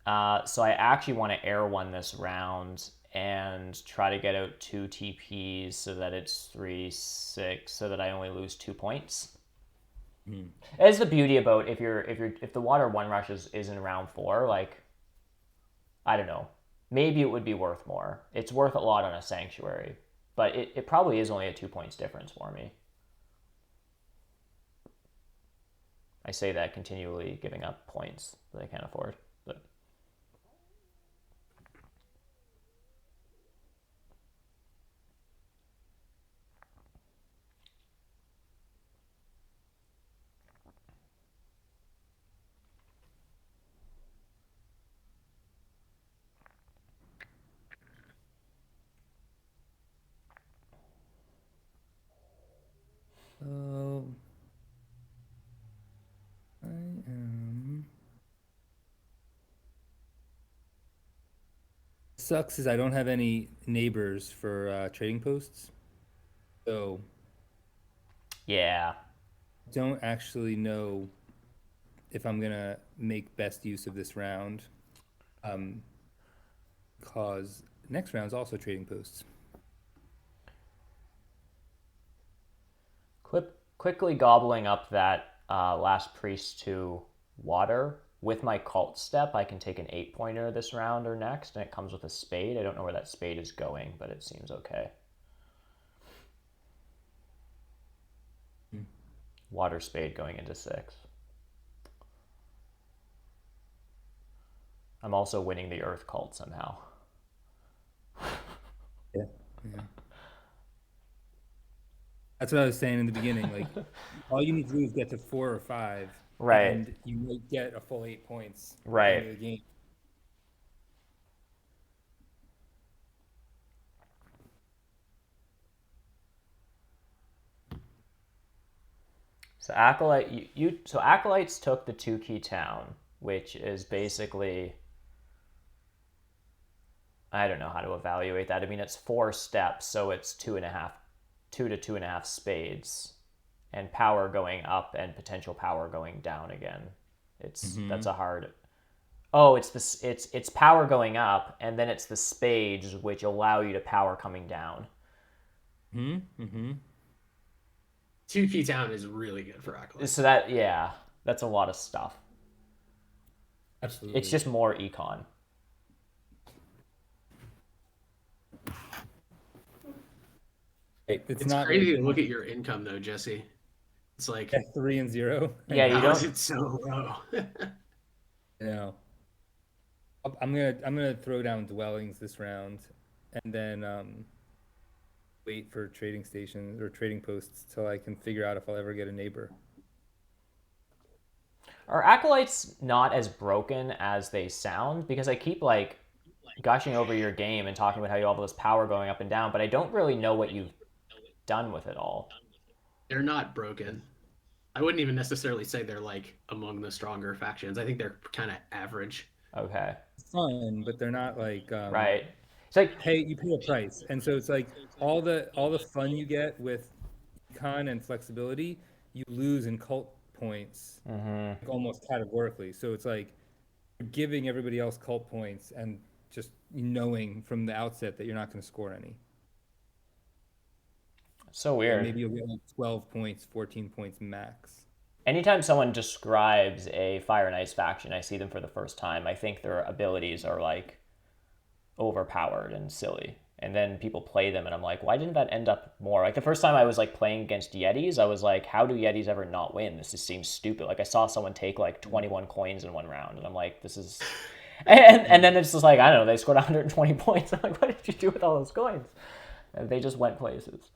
So I actually want to air 1 this round and try to get out 2 TPs so that it's 3-6, so that I only lose 2 points. That's the beauty about if the water 1 rush is in round 4, like, I don't know, maybe it would be worth more. It's worth a lot on a sanctuary, but it probably is only a 2 points difference for me. I say that continually giving up points that I can't afford. But So I am. Sucks is I don't have any neighbors for trading posts, so yeah, don't actually know if I'm gonna make best use of this round. Cause next round's also trading posts. quickly gobbling up that last priest to water. With my cult step, I can take an 8-pointer this round or next, and it comes with a spade. I don't know where that spade is going, but it seems okay. Water spade going into 6. I'm also winning the earth cult somehow. Yeah. That's what I was saying in the beginning. Like, all you need to do is get to 4 or 5, Right. and you might get a full 8 points at the Right. end of the game. So Acolyte, so Acolytes took the 2-key town, which is basically, I don't know how to evaluate that. I mean, it's 4 steps, so it's 2 to 2.5 spades, and power going up and potential power going down again. That's a hard. Oh, it's power going up, and then it's the spades which allow you to power coming down. 2-key town is really good for Acolyte. So that's a lot of stuff. Absolutely. It's just more econ. It's not crazy to look at your income though, Jesse. It's like 3 and 0. Yeah, you how is don't. it so low? You know, I'm gonna throw down dwellings this round, and then wait for trading stations or trading posts till I can figure out if I'll ever get a neighbor. Are Acolytes not as broken as they sound? Because I keep like gushing over your game and talking about how you have all this power going up and down, but I don't really know what you've done with it all. They're not broken. I wouldn't even necessarily say they're like among the stronger factions. I think they're kind of average. Okay. Fun, but they're not like Right. It's like, you pay a price, and so it's like all the fun you get with con and flexibility, you lose in cult points, like, almost categorically. So it's like you're giving everybody else cult points and just knowing from the outset that you're not going to score any. So And weird. maybe you'll get like 12 points, 14 points max. Anytime someone describes a Fire and Ice faction, I see them for the first time, I think their abilities are like overpowered and silly. And then people play them, and I'm like, why didn't that end up more? Like the first time I was like playing against Yetis, I was like, how do Yetis ever not win? This just seems stupid. Like I saw someone take like 21 coins in one round, and I'm like, this is. And then it's just like, I don't know, they scored 120 points. I'm like, what did you do with all those coins? And they just went places.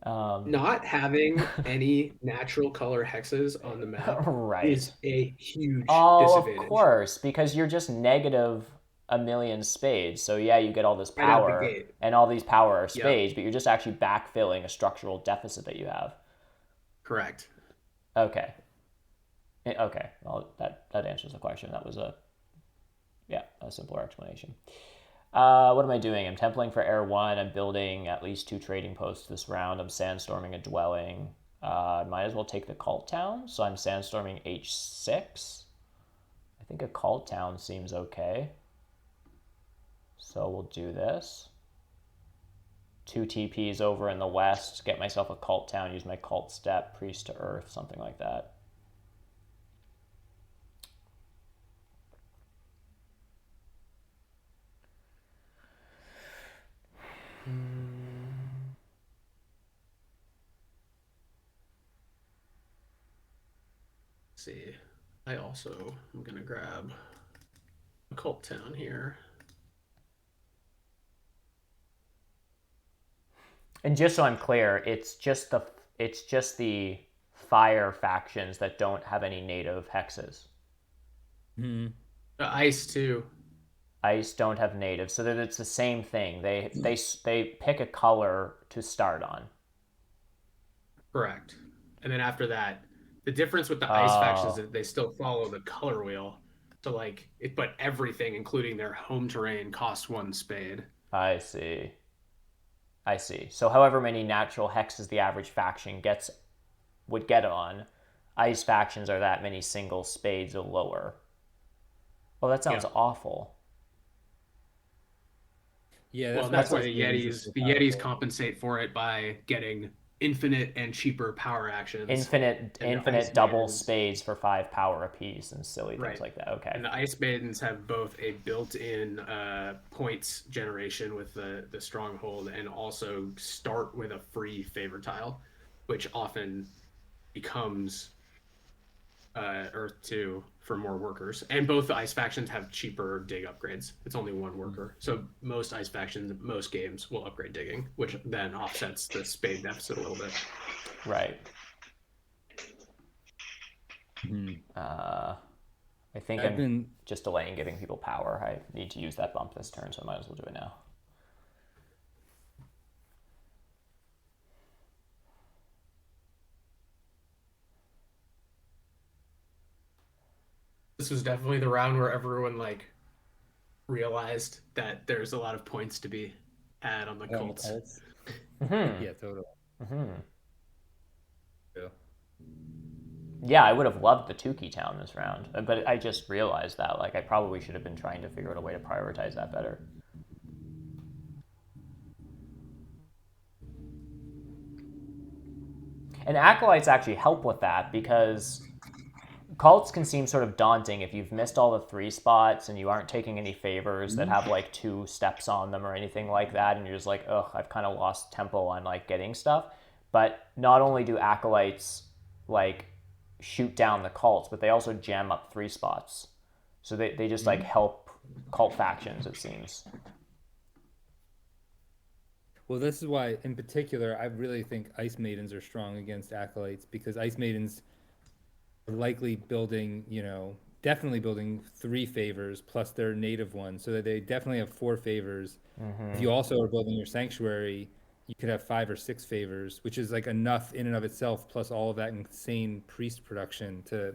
Not having any natural color hexes on the map Right. is a huge Oh, of disadvantage. course, because you're just negative a million spades. So yeah, you get all this Right out the power, gate. and all these power are Yep. spades, but you're just actually backfilling a structural deficit that you have. Correct. Okay. Okay. Well, that answers the question. That was a simpler explanation. What am I doing? I'm templing for Air 1. I'm building at least 2 trading posts this round. I'm sandstorming a dwelling. Might as well take the cult town. So I'm sandstorming H6. I think a cult town seems okay. So we'll do this. 2 TPs over in the west. Get myself a cult town. Use my cult step. Priest to earth. Something like that. Let's see. I also am going to grab a cult town here. And just so I'm clear, it's just the fire factions that don't have any native hexes. Ice too. Ice don't have native, so that it's the same thing. They pick a color to start on. Correct. And then after that, the difference with the ice factions is that they still follow the color wheel. So like but everything, including their home terrain, costs 1 spade. I see. So however many natural hexes the average faction would get on, ice factions are that many single spades or lower. Oh, that sounds awful. Yeah, that's why the Yetis compensate for it by getting infinite and cheaper power actions. Infinite double spades for 5 power apiece and silly things like that. Okay. And the Ice Maidens have both a built-in points generation with the stronghold, and also start with a free favor tile, which often becomes Earth 2 for more workers. And both the Ice factions have cheaper dig upgrades. It's only 1 worker. So most Ice factions, most games will upgrade digging, which then offsets the spade deficit a little bit. Right. I think I've been just delaying giving people power. I need to use that bump this turn, so I might as well do it now. This was definitely the round where everyone like realized that there's a lot of points to be had on the cults. Yeah, totally. Yeah, I would have loved the Tukey town this round, but I just realized that like I probably should have been trying to figure out a way to prioritize that better. And acolytes actually help with that, because cults can seem sort of daunting if you've missed all the 3 spots and you aren't taking any favors that have like 2 steps on them or anything like that, and you're just like, ugh, I've kind of lost tempo on like getting stuff. But not only do acolytes like shoot down the cults, but they also jam up 3 spots. So they just like help cult factions, it seems. Well, this is why, in particular, I really think Ice Maidens are strong against Acolytes, because Ice Maidens are likely building, definitely building 3 favors plus their native one, so that they definitely have 4 favors. If you also are building your Sanctuary, you could have 5 or 6 favors, which is like enough in and of itself, plus all of that insane priest production to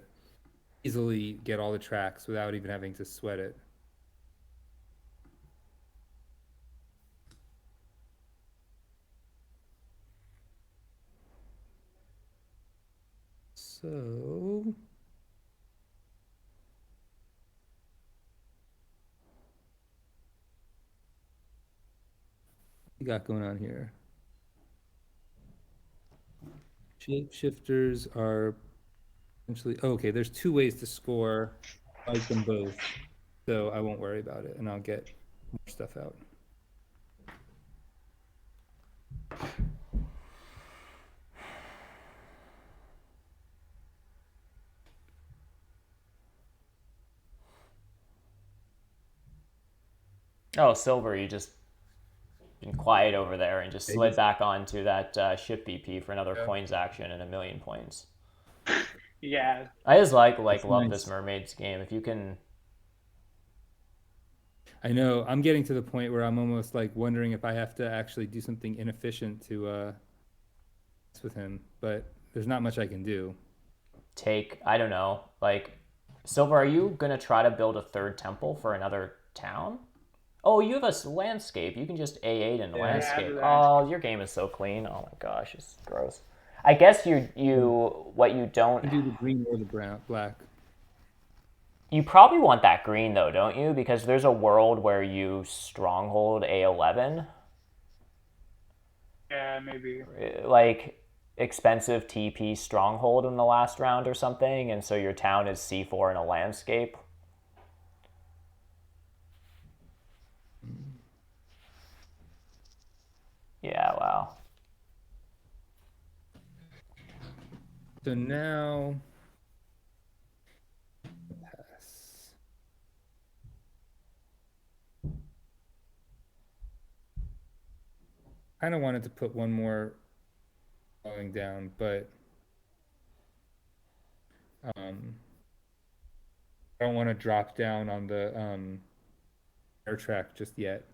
easily get all the tracks without even having to sweat it. So got going on here? Shapeshifters are essentially okay. There's 2 ways to score. I like them both, so I won't worry about it, and I'll get more stuff out. Oh, Silver, you just been quiet over there and just slid back onto that ship BP for another coins action and 1,000,000 points. Yeah. I just love nice. this Mermaids game. If you can, I know I'm getting to the point where I'm almost like wondering if I have to actually do something inefficient to mess with him, but there's not much I can do. take, I don't know, like, Silver, are you gonna try to build a 3rd temple for another town? Oh, you have a landscape. You can just A8 in the landscape. Oh, your game is so clean. Oh my gosh, it's gross. I guess what you don't I can do the green or the brown, black. You probably want that green though, don't you? Because there's a world where you stronghold A11. Yeah, maybe. Like expensive TP stronghold in the last round or something, and so your town is C4 in a landscape. Yeah, wow. So now pass. Kind of wanted to put one more going down, but I don't want to drop down on the air track just yet.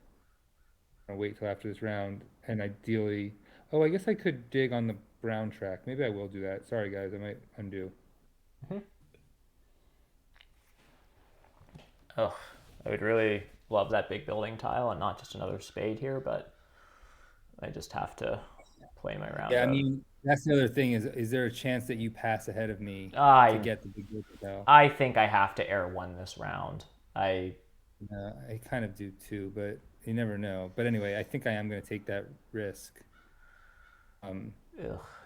I'll wait till after this round, and ideally, oh, I guess I could dig on the brown track. Maybe I will do that. Sorry, guys, I might undo. Ugh, I would really love that big building tile and not just another spade here, but I just have to play my round. Yeah, I mean, that's the other thing is there a chance that you pass ahead of me to get the big building tile? I think I have to air 1 this round. I kind of do too, but you never know. But anyway, I think I am going to take that risk.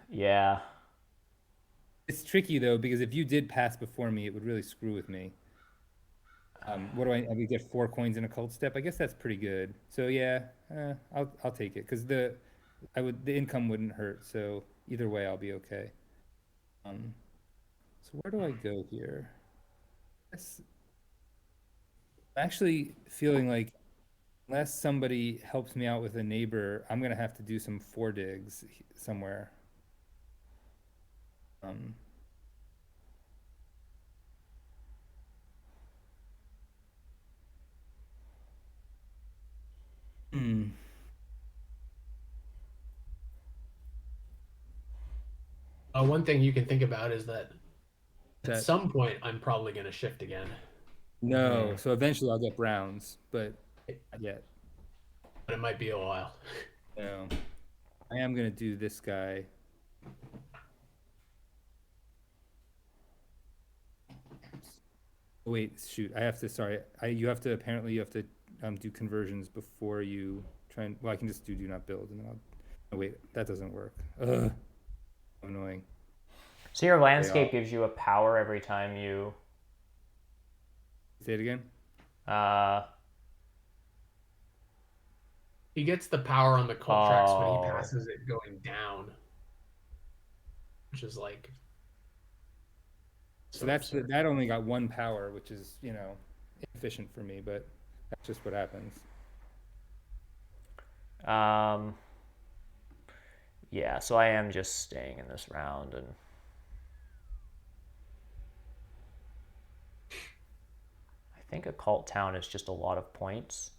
Yeah. It's tricky though, because if you did pass before me, it would really screw with me. What do I get 4 coins in a cult step? I guess that's pretty good. So yeah, I'll take it because the income wouldn't hurt. So either way, I'll be okay. So where do I go here? I'm actually feeling like unless somebody helps me out with a neighbor, I'm gonna have to do some 4 digs somewhere. One thing you can think about is that at some point I'm probably going to shift again. No, so eventually I'll get browns, but not yet. But it might be a while. No, I am gonna do this guy. Oh, wait, shoot! I have to. Sorry, you have to do conversions before you try and. Well, I can just do not build, and then I'll. Oh wait, that doesn't work. Ugh, annoying. So your landscape gives you a power every time you. Say it again. He gets the power on the cult tracks when he passes it going down, which is like. So that only got 1 power, which is inefficient for me, but that's just what happens. Yeah, so I am just staying in this round, and I think a cult town is just a lot of points.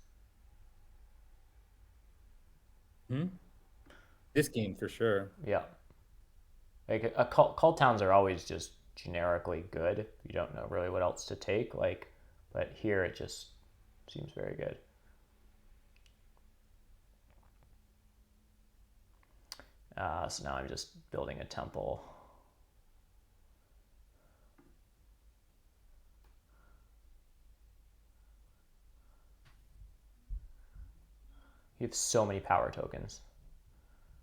This game for sure. Yeah. Like cult towns are always just generically good. You don't know really what else to take. But here it just seems very good. So now I'm just building a temple. You have so many power tokens.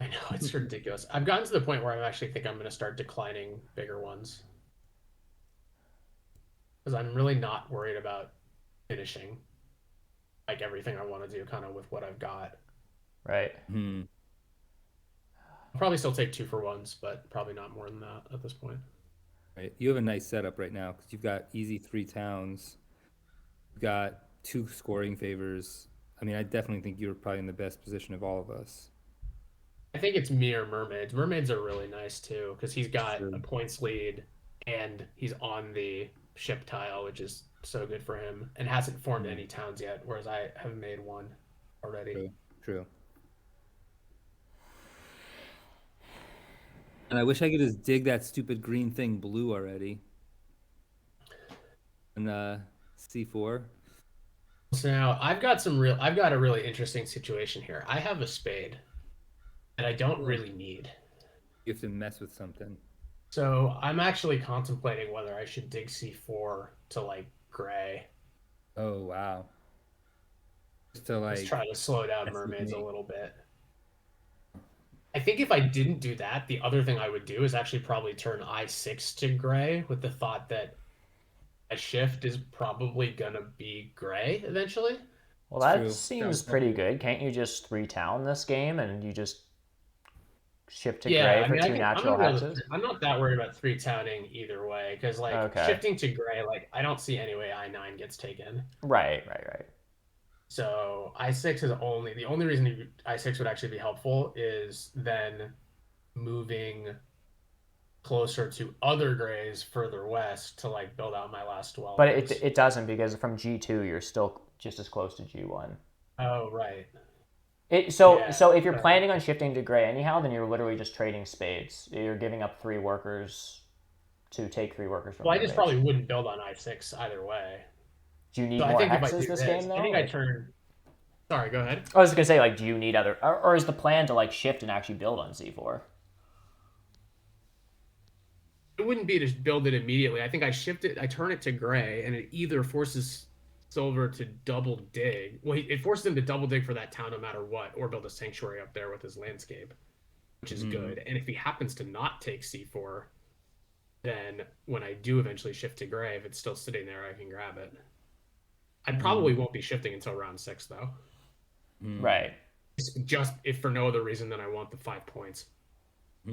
I know, it's ridiculous. I've gotten to the point where I actually think I'm going to start declining bigger ones. Because I'm really not worried about finishing like everything I want to do kind of with what I've got. Right. I'll probably still take 2-for-1s, but probably not more than that at this point. Right. You have a nice setup right now because you've got easy 3 towns. You've got 2 scoring favors. I mean, I definitely think you're probably in the best position of all of us. I think it's me or mermaids. Mermaids are really nice too because he's got True. a points lead and he's on the ship tile, which is so good for him, and hasn't formed any towns yet, whereas I have made one already. True. And I wish I could just dig that stupid green thing blue already. And C4. So now I've got a really interesting situation here. I have a spade that I don't really need. You have to mess with something. So I'm actually contemplating whether I should dig C4 to like gray. Oh wow. Just to like Let's try to slow down mess with mermaids a me. little bit. I think if I didn't do that, the other thing I would do is actually probably turn I6 to gray with the thought that a shift is probably gonna be gray eventually. Well, that True. seems pretty good. Can't you just 3-town this game and you just shift to Yeah, gray I for mean, 2 natural hexes? I'm not that worried about 3-towning either way because like Okay. shifting to gray, like I don't see any way I9 gets taken. Right. So I6 is the only reason I6 would actually be helpful is then moving closer to other grays further west to like build out my last dwellings. But it doesn't, because from G2 you're still just as close to G1. Oh right. So Yeah, if you're planning on shifting to gray anyhow, then you're literally just trading spades. You're giving up 3 workers to take 3 workers from Well, I mermaids. just probably wouldn't build on I6 either way. Do you need So I more think if I hexes do this this, game though? I think I turn. Sorry, go ahead. I was gonna say, like, do you need other, or is the plan to like shift and actually build on C4? It wouldn't be to build it immediately. I think I turn it to gray, and it either forces silver to double dig. Well, it forces him to double dig for that town no matter what, or build a sanctuary up there with his landscape, which is good. And if he happens to not take C4, then when I do eventually shift to gray, if it's still sitting there, I can grab it. I probably won't be shifting until round 6, though. Right. Just if for no other reason than I want the 5 points. I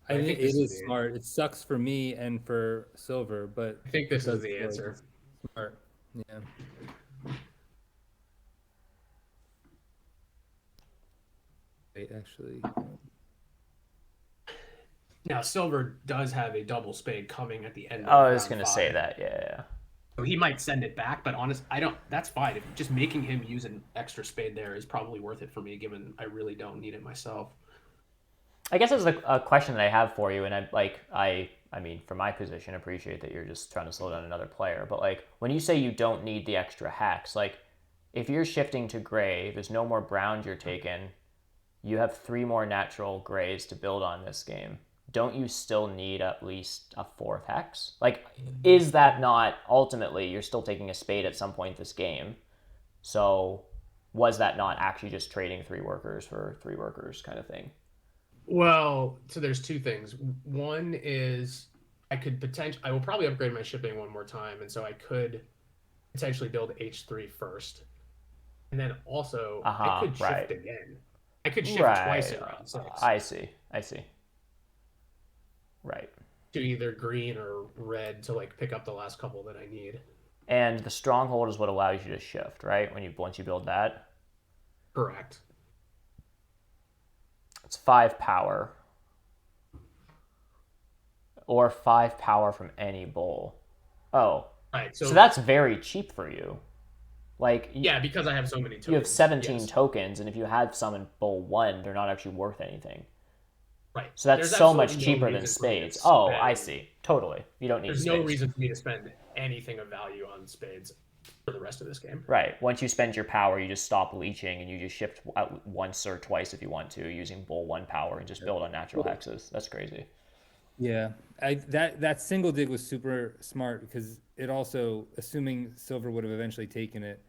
think it this is is the- smart. It sucks for me and for silver, but I think this is does the feel like answer. it's smart. Yeah. Wait, actually. Now, silver does have a double spade coming at the end. I was round gonna 5. say that. Yeah. So he might send it back, but I don't. That's fine. If just making him use an extra spade there is probably worth it for me, given I really don't need it myself. I guess there's a question that I have for you, and I mean, from my position, appreciate that you're just trying to slow down another player. But like, when you say you don't need the extra hex, like, if you're shifting to gray, there's no more browns you're taking. You have 3 more natural grays to build on this game. Don't you still need at least a 4th hex? Like, is that not ultimately you're still taking a spade at some point this game? So was that not actually just trading 3 workers for 3 workers kind of thing? Well, so there's 2 things. One is I will probably upgrade my shipping one more time, and so I could potentially build H3 first, and then also I could shift again. I could shift twice in round 6. I see. Right. To either green or red to like pick up the last couple that I need. And the stronghold is what allows you to shift, right? Once you build that. Correct. It's 5 power. Or 5 power from any bowl. Oh. Right. So that's very cheap for you. Like, yeah, because I have so many tokens. You have 17 tokens, and if you had some in bowl 1, they're not actually worth anything. Right. So that's so much cheaper than spades. Oh, I see. Totally. You don't need There's spades. no reason for me to spend anything of value on spades for the rest of this game. Right. Once you spend your power, you just stop leeching, and you just shift out once or twice if you want to, using bowl 1 power, and just build on natural hexes. That's crazy. Yeah, that single dig was super smart because it also, assuming silver would have eventually taken it,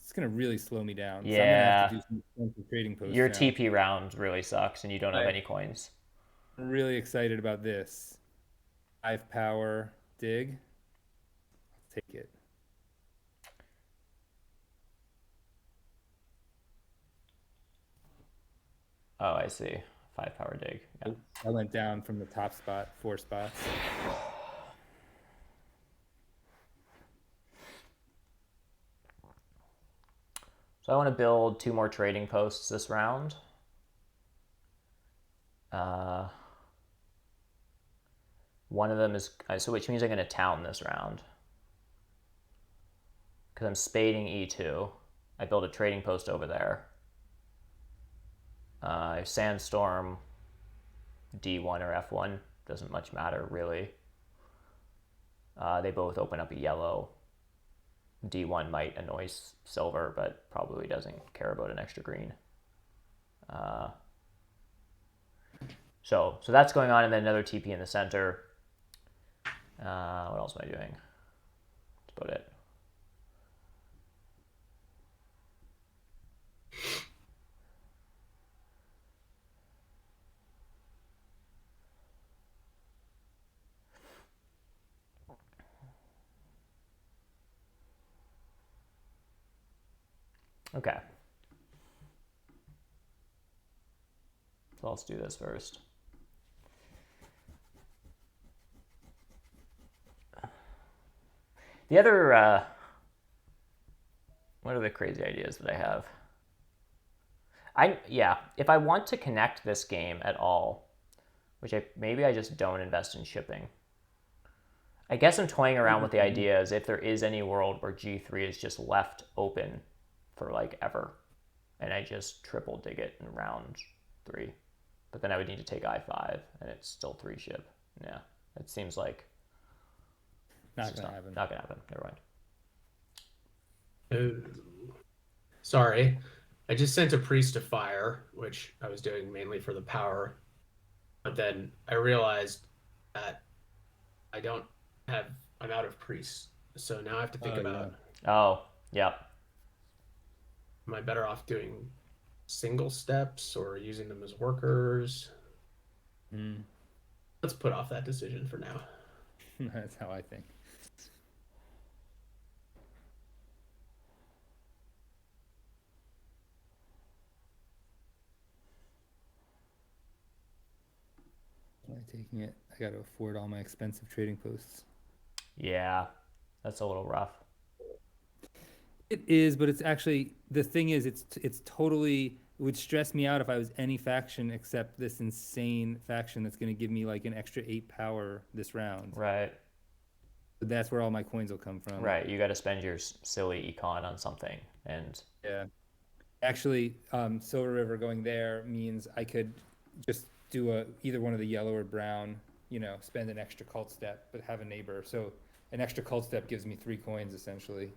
it's gonna really slow me down. So I'm gonna Yeah. have to do some expensive trading posts Your now. TP round really sucks, and you don't have Right. any coins. I'm really excited about this. 5 power dig. I'll take it. Oh, I see. 5 power dig. Yeah. I went down from the top spot 4 spots. So I want to build 2 more trading posts this round. One of them is, so which means I'm going to town this round. Because I'm spading E2. I build a trading post over there. Sandstorm, D1 or F1, doesn't much matter really. They both open up a yellow. D1 might annoy silver, but probably doesn't care about an extra green. So that's going on, and then another TP in the center. What else am I doing? That's about it. Okay. So let's do this first. The other, what are the crazy ideas that I have? If I want to connect this game at all, which maybe I just don't invest in shipping. I guess I'm toying around with the idea as if there is any world where G3 is just left open for like ever, and I just triple dig it in round 3. But then I would need to take I5, and it's still 3 ship. Yeah, it seems like Not gonna happen. Not gonna happen. Never mind. Oh. Sorry. I just sent a priest to fire, which I was doing mainly for the power. But then I realized that I'm out of priests. So now I have to think about, Oh, yeah. am I better off doing single steps or using them as workers? Let's put off that decision for now. That's how I think. Am I taking it? I got to afford all my expensive trading posts. Yeah, that's a little rough. It is, but it's actually, the thing is, it's totally, it would stress me out if I was any faction except this insane faction that's going to give me like an extra 8 power this round. Right. But that's where all my coins will come from. Right. You got to spend your silly econ on something, and yeah. Actually, Silver River going there means I could just do either one of the yellow or brown, spend an extra cult step, but have a neighbor. So an extra cult step gives me 3 coins essentially.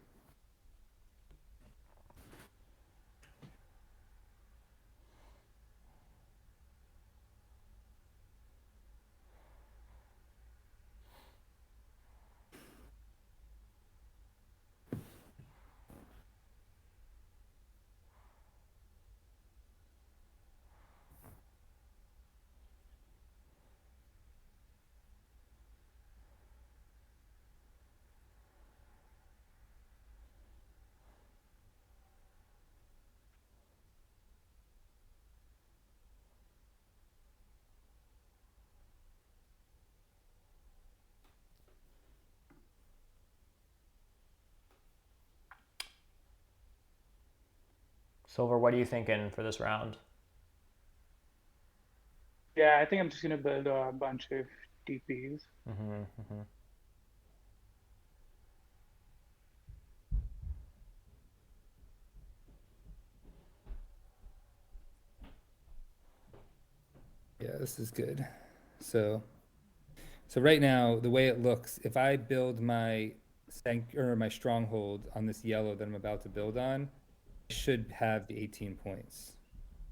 Silver, what are you thinking for this round? Yeah, I think I'm just gonna build a bunch of TPs. Yeah, this is good. So right now, the way it looks, if I build my my stronghold on this yellow that I'm about to build on, I should have the 18 points,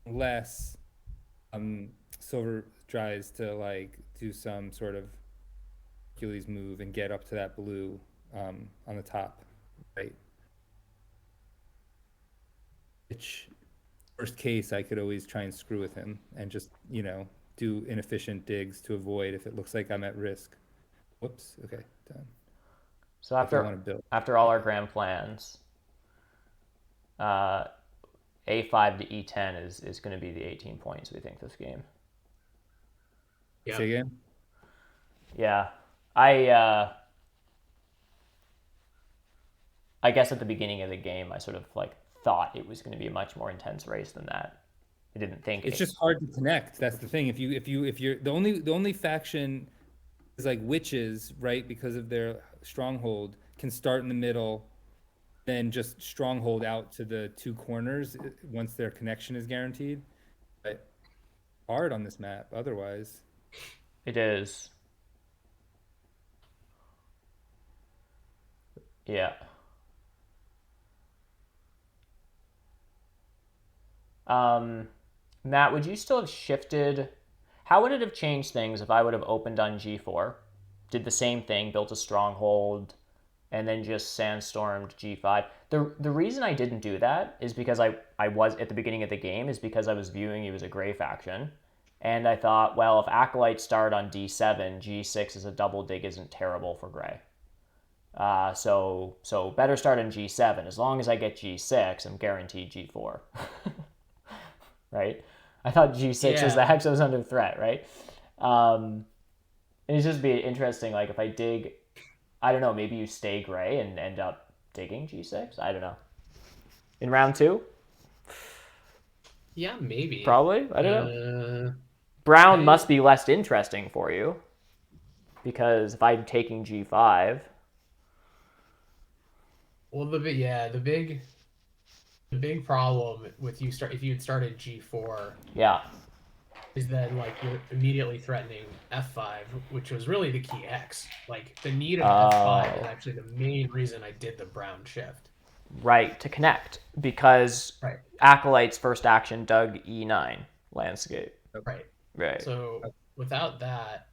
unless silver tries to like do some sort of Hercules move and get up to that blue on the top, right? which worst case I could always try and screw with him and just, do inefficient digs to avoid if it looks like I'm at risk. Whoops. Okay, done. So If I want to build. after all our grand plans, A5 to E10 is going to be the 18 points we think this game. Yeah. Say again? Yeah. I guess at the beginning of the game, I sort of like thought it was going to be a much more intense race than that. I didn't think It's just hard to connect. That's the thing. If you're the only faction is like witches, right? Because of their stronghold, can start in the middle, then just stronghold out to the two corners once their connection is guaranteed. But hard on this map otherwise. It is. Yeah. Matt, would you still have shifted? How would it have changed things if I would have opened on G4, did the same thing, built a stronghold, and then just sandstormed G5? The reason I didn't do that is because I was at the beginning of the game is because I was viewing you as a gray faction, and I thought, well, if acolytes start on D7, G6 as a double dig isn't terrible for gray. So better start on G7. As long as I get G6, I'm guaranteed G4. Right? I thought G6 was the hex that was under threat, right? And it's just be interesting, like if I dig, I don't know, maybe you stay gray and end up digging G6? I don't know. In round 2? Yeah, maybe. Probably? I don't know. Brown must be less interesting for you. Because if I'm taking G5... Well, the big problem with if you had started G4, is that like you're immediately threatening F5, which was really the key X. Like the need of F5 is actually the main reason I did the brown shift. Right, to connect, because Acolyte's first action dug E9 landscape. Right. So without that,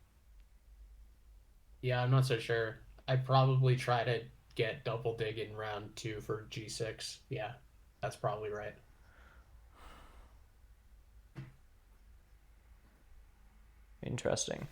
yeah, I'm not so sure. I'd probably try to get double dig in round 2 for G6. Yeah, that's probably right. Interesting.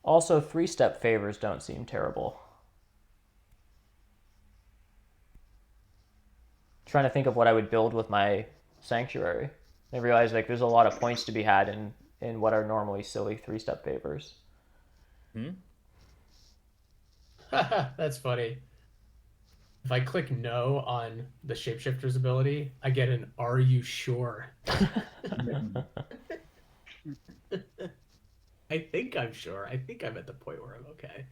Also, 3-step favors don't seem terrible. Trying to think of what I would build with my sanctuary. I realize like there's a lot of points to be had in what are normally silly 3-step favors. That's funny. If I click no on the shapeshifter's ability, I get an "Are you sure?" I think I'm sure. I think I'm at the point where I'm okay.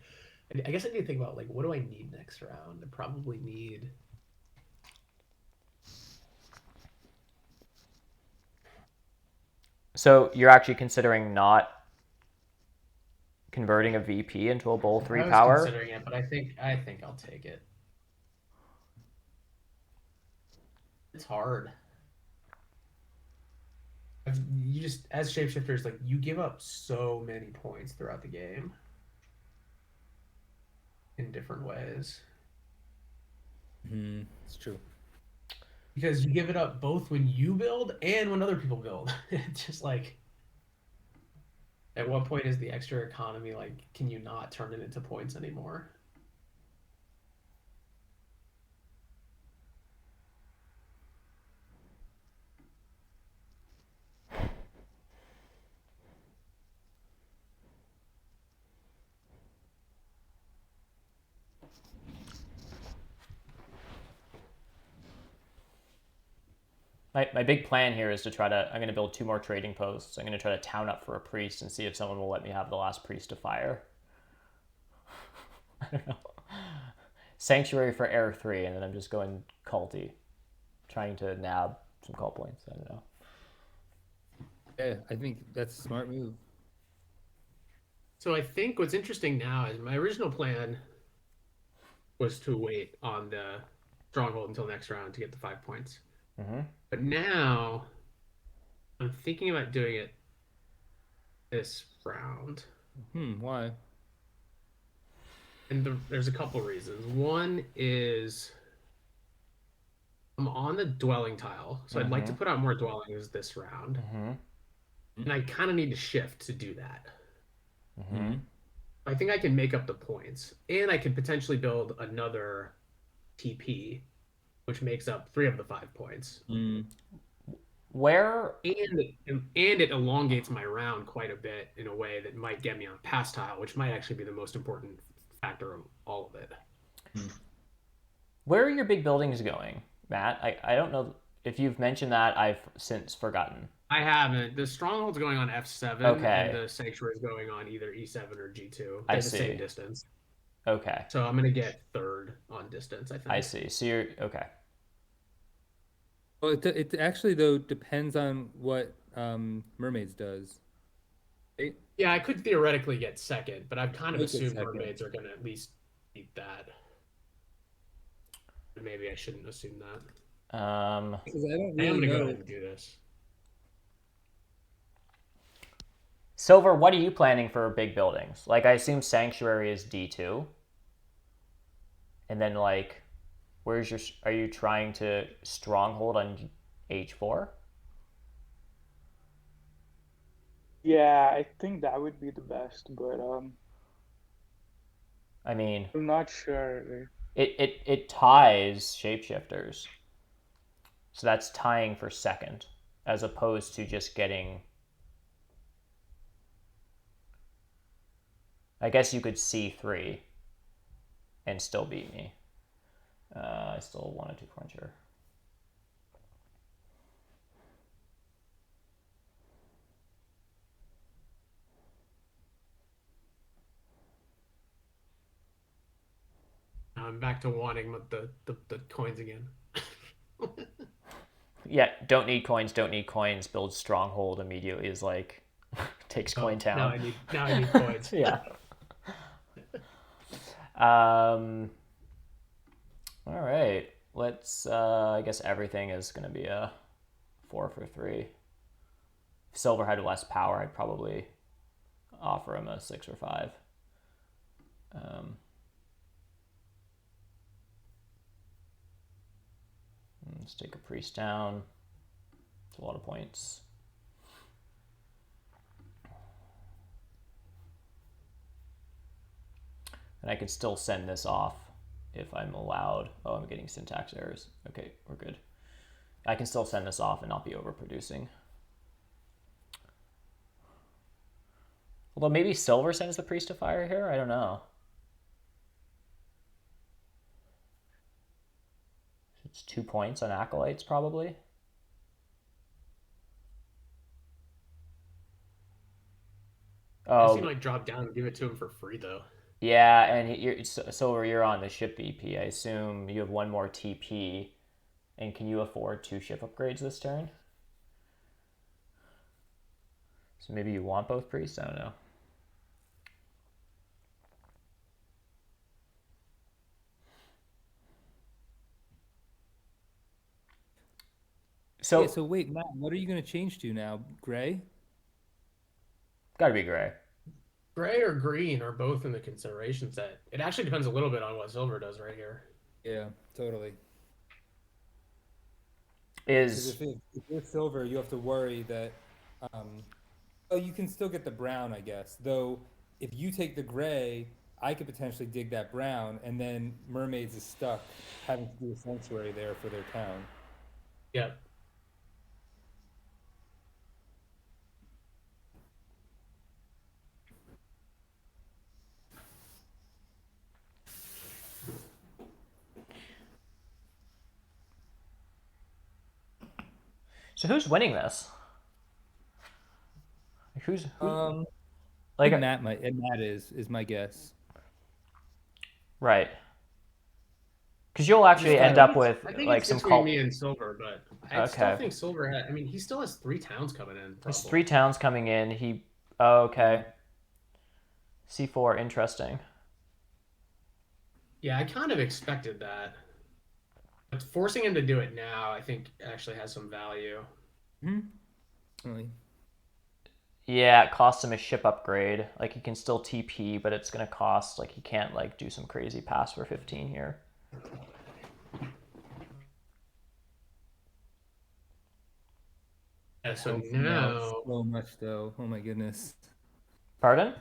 I guess I need to think about like what do I need next round? I probably need. So you're actually considering not converting a VP into a Bull 3 power? I was considering it, but I think I'll take it. It's hard. You just, as shapeshifters, like you give up so many points throughout the game in different ways. It's true. Because you give it up both when you build and when other people build. It's just like, at what point is the extra economy like, can you not turn it into points anymore? My big plan here is to try to, I'm going to build 2 more trading posts. I'm going to try to town up for a priest and see if someone will let me have the last priest to fire. I don't know. Sanctuary for Air 3, and then I'm just going culty, trying to nab some call points. I don't know. Yeah, I think that's a smart move. So I think what's interesting now is my original plan was to wait on the stronghold until next round to get the 5 points. Mm-hmm. But now I'm thinking about doing it this round. Why? And there's a couple reasons. One is I'm on the dwelling tile, so I'd like to put out more dwellings this round. And I kind of need to shift to do that. I think I can make up the points, and I can potentially build another TP, which makes up 3 of the 5 points. Where and it elongates my round quite a bit in a way that might get me on pass tile, which might actually be the most important factor of all of it. Where are your big buildings going, Matt? I don't know if you've mentioned that. I've since forgotten. I haven't. The stronghold's going on F7, Okay. and the sanctuary is going on either E7 or G2. They're the same distance. Okay. So I'm gonna get 3rd on distance, I think. I see. So you're okay. Well, it actually though depends on what Mermaids does. Yeah, I could theoretically get 2nd, but I've kind of Make it assumed 2nd. Mermaids are gonna at least beat that. Maybe I shouldn't assume that. Because I don't I am really gonna go know. ahead and do this. Silver, what are you planning for big buildings? Like, I assume Sanctuary is D2. And then, like, are you trying to stronghold on H4? Yeah, I think that would be the best, but I mean, I'm not sure. it ties shapeshifters. So that's tying for 2nd, as opposed to just getting... I guess you could C3 and still beat me. I still 1 or 2 points here. I'm back to wanting the coins again. Yeah, don't need coins, build stronghold immediately is like, takes coin town. Now I need coins. Yeah. All right. Let's, I guess everything is going to be a 4 for 3. If Silver had less power, I'd probably offer him a 6 or 5. Let's take a priest down. It's a lot of points. And I could still send this off if I'm allowed. Oh, I'm getting syntax errors. Okay, we're good. I can still send this off and not be overproducing. Although maybe Silver sends the priest to fire here? I don't know. It's 2 points on Acolytes, probably. Oh, he might drop down and give it to him for free, though. Yeah, and Silver, you're on the ship VP. I assume you have 1 more TP. And can you afford 2 ship upgrades this turn? So maybe you want both priests? I don't know. So wait, Matt, what are you going to change to now? Gray? Gotta be gray. Gray or green are both in the consideration set. It actually depends a little bit on what Silver does right here. Yeah, totally. If you're Silver, you have to worry that... oh, you can still get the brown, I guess. Though, if you take the gray, I could potentially dig that brown, and then Mermaids is stuck having to do a sanctuary there for their town. Yep. So who's winning this? Who's like Matt is my guess. Right. Because you'll actually end up with like some between me and Silver, but I still think Silver has. I mean, he still has 3 towns coming in. There's 3 towns coming in. Okay. C4, interesting. Yeah, I kind of expected that. But forcing him to do it now, I think, actually has some value. Really. Yeah, it costs him a ship upgrade. Like he can still TP, but it's gonna cost like he can't like do some crazy pass for 15 here. Yeah, so Helps me out now so much though. Oh my goodness. Pardon?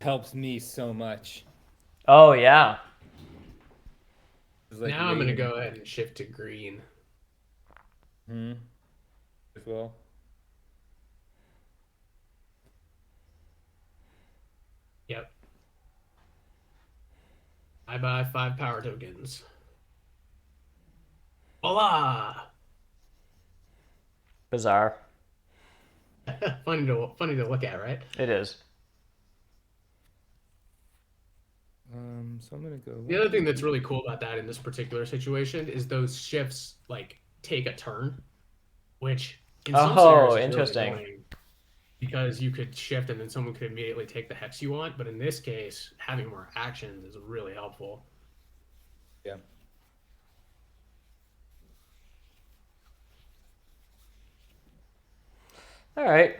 Helps me so much. Oh yeah. It's like I'm gonna waiting. go ahead and shift to green. As well. Yep. I buy 5 power tokens. Voila! Bizarre. funny to look at, right? It is. So I'm gonna go. The other thing that's really cool about that in this particular situation is those shifts like take a turn, which in some scenarios is interesting. really annoying because you could shift and then someone could immediately take the hex you want. But in this case, having more actions is really helpful. Yeah. All right.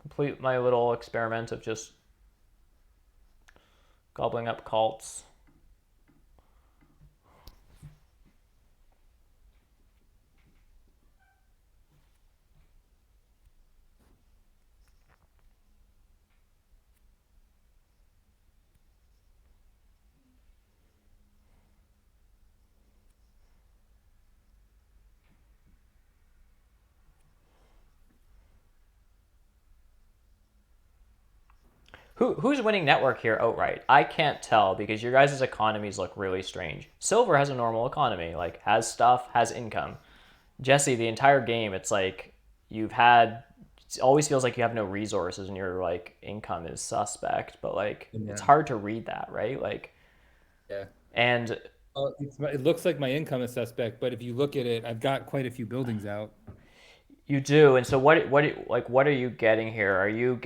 Complete my little experiment of just gobbling up cults. Who's winning network here outright? I can't tell because your guys' economies look really strange. Silver has a normal economy, like has stuff, has income. Jesse, the entire game, it's like you've had. It always feels like you have no resources and your like income is suspect, but like it's hard to read that, right? Like, yeah. And it looks like my income is suspect, but if you look at it, I've got quite a few buildings out. You do, and so what are you getting here? Are you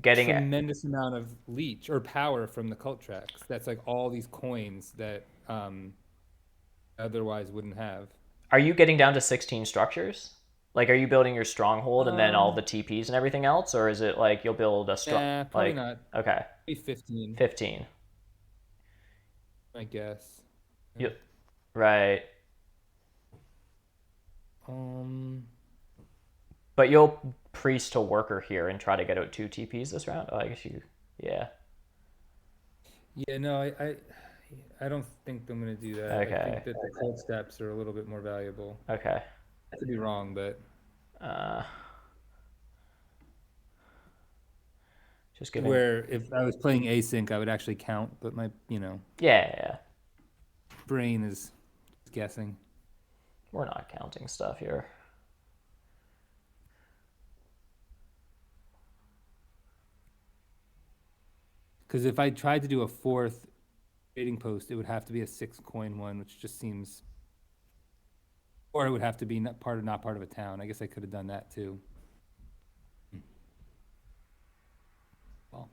getting tremendous amount of leech or power from the cult tracks? That's like all these coins that otherwise wouldn't have. Are you getting down to 16 structures? Like, are you building your stronghold and then all the TPs and everything else, or is it like you'll build a Nah, probably not. Okay. Maybe 15. 15. I guess. Yep. Right. But you'll priest to worker here and try to get out 2 TPs this round. Oh, I guess you. Yeah. Yeah. No, I don't think I'm gonna do that. Okay. I think that the cold steps are a little bit more valuable. Okay. I could be wrong, but just giving. Where if I was playing async, I would actually count, but my Yeah. brain is guessing. We're not counting stuff here. Because if I tried to do a 4th trading post, it would have to be a 6 coin one, which just seems, or it would have to be not part of a town. I guess I could have done that too. Well.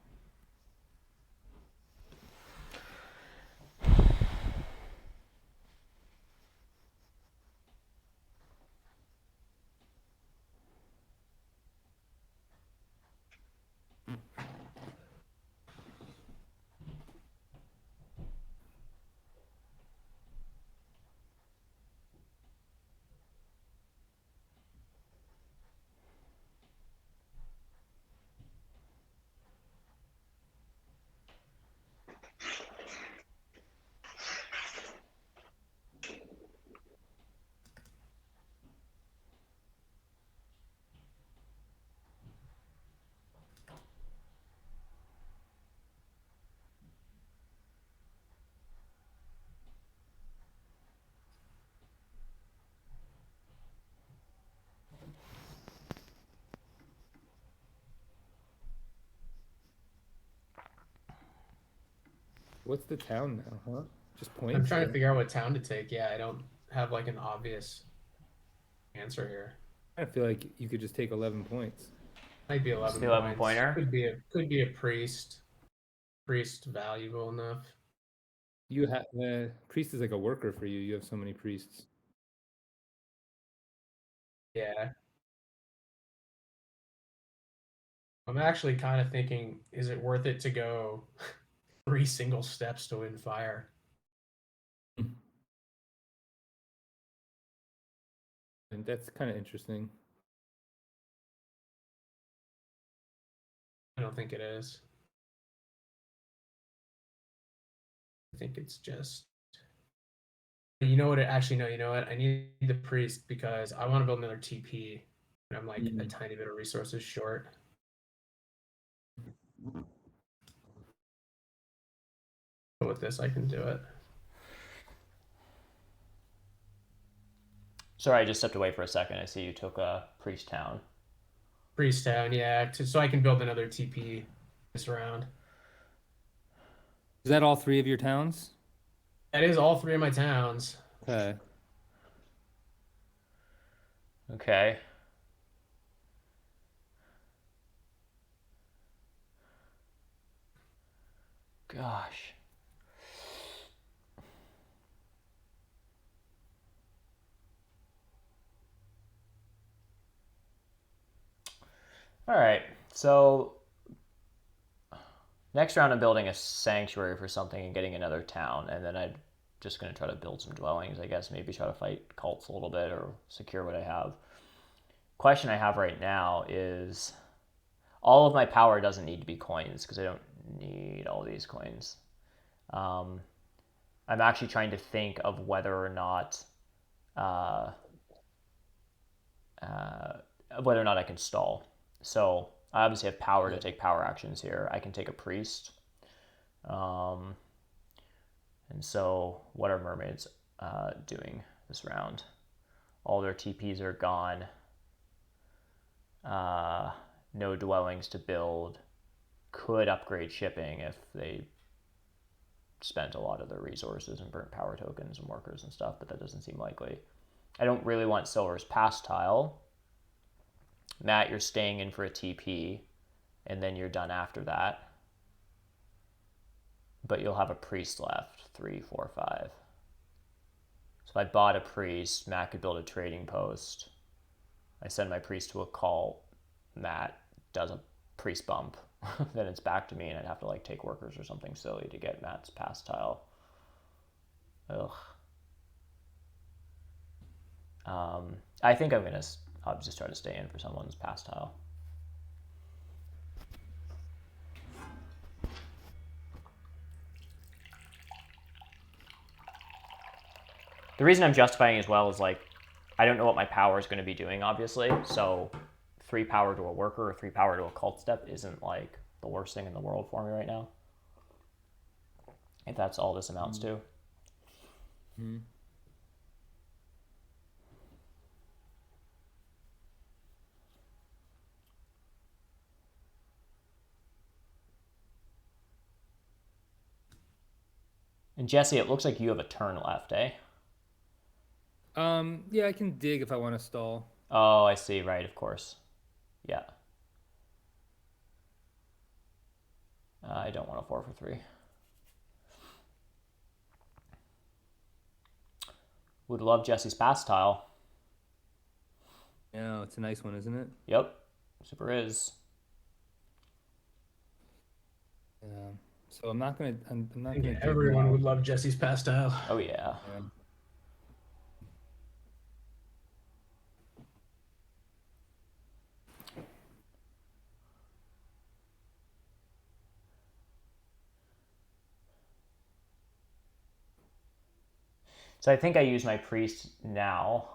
What's the town now, huh? Just points? I'm trying to figure out what town to take. Yeah, I don't have like an obvious answer here. I feel like you could just take 11 points. Might be 11 the 11 points. pointer. Could be a priest. Priest valuable enough. You have priest is like a worker for you. You have so many priests. Yeah. I'm actually kind of thinking, is it worth it to go 3 single steps to win fire? And that's kind of interesting. I don't think it is. I think it's just. You know what? Actually, no. You know what? I need the priest because I want to build another TP, and I'm like a tiny bit of resources short. But with this, I can do it. Sorry, I just stepped away for a second. I see you took a priest town. Priest town, yeah, so I can build another TP this round. Is that all 3 of your towns? That is all 3 of my towns. Okay. Okay. Gosh. All right, so next round I'm building a sanctuary for something and getting another town, and then I'm just going to try to build some dwellings, I guess, maybe try to fight cults a little bit or secure what I have. Question I have right now is all of my power doesn't need to be coins because I don't need all these coins. I'm actually trying to think of whether or not I can stall. So I obviously have power to take power actions here. I can take a priest. And so what are mermaids doing this round? All their TPs are gone. No dwellings to build. Could upgrade shipping if they spent a lot of their resources and burnt power tokens and workers and stuff, but that doesn't seem likely. I don't really want Silver's pass tile. Matt, you're staying in for a TP, and then you're done after that. But you'll have a priest left, 3, 4, 5. So if I bought a priest, Matt could build a trading post. I send my priest to a cult. Matt does a priest bump. Then it's back to me, and I'd have to like take workers or something silly to get Matt's pass tile. Ugh. I think I'll just try to stay in for someone's pass tile. The reason I'm justifying as well is like, I don't know what my power is going to be doing, obviously. So 3 power to a worker or 3 power to a cult step isn't like the worst thing in the world for me right now. If that's all this amounts to. Mm-hmm. And Jesse, it looks like you have a turn left, eh? Yeah, I can dig if I want to stall. Oh, I see. Right, of course. Yeah. I don't want a 4 for 3. Would love Jesse's pass tile. Yeah, it's a nice one, isn't it? Yep, super is. Yeah. So I'm not gonna. I'm not I think gonna. everyone would love Jesse's pastile. Oh yeah. Yeah. So I think I use my priest now.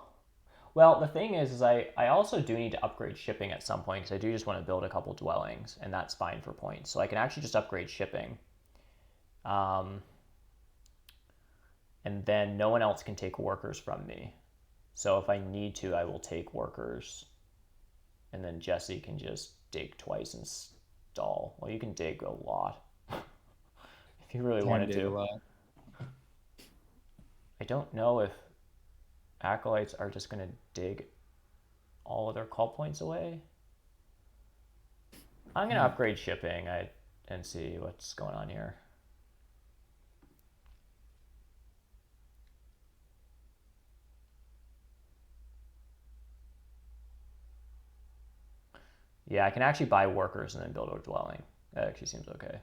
Well, the thing is I also do need to upgrade shipping at some point because I do just want to build a couple dwellings, and that's fine for points. So I can actually just upgrade shipping. And then no one else can take workers from me. So if I need to, I will take workers. And then Jesse can just dig twice and stall. Well, you can dig a lot. If you really wanted dig a to. lot. I don't know if acolytes are just going to dig all of their call points away. I'm going to upgrade shipping and see what's going on here. Yeah, I can actually buy workers and then build a dwelling. That actually seems okay.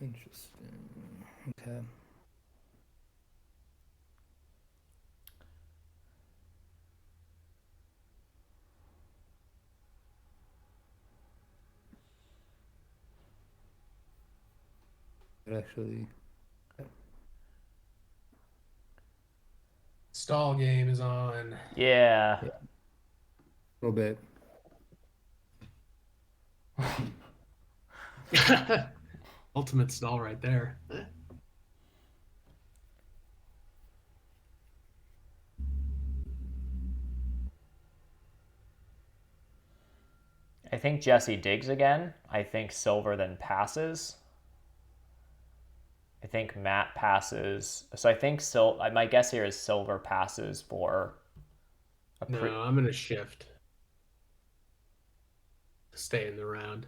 Interesting. Okay. But actually, Stall game is on. Yeah. a little bit. Ultimate stall right there. I think Jesse digs again. I think Silver then passes. I think Matt passes. So I think my guess here is Silver passes for a No, I'm gonna shift. Stay in the round.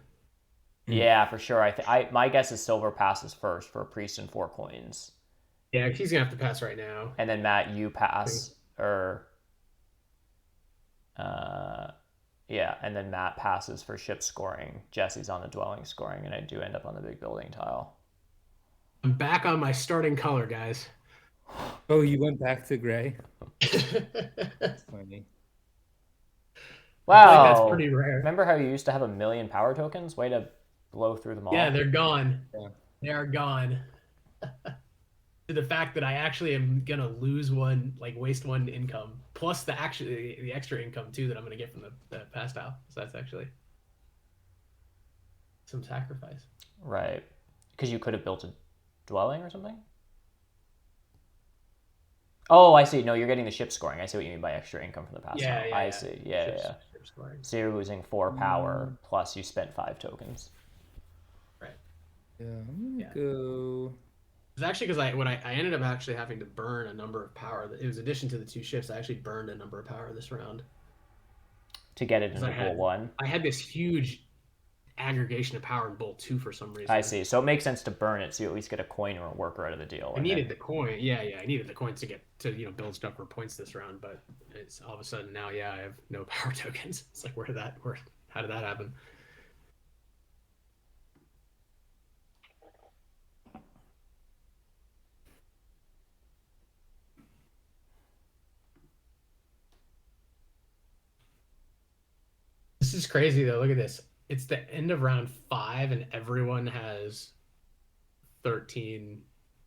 Yeah, for sure. My guess is Silver passes first for a priest and 4 coins. Yeah, he's gonna have to pass right now. And then Matt, you pass, or yeah, and then Matt passes for ship scoring. Jesse's on the dwelling scoring, and I do end up on the big building tile. I'm back on my starting color, guys. Oh, you went back to gray? I That's funny. Wow, feel like that's pretty rare. Remember how you used to have 1,000,000 power tokens? Way to blow through them all. Yeah, they're gone. Yeah. They are gone. To the fact that I actually am gonna lose one, like waste 1 income, plus the extra income too that I'm gonna get from the pass tile. So that's actually some sacrifice. Right. Because you could have built a dwelling or something? Oh, I see. No, you're getting the ship scoring. I see what you mean by extra income from the pass tile. I see. Yeah. Ship scoring. So you're losing 4 power, plus you spent 5 tokens. Right. Yeah, I'm gonna go. It was actually because I ended up actually having to burn a number of power. It was addition to the 2 ships. I actually burned a number of power this round To get it into Bull 1? I had this huge aggregation of power in Bull 2 for some reason. I see. So it makes sense to burn it so you at least get a coin or a worker out of the deal. I needed the coin. Yeah. I needed the coins to get to build stuff for points this round, but it's all of a sudden now, I have no power tokens. It's like how did that happen? This is crazy though. Look at this. It's the end of round 5 and everyone has 13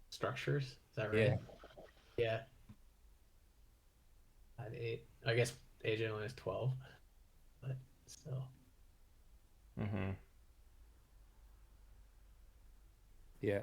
structures. Is that right? Yeah. I had 8. I guess AJ only has 12, but still. Mm-hmm. Yeah.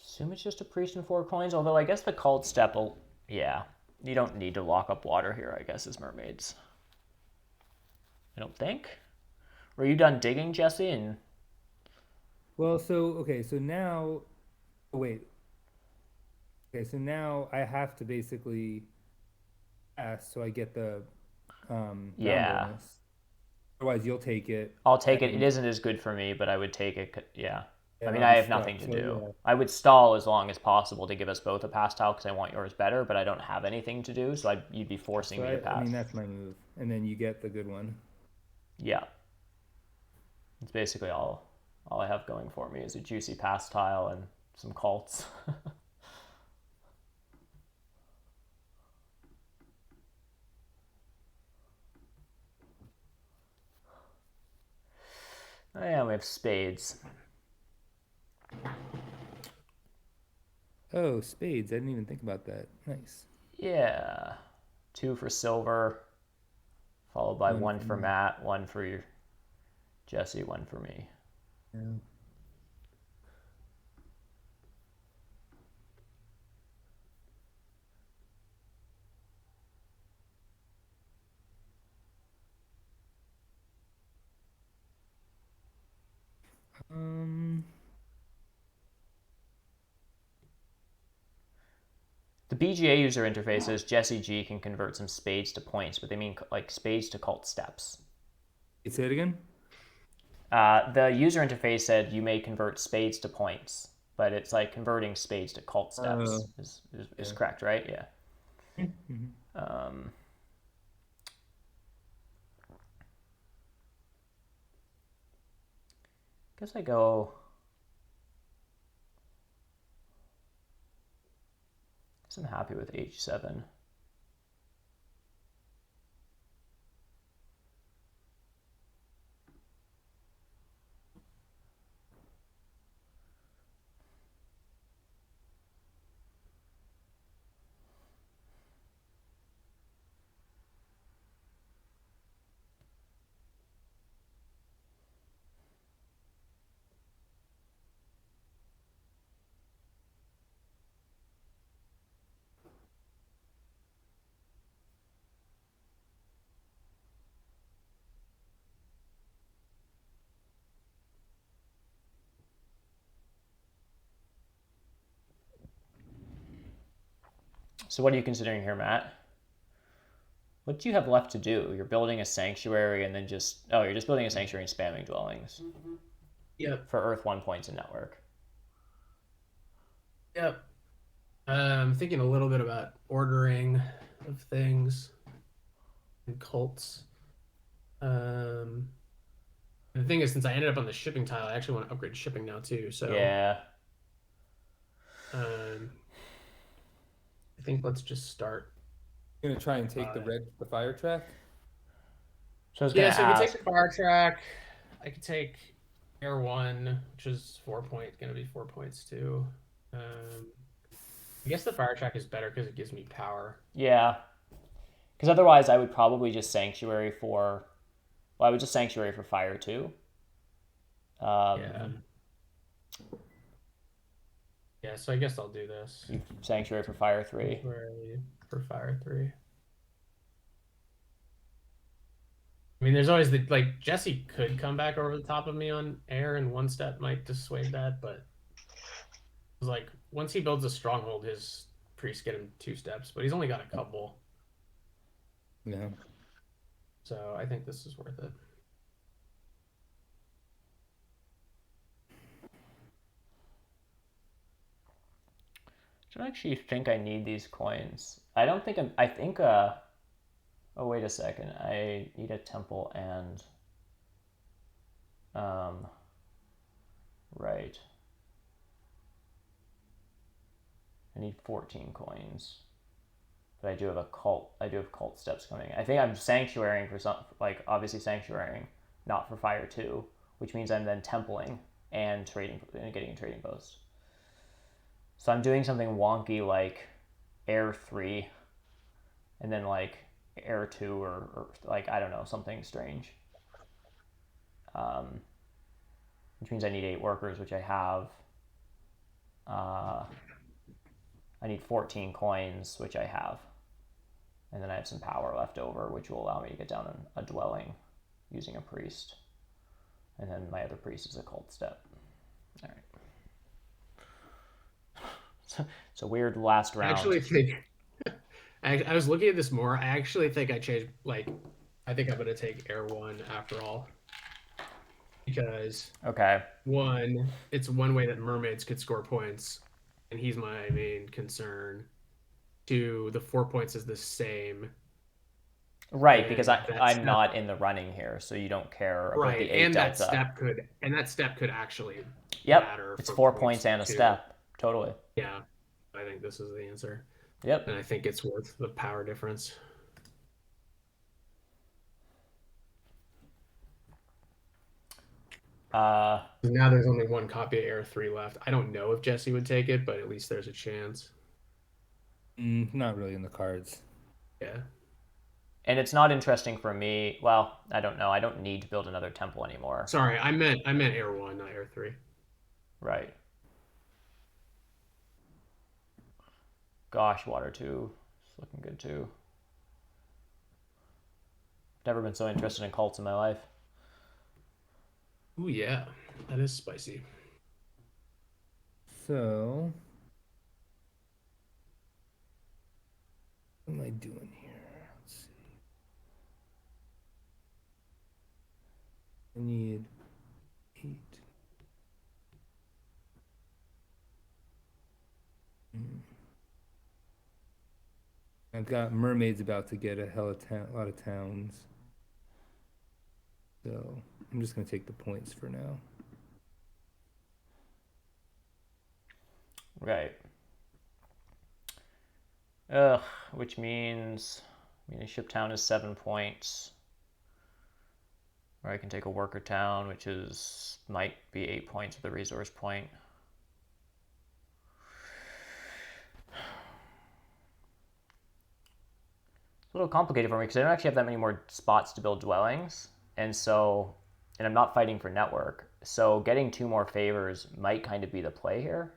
Assume it's just a priest and 4 coins, although I guess the cult step will... Yeah, you don't need to lock up water here, I guess, as mermaids. I don't think. Were you done digging, Jesse? And Well, so now, oh, wait. Okay, so now I have to basically pass so I get the round bonus. Otherwise, you'll take it. I'll take it. It isn't as good for me, but I would take it. Yeah. I mean, I'll I be have stuck, nothing to so, do. yeah. I would stall as long as possible to give us both a pass tile because I want yours better, but I don't have anything to do, so you'd be forcing So me to pass. I mean, that's my move, and then you get the good one. Yeah. It's basically all I have going for me is a juicy pass tile and some cults. Oh yeah, we have spades. Oh, spades! I didn't even think about that. Nice. Yeah. 2 for silver, followed by 1 for me. Matt, 1 for Jesse, 1 for me. Yeah. The BGA user interface says Jesse G can convert some spades to points, but they mean like spades to cult steps. Say it again. The user interface said you may convert spades to points, but it's like converting spades to cult steps is correct, right? Yeah. Mm-hmm. Guess I go. Guess I'm happy with H7. So what are you considering here, Matt? What do you have left to do? You're building a sanctuary and then you're just building a sanctuary and spamming dwellings. Yep. For Earth 1 points in network. Yep. I'm thinking a little bit about ordering of things and cults. The thing is, since I ended up on the shipping tile, I actually want to upgrade shipping now too. So yeah. I think let's just start. You're gonna try and take the fire track. So I was gonna I could ask. take the fire track. I could take Air 1, which is 4 points, gonna be 4 points too. I guess the fire track is better because it gives me power. Yeah. Because otherwise I would probably just sanctuary for... Well, I would just sanctuary for fire 2. Yeah. Yeah, so I guess I'll do this. You sanctuary for fire 3. Sanctuary for fire 3. I mean, there's always Jesse could come back over the top of me on air, and 1 step might dissuade that, but it's like once he builds a stronghold, his priests get him 2 steps, but he's only got a couple. Yeah. So I think this is worth it. I don't actually think I need these coins. I don't think I think oh wait a second. I need a temple and right. I need 14 coins. But I do have a cult. I do have cult steps coming. I think I'm sanctuarying for some, obviously sanctuarying, not for fire 2, which means I'm then templing and trading and getting a trading post. So I'm doing something wonky like air 3 and then air 2 or I don't know, something strange. Which means I need 8 workers, which I have. I need 14 coins, which I have. And then I have some power left over, which will allow me to get down a dwelling using a priest. And then my other priest is a cult step. All right. It's a weird last round. I actually think I was looking at this more. I actually think I changed. I think I'm gonna take Air 1 after all, because Okay. one, it's one way that mermaids could score points, and he's my main concern. Two, the 4 points is the same. Right, because And that I'm step, not in the running here, so you don't care about right, the 8 and delta. that step could actually Yep, matter. it's for 4 points and a too. step. Totally. Yeah, I think this is the answer. Yep. And I think it's worth the power difference. Now there's only one copy of Air 3 left. I don't know if Jesse would take it, but at least there's a chance. Not really in the cards. Yeah. And it's not interesting for me. Well, I don't know. I don't need to build another temple anymore. Sorry, I meant Air 1, not Air 3. Right. Gosh, water 2. It's looking good too. Never been so interested in cults in my life. Ooh, yeah. That is spicy. So, what am I doing here? Let's see. I need 8. I've got mermaids about to get a lot of towns. So I'm just going to take the points for now. Right. Ugh, which means ship town is 7 points. Or I can take a worker town, which might be 8 points with a resource point. It's a little complicated for me because I don't actually have that many more spots to build dwellings. And I'm not fighting for network. So getting 2 more favors might kind of be the play here.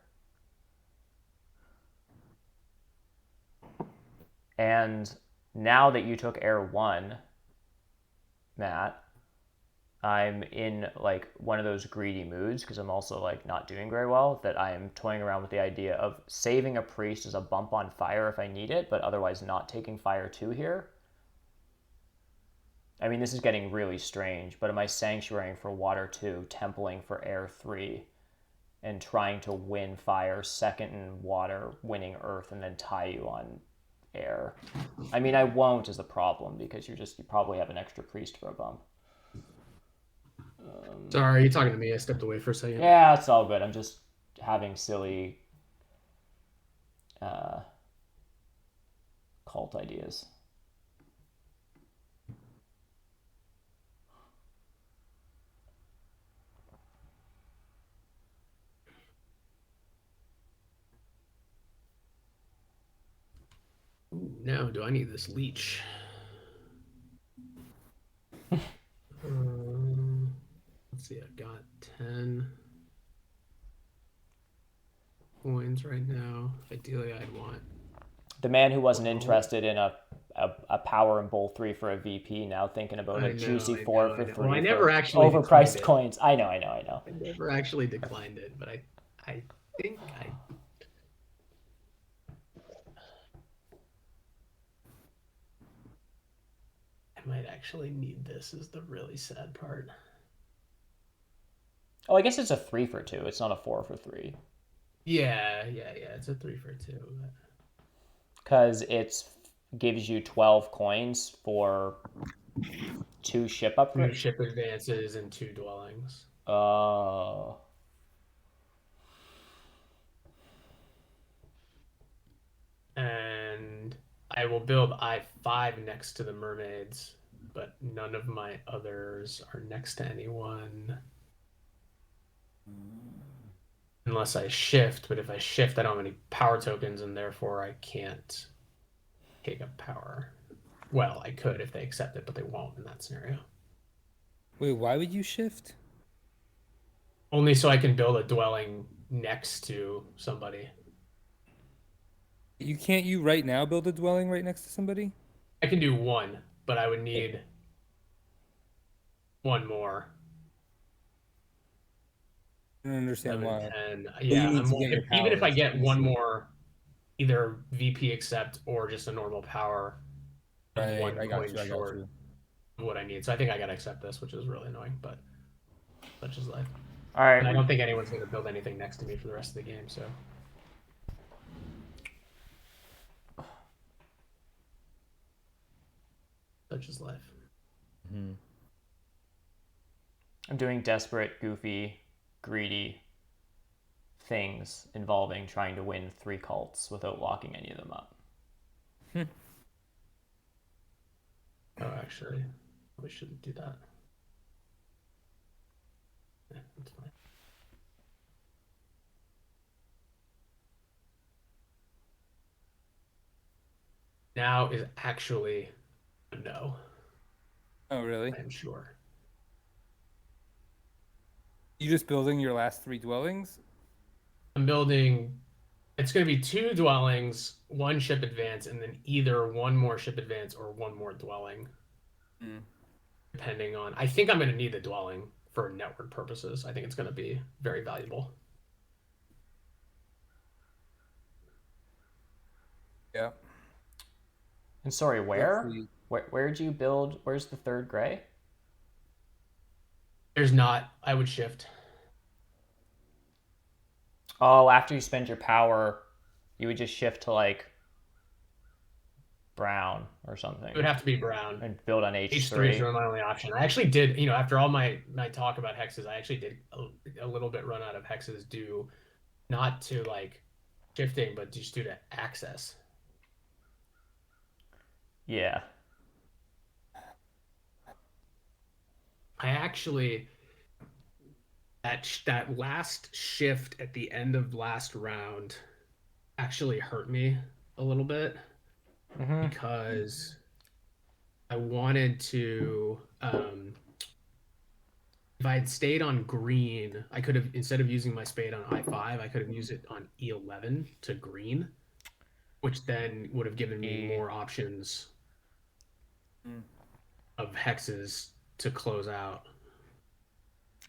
And now that you took Air 1, Matt, I'm in like one of those greedy moods because I'm also like not doing very well, that I am toying around with the idea of saving a priest as a bump on fire if I need it, but otherwise not taking fire 2 here. I mean, this is getting really strange, but am I sanctuarying for water 2, templing for air 3, and trying to win fire, second in water, winning earth, and then tie you on air? I mean, I won't is the problem because you probably have an extra priest for a bump. Sorry, are you talking to me? I stepped away for a second. Yeah, it's all good. I'm just having silly cult ideas. Ooh, now, do I need this leech? Let's see, I've got 10 coins right now. Ideally, I'd want... The man who wasn't interested in a power and bowl 3 for a VP now thinking about a juicy 4 for 3 Well, I never actually overpriced coins. I know. I never actually declined it, but I think I might actually need this, is the really sad part. Oh, I guess it's a 3 for 2. It's not a 4 for 3. Yeah. It's a 3 for 2. Because it gives you 12 coins for 2 ship upgrades. 2 ship advances and 2 dwellings. Oh. And I will build I5 next to the mermaids, but none of my others are next to anyone. Unless I shift, but if I shift, I don't have any power tokens, and therefore I can't take up power. Well, I could if they accept it, but they won't in that scenario. Wait, why would you shift? Only so I can build a dwelling next to somebody. You right now build a dwelling right next to somebody? I can do 1, but I would need 1 more. I don't understand why. 10. Yeah, even if I get 1 more, either VP accept or just a normal power, Right, one I got coin you. short of what I need. So I think I gotta accept this, which is really annoying, but Such is life. All right. And I don't think anyone's going to build anything next to me for the rest of the game, so. Such is life. Mm-hmm. I'm doing desperate, goofy, greedy things involving trying to win 3 cults without locking any of them up. Oh, actually, we shouldn't do that. Yeah, that's fine. Now is actually a no. Oh, really? I'm sure. You just building your last 3 dwellings? I'm building. It's going to be 2 dwellings, 1 ship advance, and then either 1 more ship advance or 1 more dwelling. Depending on. I think I'm going to need the dwelling for network purposes. I think it's going to be very valuable. Yeah. And sorry, where? Hopefully- Where'd you build? Where's the 3rd gray? There's not. I would shift. Oh, after you spend your power, you would just shift to like brown or something. It would have to be brown. And build on H3. H3 is really my only option. I actually did, after all my talk about hexes, I actually did a little bit run out of hexes due not to like shifting, but just due to access. Yeah. I actually that last shift at the end of last round actually hurt me a little bit because I wanted to if I had stayed on green, I could have, instead of using my spade on I5, I could have used it on E11 to green, which then would have given me more options of hexes to close out.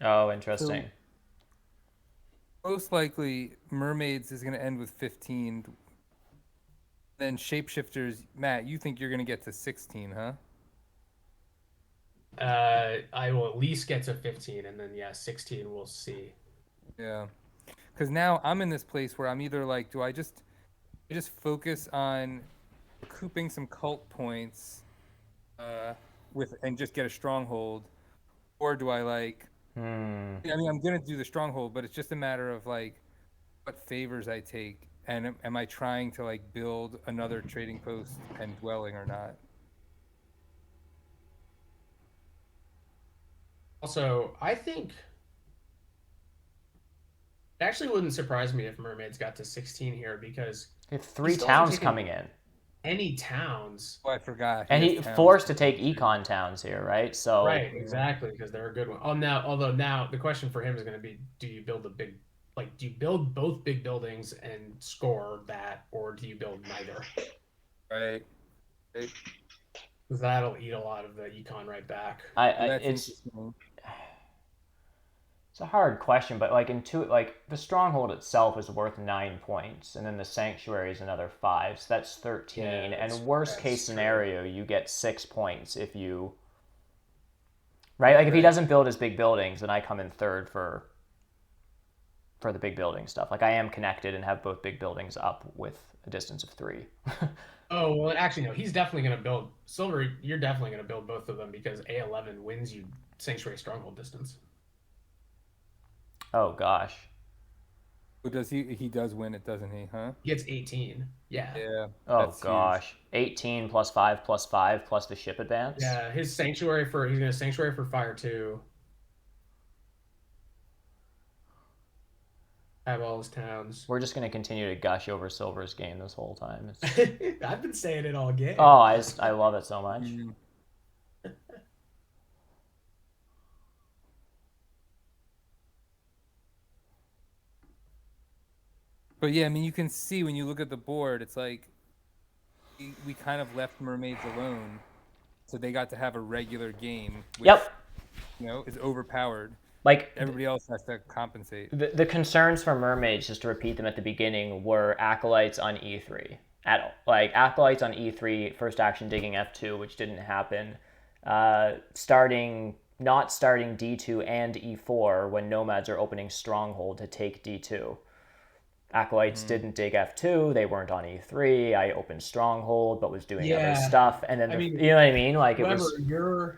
Oh, interesting. So, most likely, mermaids is going to end with 15. Then shapeshifters, Matt, you think you're going to get to 16, huh? I will at least get to 15, and then 16 we'll see. Yeah, because now I'm in this place where I'm either like, do I just focus on recouping some cult points, and just get a stronghold, or do I like? I mean, I'm gonna do the stronghold, but it's just a matter of like what favors I take, and am I trying to like build another trading post and dwelling or not? Also, I think it actually wouldn't surprise me if mermaids got to 16 here because You have 3 towns coming in. Any towns. Oh, I forgot. And he forced to take econ towns here, right? So right, exactly, because they're a good one. Although now the question for him is going to be: do you build do you build both big buildings and score that, or do you build neither? Right. Because that'll eat a lot of the econ right back. It's a hard question, but like the stronghold itself is worth 9 points, and then the sanctuary is another 5, so that's 13. And worst case scenario, you get 6 points if you right. If he doesn't build his big buildings, then I come in 3rd for the big building stuff. Like I am connected and have both big buildings up with a distance of 3. Oh well, actually no. He's definitely going to build silver. You're definitely going to build both of them because A11 wins you sanctuary stronghold distance. Oh gosh. But does he does win it, doesn't he? Huh? He gets 18. Yeah. Yeah. Oh gosh. Huge. 18 plus 5 plus 5 plus the ship advance. Yeah, his sanctuary he's going to sanctuary for fire 2. Have all his towns. We're just going to continue to gush over Silver's game this whole time. I've been saying it all game. Oh, I love it so much. But yeah, I mean, you can see when you look at the board, it's like we kind of left mermaids alone, so they got to have a regular game. Which, is overpowered. Like everybody else has to compensate. The concerns for mermaids, just to repeat them at the beginning, were acolytes on E3. Acolytes on E3, first action digging F2, which didn't happen. Starting not starting D2 and E4 when nomads are opening stronghold to take D2. Acolytes didn't dig F2, they weren't on E3. I opened stronghold but was doing other stuff, and then you know what I mean? Like, Remember, it was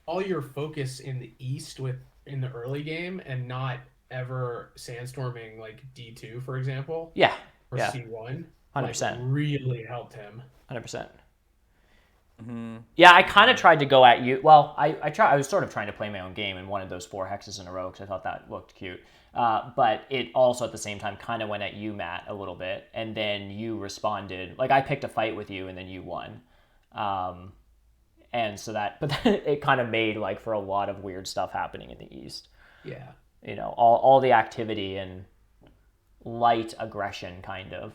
all your focus in the east in the early game, and not ever sandstorming like D2, for example. Yeah. Or Yeah. C1. 100%. Like, really helped him. 100%. Yeah, I kind of tried to go at you. Well, I was sort of trying to play my own game and wanted those 4 hexes in a row because I thought that looked cute. But it also at the same time kind of went at you, Matt, a little bit, and then you responded. Like, I picked a fight with you, and then you won. And so but it kind of made like for a lot of weird stuff happening in the East. Yeah. You know, all the activity and light aggression, kind of.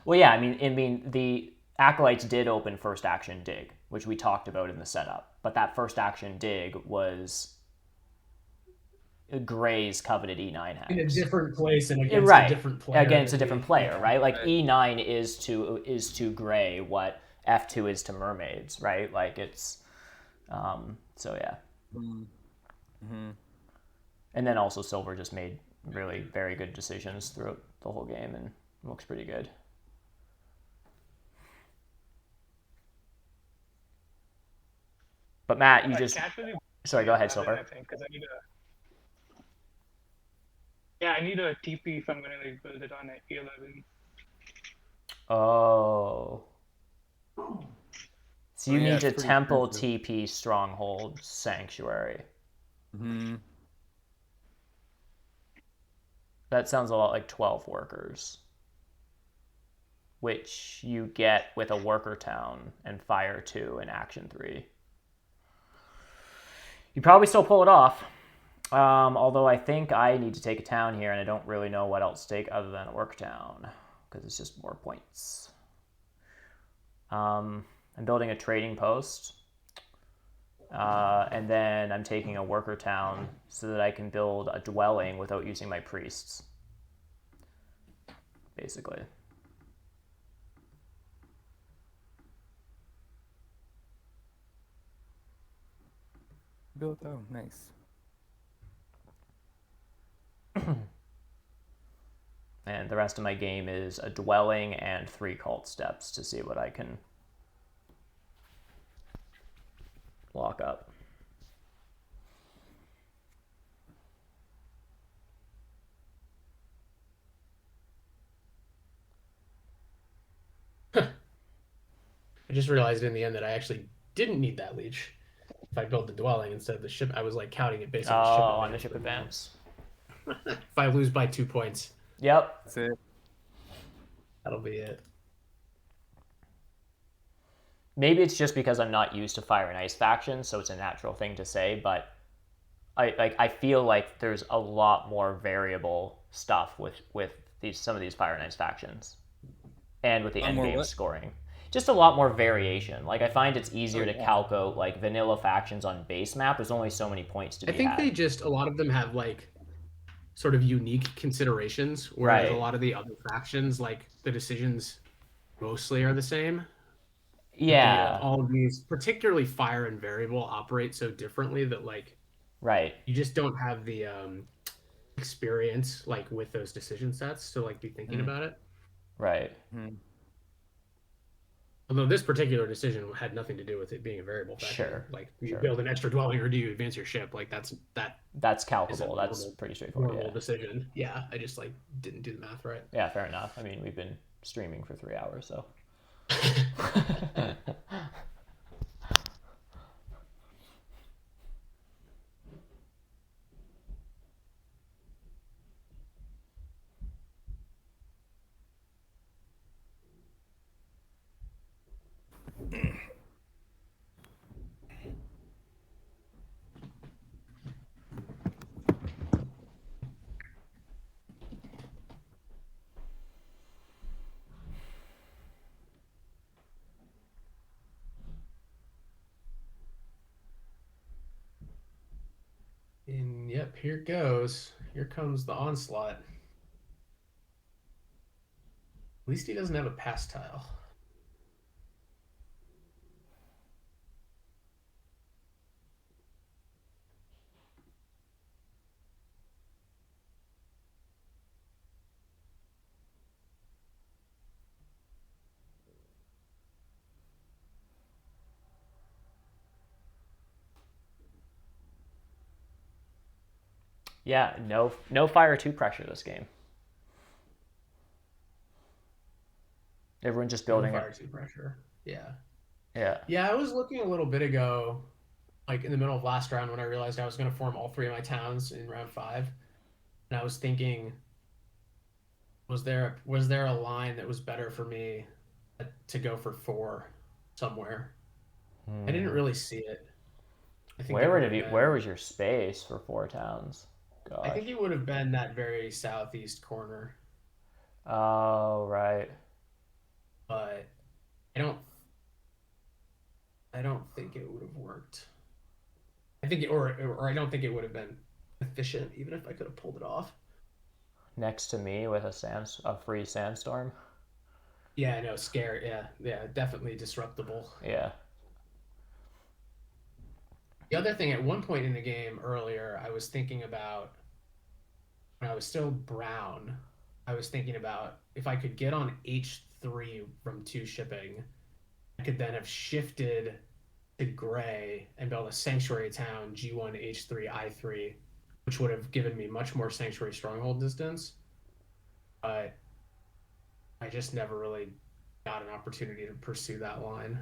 Well, yeah, I mean, the Acolytes did open first action dig, which we talked about in the setup. But that first action dig was Gray's coveted E9 hex. In a different place and against right. a different player. Against a different player, yeah. right? Like, E9 is to Gray what F2 is to mermaids, right? Like, it's so yeah. And then also Silver just made really very good decisions throughout the whole game and looks pretty good. But Matt, you just sorry, go ahead, Silver. I think because I need a TP if I'm gonna like build it on E11. Oh. So you need a temple expensive. TP stronghold sanctuary. That sounds a lot like 12 workers, which you get with a worker town and fire 2 and action 3. You probably still pull it off. Although I think I need to take a town here, and I don't really know what else to take other than a work town, because it's just more points. I'm building a trading post, and then I'm taking a worker town so that I can build a dwelling without using my priests, basically. Built, oh, nice. And the rest of my game is a dwelling and 3 cult steps to see what I can lock up. I just realized in the end that I actually didn't need that leech. If I built the dwelling instead of the ship, I was like counting it based on the ship advance. On the ship advance. If I lose by 2 points. Yep. That's it. That'll be it. Maybe it's just because I'm not used to fire and ice factions, so it's a natural thing to say, but I feel like there's a lot more variable stuff with some of these fire and ice factions. And with the end game scoring. Just a lot more variation. Like, I find it's easier to calc out like vanilla factions on base map. There's only so many points to be had. I think a lot of them have like sort of unique considerations, whereas a lot of the other factions, like the decisions mostly are the same. Yeah. All of these, particularly fire and variable, operate so differently that like you just don't have the experience like with those decision sets to like be thinking about it. Right. Although this particular decision had nothing to do with it being a variable faction. Sure. Like, do you build an extra dwelling or do you advance your ship? Like, that's calculable. That's pretty straightforward. Normal decision. Yeah, I just like didn't do the math right. Yeah, fair enough. I mean, we've been streaming for 3 hours, so. And yep, here it goes. Here comes the onslaught. At least he doesn't have a pass tile. Yeah, no fire 2 pressure this game. Everyone's just building fire it. 2 pressure. Yeah. Yeah. Yeah, I was looking a little bit ago, like in the middle of last round when I realized I was going to form all 3 of my towns in round 5. And I was thinking, was there a line that was better for me to go for 4 somewhere? I didn't really see it. I think it would have been, Where was your space for 4 towns? I Gosh. think it would have been that very southeast corner, Oh, right. but I don't think it would have worked. I think or I don't think it would have been efficient even if I could have pulled it off. Next to me with a free sandstorm. Yeah, I know, scary. Yeah, definitely disruptible. Yeah. The other thing, at one point in the game earlier, I was thinking about when I was still brown. I was thinking about if I could get on H3 from 2 shipping, I could then have shifted to gray and built a sanctuary town G1 H3 I3, which would have given me much more sanctuary stronghold distance. But I just never really got an opportunity to pursue that line.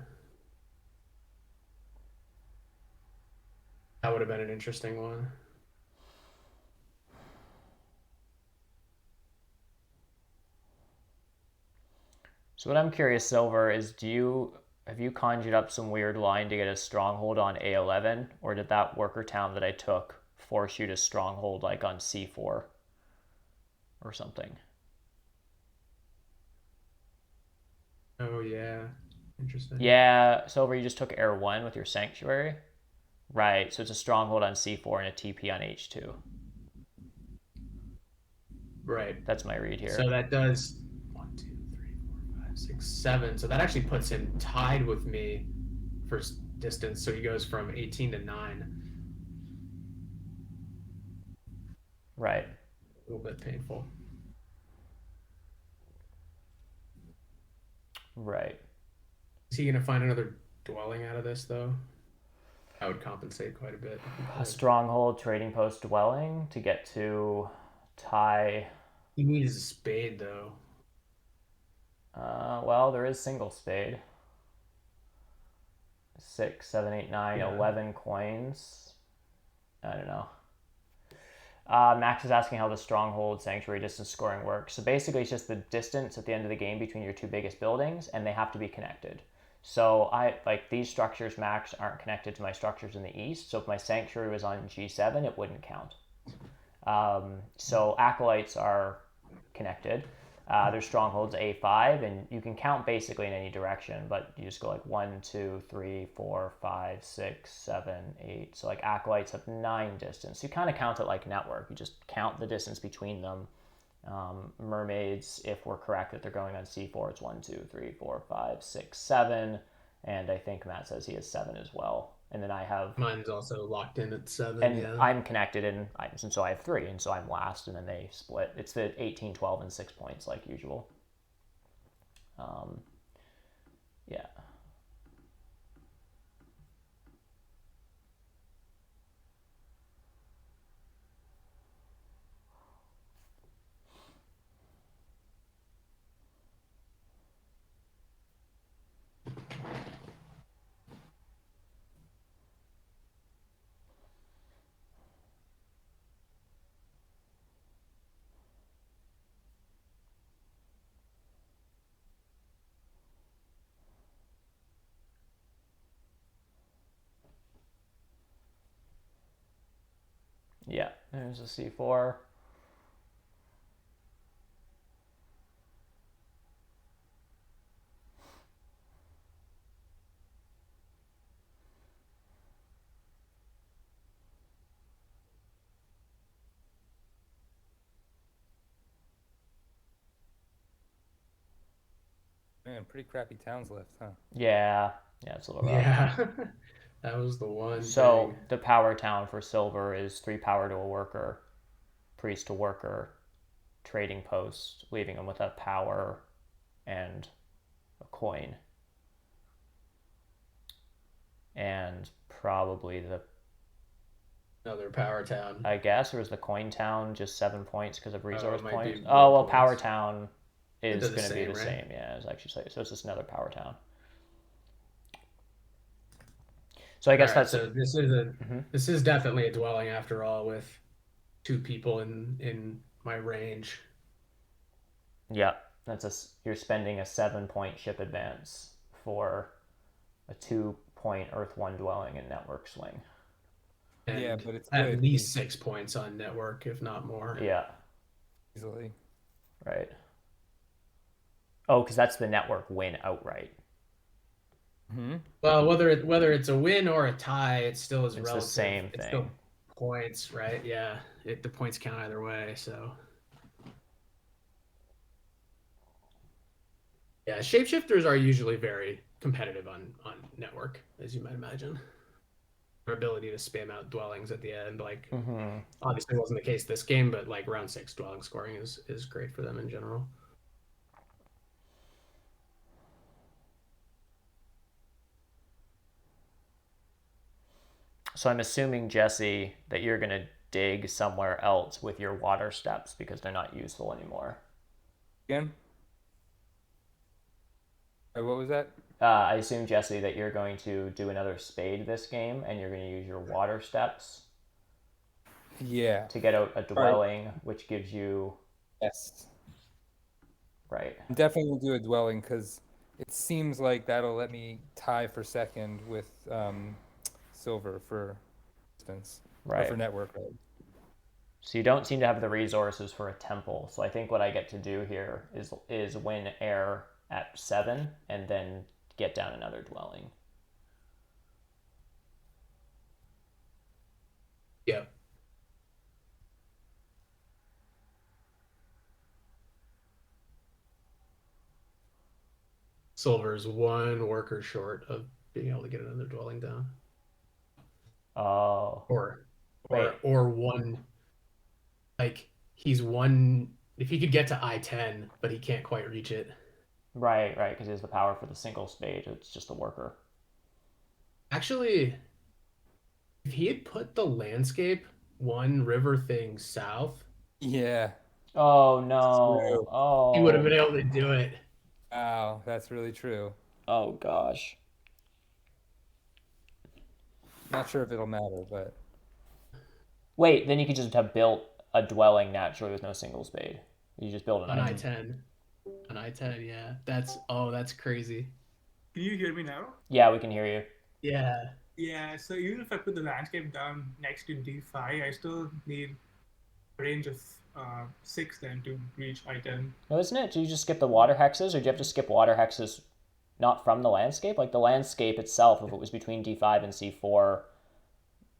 That would have been an interesting one. So what I'm curious, Silver, is have you conjured up some weird line to get a stronghold on A11, or did that worker town that I took force you to stronghold like on C4 or something? Oh yeah, interesting. Yeah, Silver, you just took Air 1 with your sanctuary. Right, so it's a stronghold on C4 and a TP on H2. Right. That's my read here. So that does 1, 2, 3, 4, 5, 6, 7. So that actually puts him tied with me for distance. So he goes from 18 to 9. Right. A little bit painful. Right. Is he going to find another dwelling out of this, though? That would compensate quite a bit. A stronghold trading post dwelling to get to tie. He needs a spade, though. Well, there is single spade. 6, 7, 8, 9, Yeah. 11 coins. I don't know. Max is asking how the stronghold sanctuary distance scoring works. So basically, it's just the distance at the end of the game between your 2 biggest buildings, and they have to be connected. So these structures, Max, aren't connected to my structures in the east. So if my sanctuary was on G7, it wouldn't count. So acolytes are connected. There's strongholds A5, and you can count basically in any direction, but you just go like 1, 2, 3, 4, 5, 6, 7, 8. So like acolytes have 9 distance. You kind of count it like network. You just count the distance between them. Mermaids, if we're correct that they're going on C4, it's 1, 2, 3, 4, 5, 6, 7. And I think Matt says he has 7 as well. And then I have... Mine's also locked in at 7, and yeah. I'm connected, and so I have 3, and so I'm last, and then they split. It's the 18, 12, and 6 points like usual. Yeah. Yeah, there's a C4. Man, pretty crappy towns left, huh? Yeah, it's a little rough. Yeah. That was the one So thing. the power town for silver is 3 power to a worker, priest to worker, trading post, leaving them with a power and a coin. And probably the Another power town. I guess, or is the coin town just 7 points because of resource might be points? more Oh well, power points. town is They're the going to be same, the right? same. Yeah, it's actually so it's just another power town. So I guess All right, that's so this is definitely a dwelling after all, with 2 people in my range. yeah. You're spending a 7-point ship advance for a 2-point Earth 1 dwelling and network swing. And Yeah, but it's at good. least 6 points on network, if not more. Yeah. Easily. Right. Oh, because that's the network win outright. Well, whether it's a win or a tie, it still is It's relative. the same thing. It's still points, right? Yeah, the points count either way. So yeah, shapeshifters are usually very competitive on network, as you might imagine. Their ability to spam out dwellings at the end, like obviously wasn't the case this game, but like round 6 dwelling scoring is great for them in general. So I'm assuming, Jesse, that you're going to dig somewhere else with your water steps because they're not useful anymore. Again? What was that? I assume, Jesse, that you're going to do another spade this game and you're going to use your water steps Yeah. to get out a dwelling, which gives you... Yes. Right. I'm definitely going to do a dwelling because it seems like that'll let me tie for second with silver, for instance. Right. Or for network. Right? So you don't seem to have the resources for a temple. So I think what I get to do here is win air at 7 and then get down another dwelling. Yep. Silver's 1 worker short of being able to get another dwelling down. Oh. Or Wait. or 1, like he's 1 if he could get to I-10, but he can't quite reach it. Right, because he has the power for the single spade. It's just a worker. Actually, if he had put the landscape 1 river thing south, Yeah. Oh no. True. Oh. he would have been able to do it. Wow, that's really true. Oh gosh. Not sure if it'll matter, but Wait, then you could just have built a dwelling naturally with no single spade. You just build an On I-10. I-10. On I-10, yeah. That's crazy. Can you hear me now? Yeah, we can hear you. Yeah. Yeah, so even if I put the landscape down next to D5, I still need a range of 6 then to reach I-10. No, isn't it? Do you just skip the water hexes, or do you have to skip water hexes not from the landscape? Like the landscape itself, if it was between D5 and C4.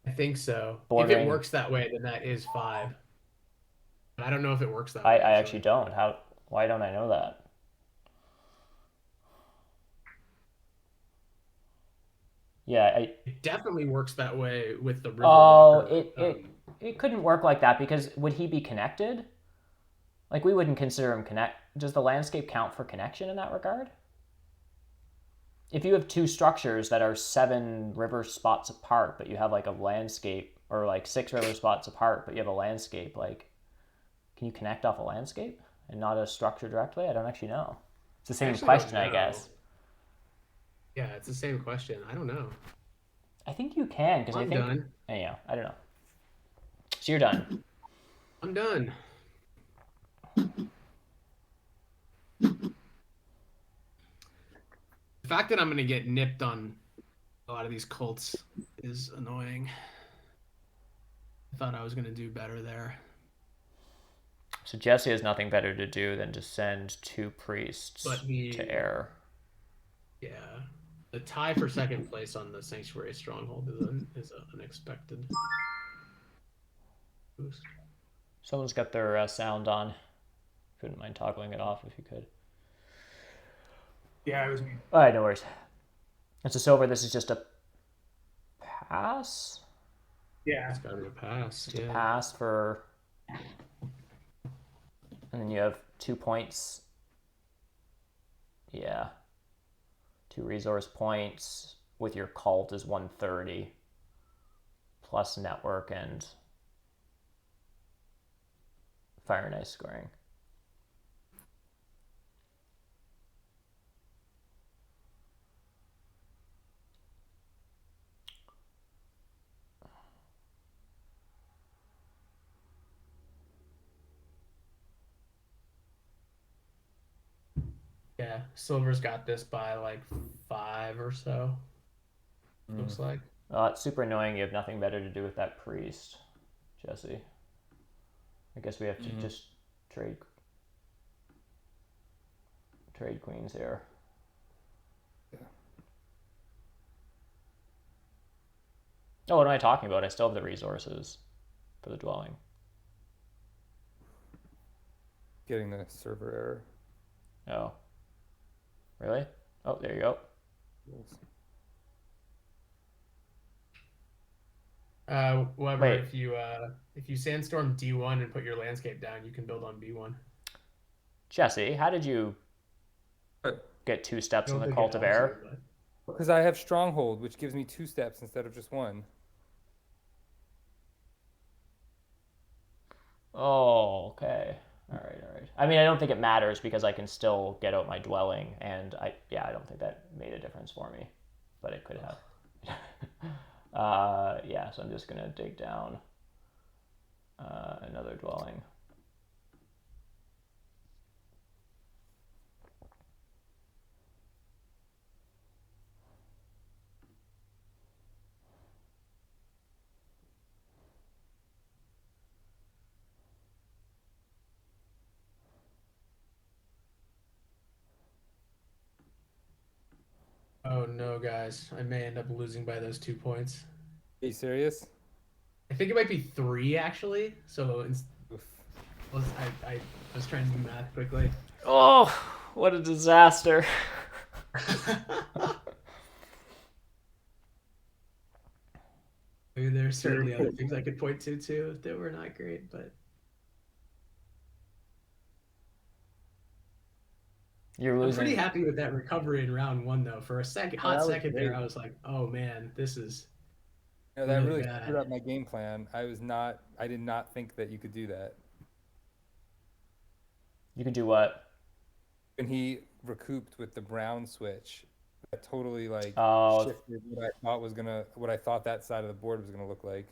I think so. Bordering. If it works that way, then that is 5. But I don't know if it works that I way. actually don't. Why don't I know that? Yeah, It definitely works that way with the river. Oh, walker. it couldn't work like that because would he be connected? Like we wouldn't consider him connect. Does the landscape count for connection in that regard? If you have 2 structures that are 7 river spots apart, but you have like a landscape, or like 6 river spots apart, but you have a landscape, like, can you connect off a landscape and not a structure directly? I don't actually know. It's the same question, I guess. Yeah, it's the same question. I don't know. I think you can, because I think... done. Anyhow, I don't know. So you're done. I'm done. The fact that I'm going to get nipped on a lot of these cults is annoying. I thought I was going to do better there. So Jesse has nothing better to do than to send 2 priests to air. Yeah. The tie for second place on the Sanctuary Stronghold is an unexpected boost. Someone's got their sound on. Couldn't mind toggling it off if you could. Yeah, it was me. All right, no worries. And so Silver, this is just a pass? Yeah. It's got to be a pass. Just a pass for... And then you have 2 points. Yeah. 2 resource points with your cult is 130. plus network and fire and ice scoring. Yeah, silver's got this by like 5 or so. Looks like. Oh, it's super annoying. You have nothing better to do with that priest, Jesse. I guess we have to just trade queens here. Yeah. Oh, what am I talking about? I still have the resources for the dwelling. Getting the server error. Oh. Really? Oh, there you go. Weber, Wait. if you sandstorm D1 and put your landscape down, you can build on B1. Jesse, how did you get 2 steps in the Cult of Air? Because I have Stronghold, which gives me 2 steps instead of just 1. Oh, okay. All right. I mean, I don't think it matters because I can still get out my dwelling, and I don't think that made a difference for me, but it could have. Yeah, so I'm just gonna dig down another dwelling. Oh no, guys! I may end up losing by those 2 points. Are you serious? I think it might be 3 actually. So Oof. I was trying to do math quickly. Oh, what a disaster! I mean, there's certainly other things I could point to too that were not great, but You're I'm losing. pretty happy with that recovery in round 1 though. For a hot was second there, great. I was like, oh man, this is No, that really bad. screwed up my game plan. I did not think that you could do that. You could do what? When he recouped with the brown switch, that totally shifted what I thought that side of the board was gonna look like.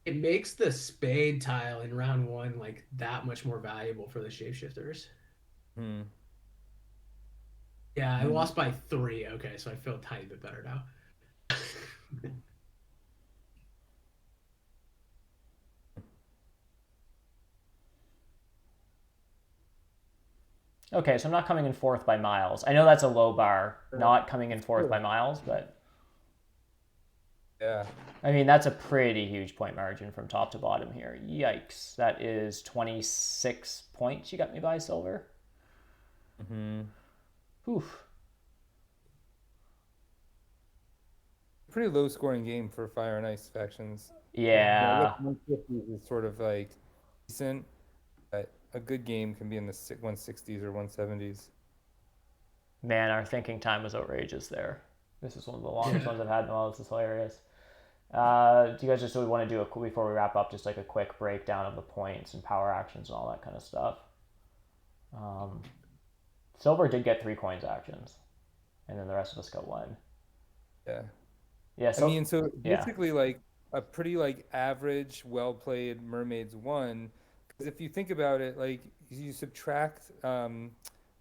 It makes the spade tile in round 1 like that much more valuable for the shapeshifters. Yeah, I lost by 3. Okay, so I feel a tiny bit better now. Okay, so I'm not coming in 4th by miles. I know that's a low bar, not coming in 4th by miles, but Yeah. I mean, that's a pretty huge point margin from top to bottom here. Yikes. That is 26 points you got me by, Silver. Oof. Pretty low scoring game for Fire and Ice factions. Yeah. 150 is sort of like decent, but a good game can be in the 160s or 170s. Man, our thinking time was outrageous there. This is one of the longest ones I've had in a while. This is hilarious. Do you guys just really want to do before we wrap up, just like a quick breakdown of the points and power actions and all that kind of stuff? Silver did get 3 coins actions, and then the rest of us got 1. Yeah. Yeah. So, I mean, so yeah. basically like a pretty like average, well played Mermaids 1. Because if you think about it, like you subtract the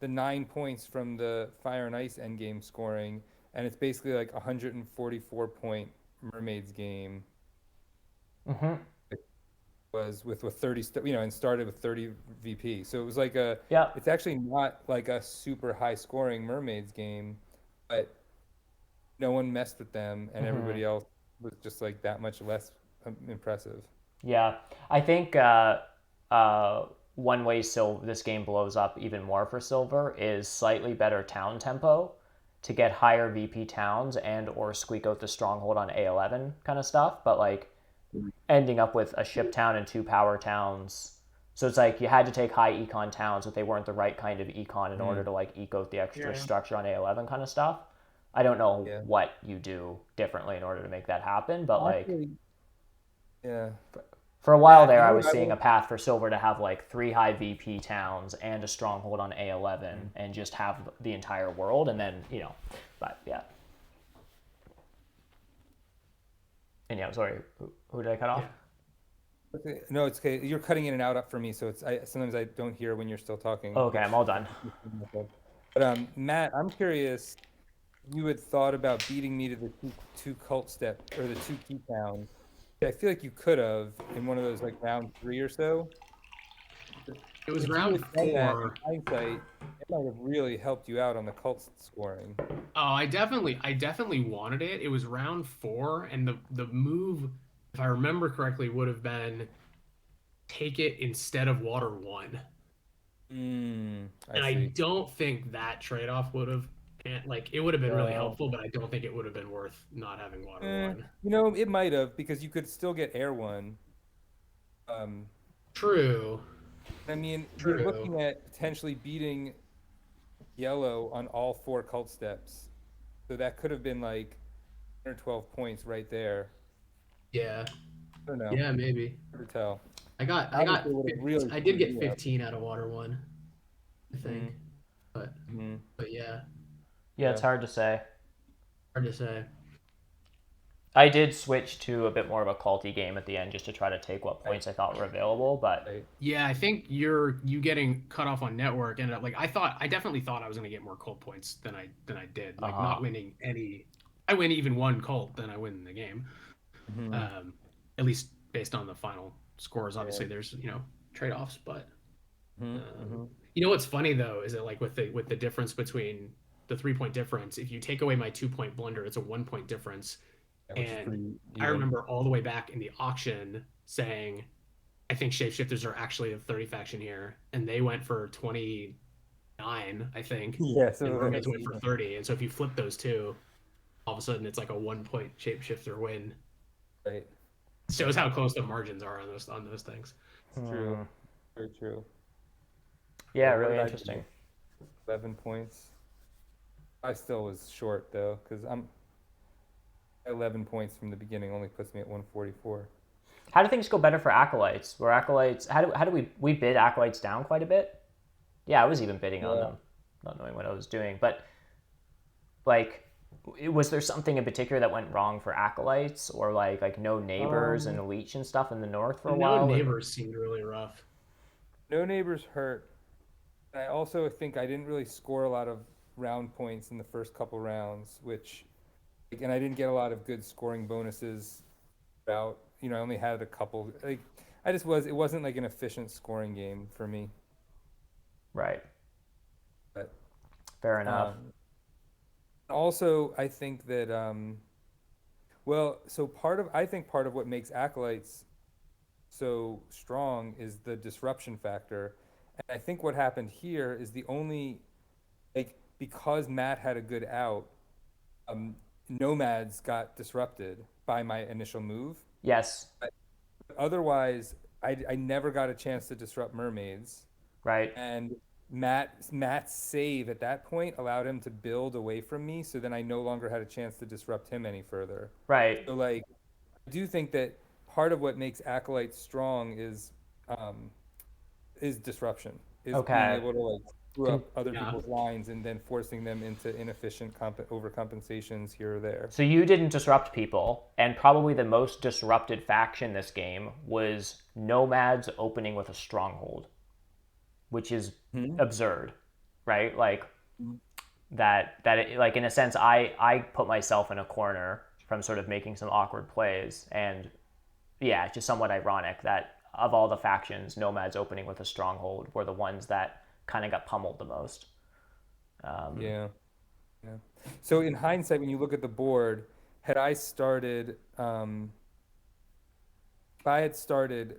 9 points from the Fire and Ice endgame scoring, and it's basically like 144 point Mermaids game. It was with 30, and started with 30 VP. So it was like it's actually not like a super high scoring Mermaids game, but no one messed with them, and everybody else was just like that much less impressive. Yeah, I think one way this game blows up even more for Silver is slightly better town tempo to get higher VP towns and or squeak out the stronghold on A11 kind of stuff, but like ending up with a ship town and 2 power towns. So it's like you had to take high econ towns, but they weren't the right kind of econ in order to like eke out the extra structure on A11 kind of stuff. I don't know Yeah. what you do differently in order to make that happen, but like Actually, yeah. for a while Matt, there, you I know was what I seeing a would- path for Silver to have like 3 high VP towns and a stronghold on A11 Mm. and just have the entire world, and then but yeah. And yeah, sorry, who did I cut off? Yeah. Okay. No, it's okay. You're cutting in and out for me, so sometimes I don't hear when you're still talking. Okay, I'm all done. But Matt, I'm curious. You had thought about beating me to the two cult step or the 2 key towns. I feel like you could have in one of those like round 3 or so. It was If you round had done that 4. in hindsight, it might have really helped you out on the cult scoring. Oh, I definitely wanted it. It was round 4, and the move, if I remember correctly, would have been take it instead of water 1. I And see. I don't think that trade-off would have like it would have been really No. helpful, but I don't think it would have been worth not having water 1. You know, it might have because you could still get air 1. True. I mean, True. you're looking at potentially beating yellow on all 4 cult steps. So that could have been like 10 or 12 points right there. Yeah. I don't know. Yeah, maybe. Hard to tell. I did get 15 out of water 1, I think. But yeah. Yeah, it's hard to say. Hard to say. I did switch to a bit more of a culty game at the end just to try to take what points I thought were available, but yeah, I think you getting cut off on network ended up like I definitely thought I was gonna get more cult points than I did. Like not winning any. I win even 1 cult, then I win the game. At least based on the final scores. Obviously, there's trade-offs, but you know what's funny though is that like with the difference between the 3-point difference, if you take away my 2-point blunder, it's a 1-point difference. And I remember all the way back in the auction saying, I think shapeshifters are actually a 30 faction here, and they went for 29, I think. Yeah, so and mermaids went for 30. And so if you flip those two, all of a sudden it's like a 1-point shapeshifter win. Right. Shows how close the margins are on those things. True. Very true. Yeah, What really did I interesting. do? 11 points. I still was short though, because I'm 11 points from the beginning only puts me at 144. How do things go better for acolytes? Were acolytes how do we bid acolytes down quite a bit? Yeah, I was even bidding on them, not knowing what I was doing. But like, was there something in particular that went wrong for acolytes, or like no neighbors and leech and stuff in the north for a while? No neighbors seemed really rough. No neighbors hurt. I also think I didn't really score a lot of round points in the first couple rounds, and I didn't get a lot of good scoring bonuses throughout. I only had a couple. Like, it wasn't like an efficient scoring game for me. Right. But fair enough. Also, I think that I think part of what makes acolytes so strong is the disruption factor. And I think what happened here is because Matt had a good out, nomads got disrupted by my initial move. Yes. But otherwise, I never got a chance to disrupt mermaids. Right. And Matt's save at that point allowed him to build away from me, so then I no longer had a chance to disrupt him any further. Right. So I do think that part of what makes acolytes strong is disruption. Being able to screw up other people's lines and then forcing them into inefficient overcompensations here or there. So you didn't disrupt people, and probably the most disrupted faction this game was nomads opening with a stronghold, which is absurd, right? Like like in a sense, I put myself in a corner from sort of making some awkward plays, and yeah, it's just somewhat ironic that of all the factions, nomads opening with a stronghold were the ones that kind of got pummeled the most. Yeah. So in hindsight, when you look at the board, had I started, if I had started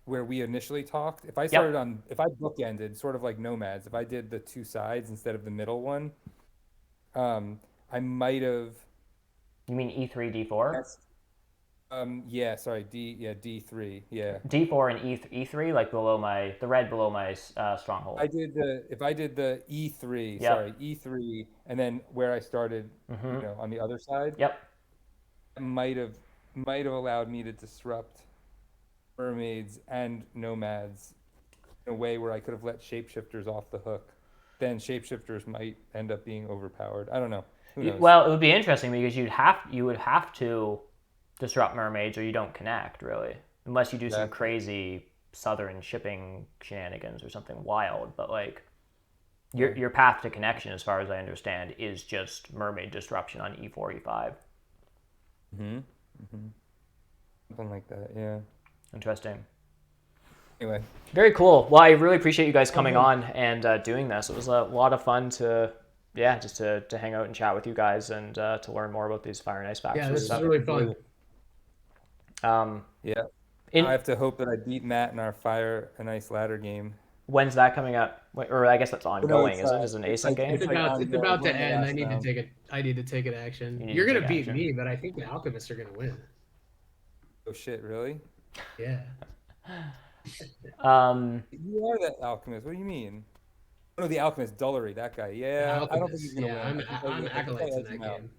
where we initially talked, if I bookended sort of like nomads, if I did the 2 sides instead of the middle one, I might have. You mean E3, D4? Yeah, sorry, D3. Yeah. D4 and E3, like below the red below my stronghold. If I did the E3, Yep. sorry, E3, and then where I started, on the other side, Yep. might have allowed me to disrupt mermaids and nomads in a way where I could have let shapeshifters off the hook. Then shapeshifters might end up being overpowered. I don't know. Who knows? Well, it would be interesting because you would have to disrupt mermaids or you don't connect really, unless you do some crazy southern shipping shenanigans or something wild. But like your path to connection, as far as I understand, is just mermaid disruption on E4, E5. Something like that. Yeah. Interesting. Anyway, very cool. Well, I really appreciate you guys coming on and doing this. It was a lot of fun to hang out and chat with you guys and to learn more about these Fire and Ice factions. Yeah, this is really fun. Yeah. I have to hope that I beat Matt in our Fire and Ice ladder game. When's that coming up? Or I guess that's ongoing, isn't it? Is it an async game? It's about to end. I need to take an action. You're gonna beat me, but I think the Alchemists are gonna win. Oh shit! Really? Yeah. You are that Alchemist. What do you mean? Oh, no, the Alchemist, Dullery, that guy. Yeah, I don't think he's gonna win. I'm acolytes in that game.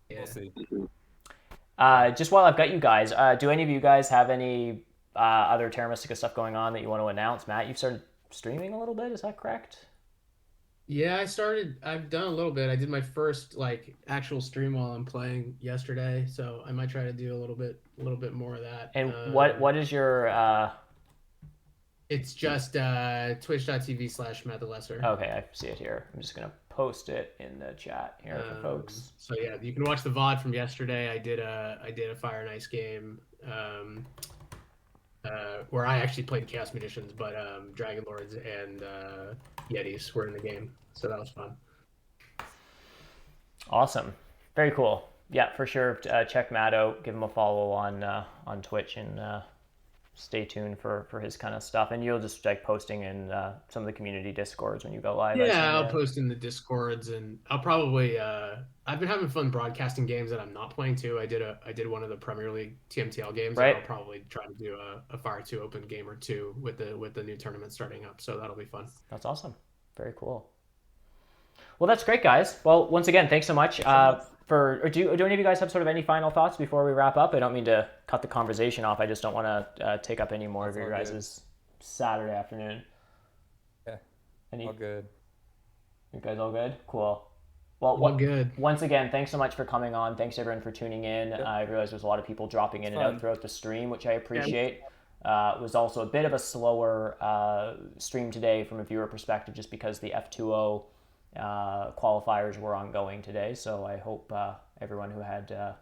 Yeah. We'll see. Just while I've got you guys, do any of you guys have any other Terra Mystica stuff going on that you want to announce? Matt, you've started streaming a little bit, is that correct? Yeah, I've done a little bit. I did my first actual stream while I'm playing yesterday, so I might try to do a little bit more of that. And what is your It's just twitch.tv/MattTheLesser. Okay, I see it here. I'm just gonna post it in the chat here for folks. So yeah, you can watch the VOD from yesterday. I did a Fire and Ice game where I actually played Chaos Munitions, but Dragon Lords and Yetis were in the game, so that was fun. Awesome, very cool. Yeah, for sure. Check Matt out. Give him a follow on Twitch and stay tuned for his kind of stuff. And you'll just posting in some of the community discords when you go live. Yeah, I'll post in the discords, and I'll probably I've been having fun broadcasting games that I'm not playing too. I did one of the Premier League TMTL games. Right. I'll probably try to do a Fire 2 open game or two with the new tournament starting up. So that'll be fun. That's awesome. Very cool. Well, that's great, guys. Well, once again, thanks so much. Do any of you guys have sort of any final thoughts before we wrap up? I don't mean to cut the conversation off. I just don't want to take up any more of your guys' Saturday afternoon. Yeah. All good. You guys all good? Cool. Well, good. Once again, thanks so much for coming on. Thanks everyone for tuning in. Yep. I realize there's a lot of people dropping in and out throughout the stream, which I appreciate. It was also a bit of a slower stream today from a viewer perspective, just because the F2O qualifiers were ongoing today. So I hope everyone who had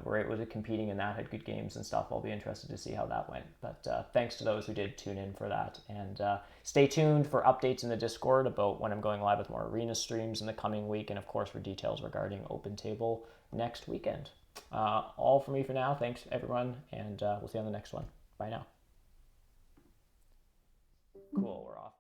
was competing in that had good games and stuff. I'll be interested to see how that went. But thanks to those who did tune in for that. And stay tuned for updates in the Discord about when I'm going live with more arena streams in the coming week, and of course for details regarding Open Table next weekend. All from me for now. Thanks everyone, and we'll see you on the next one. Bye now. Cool, we're off.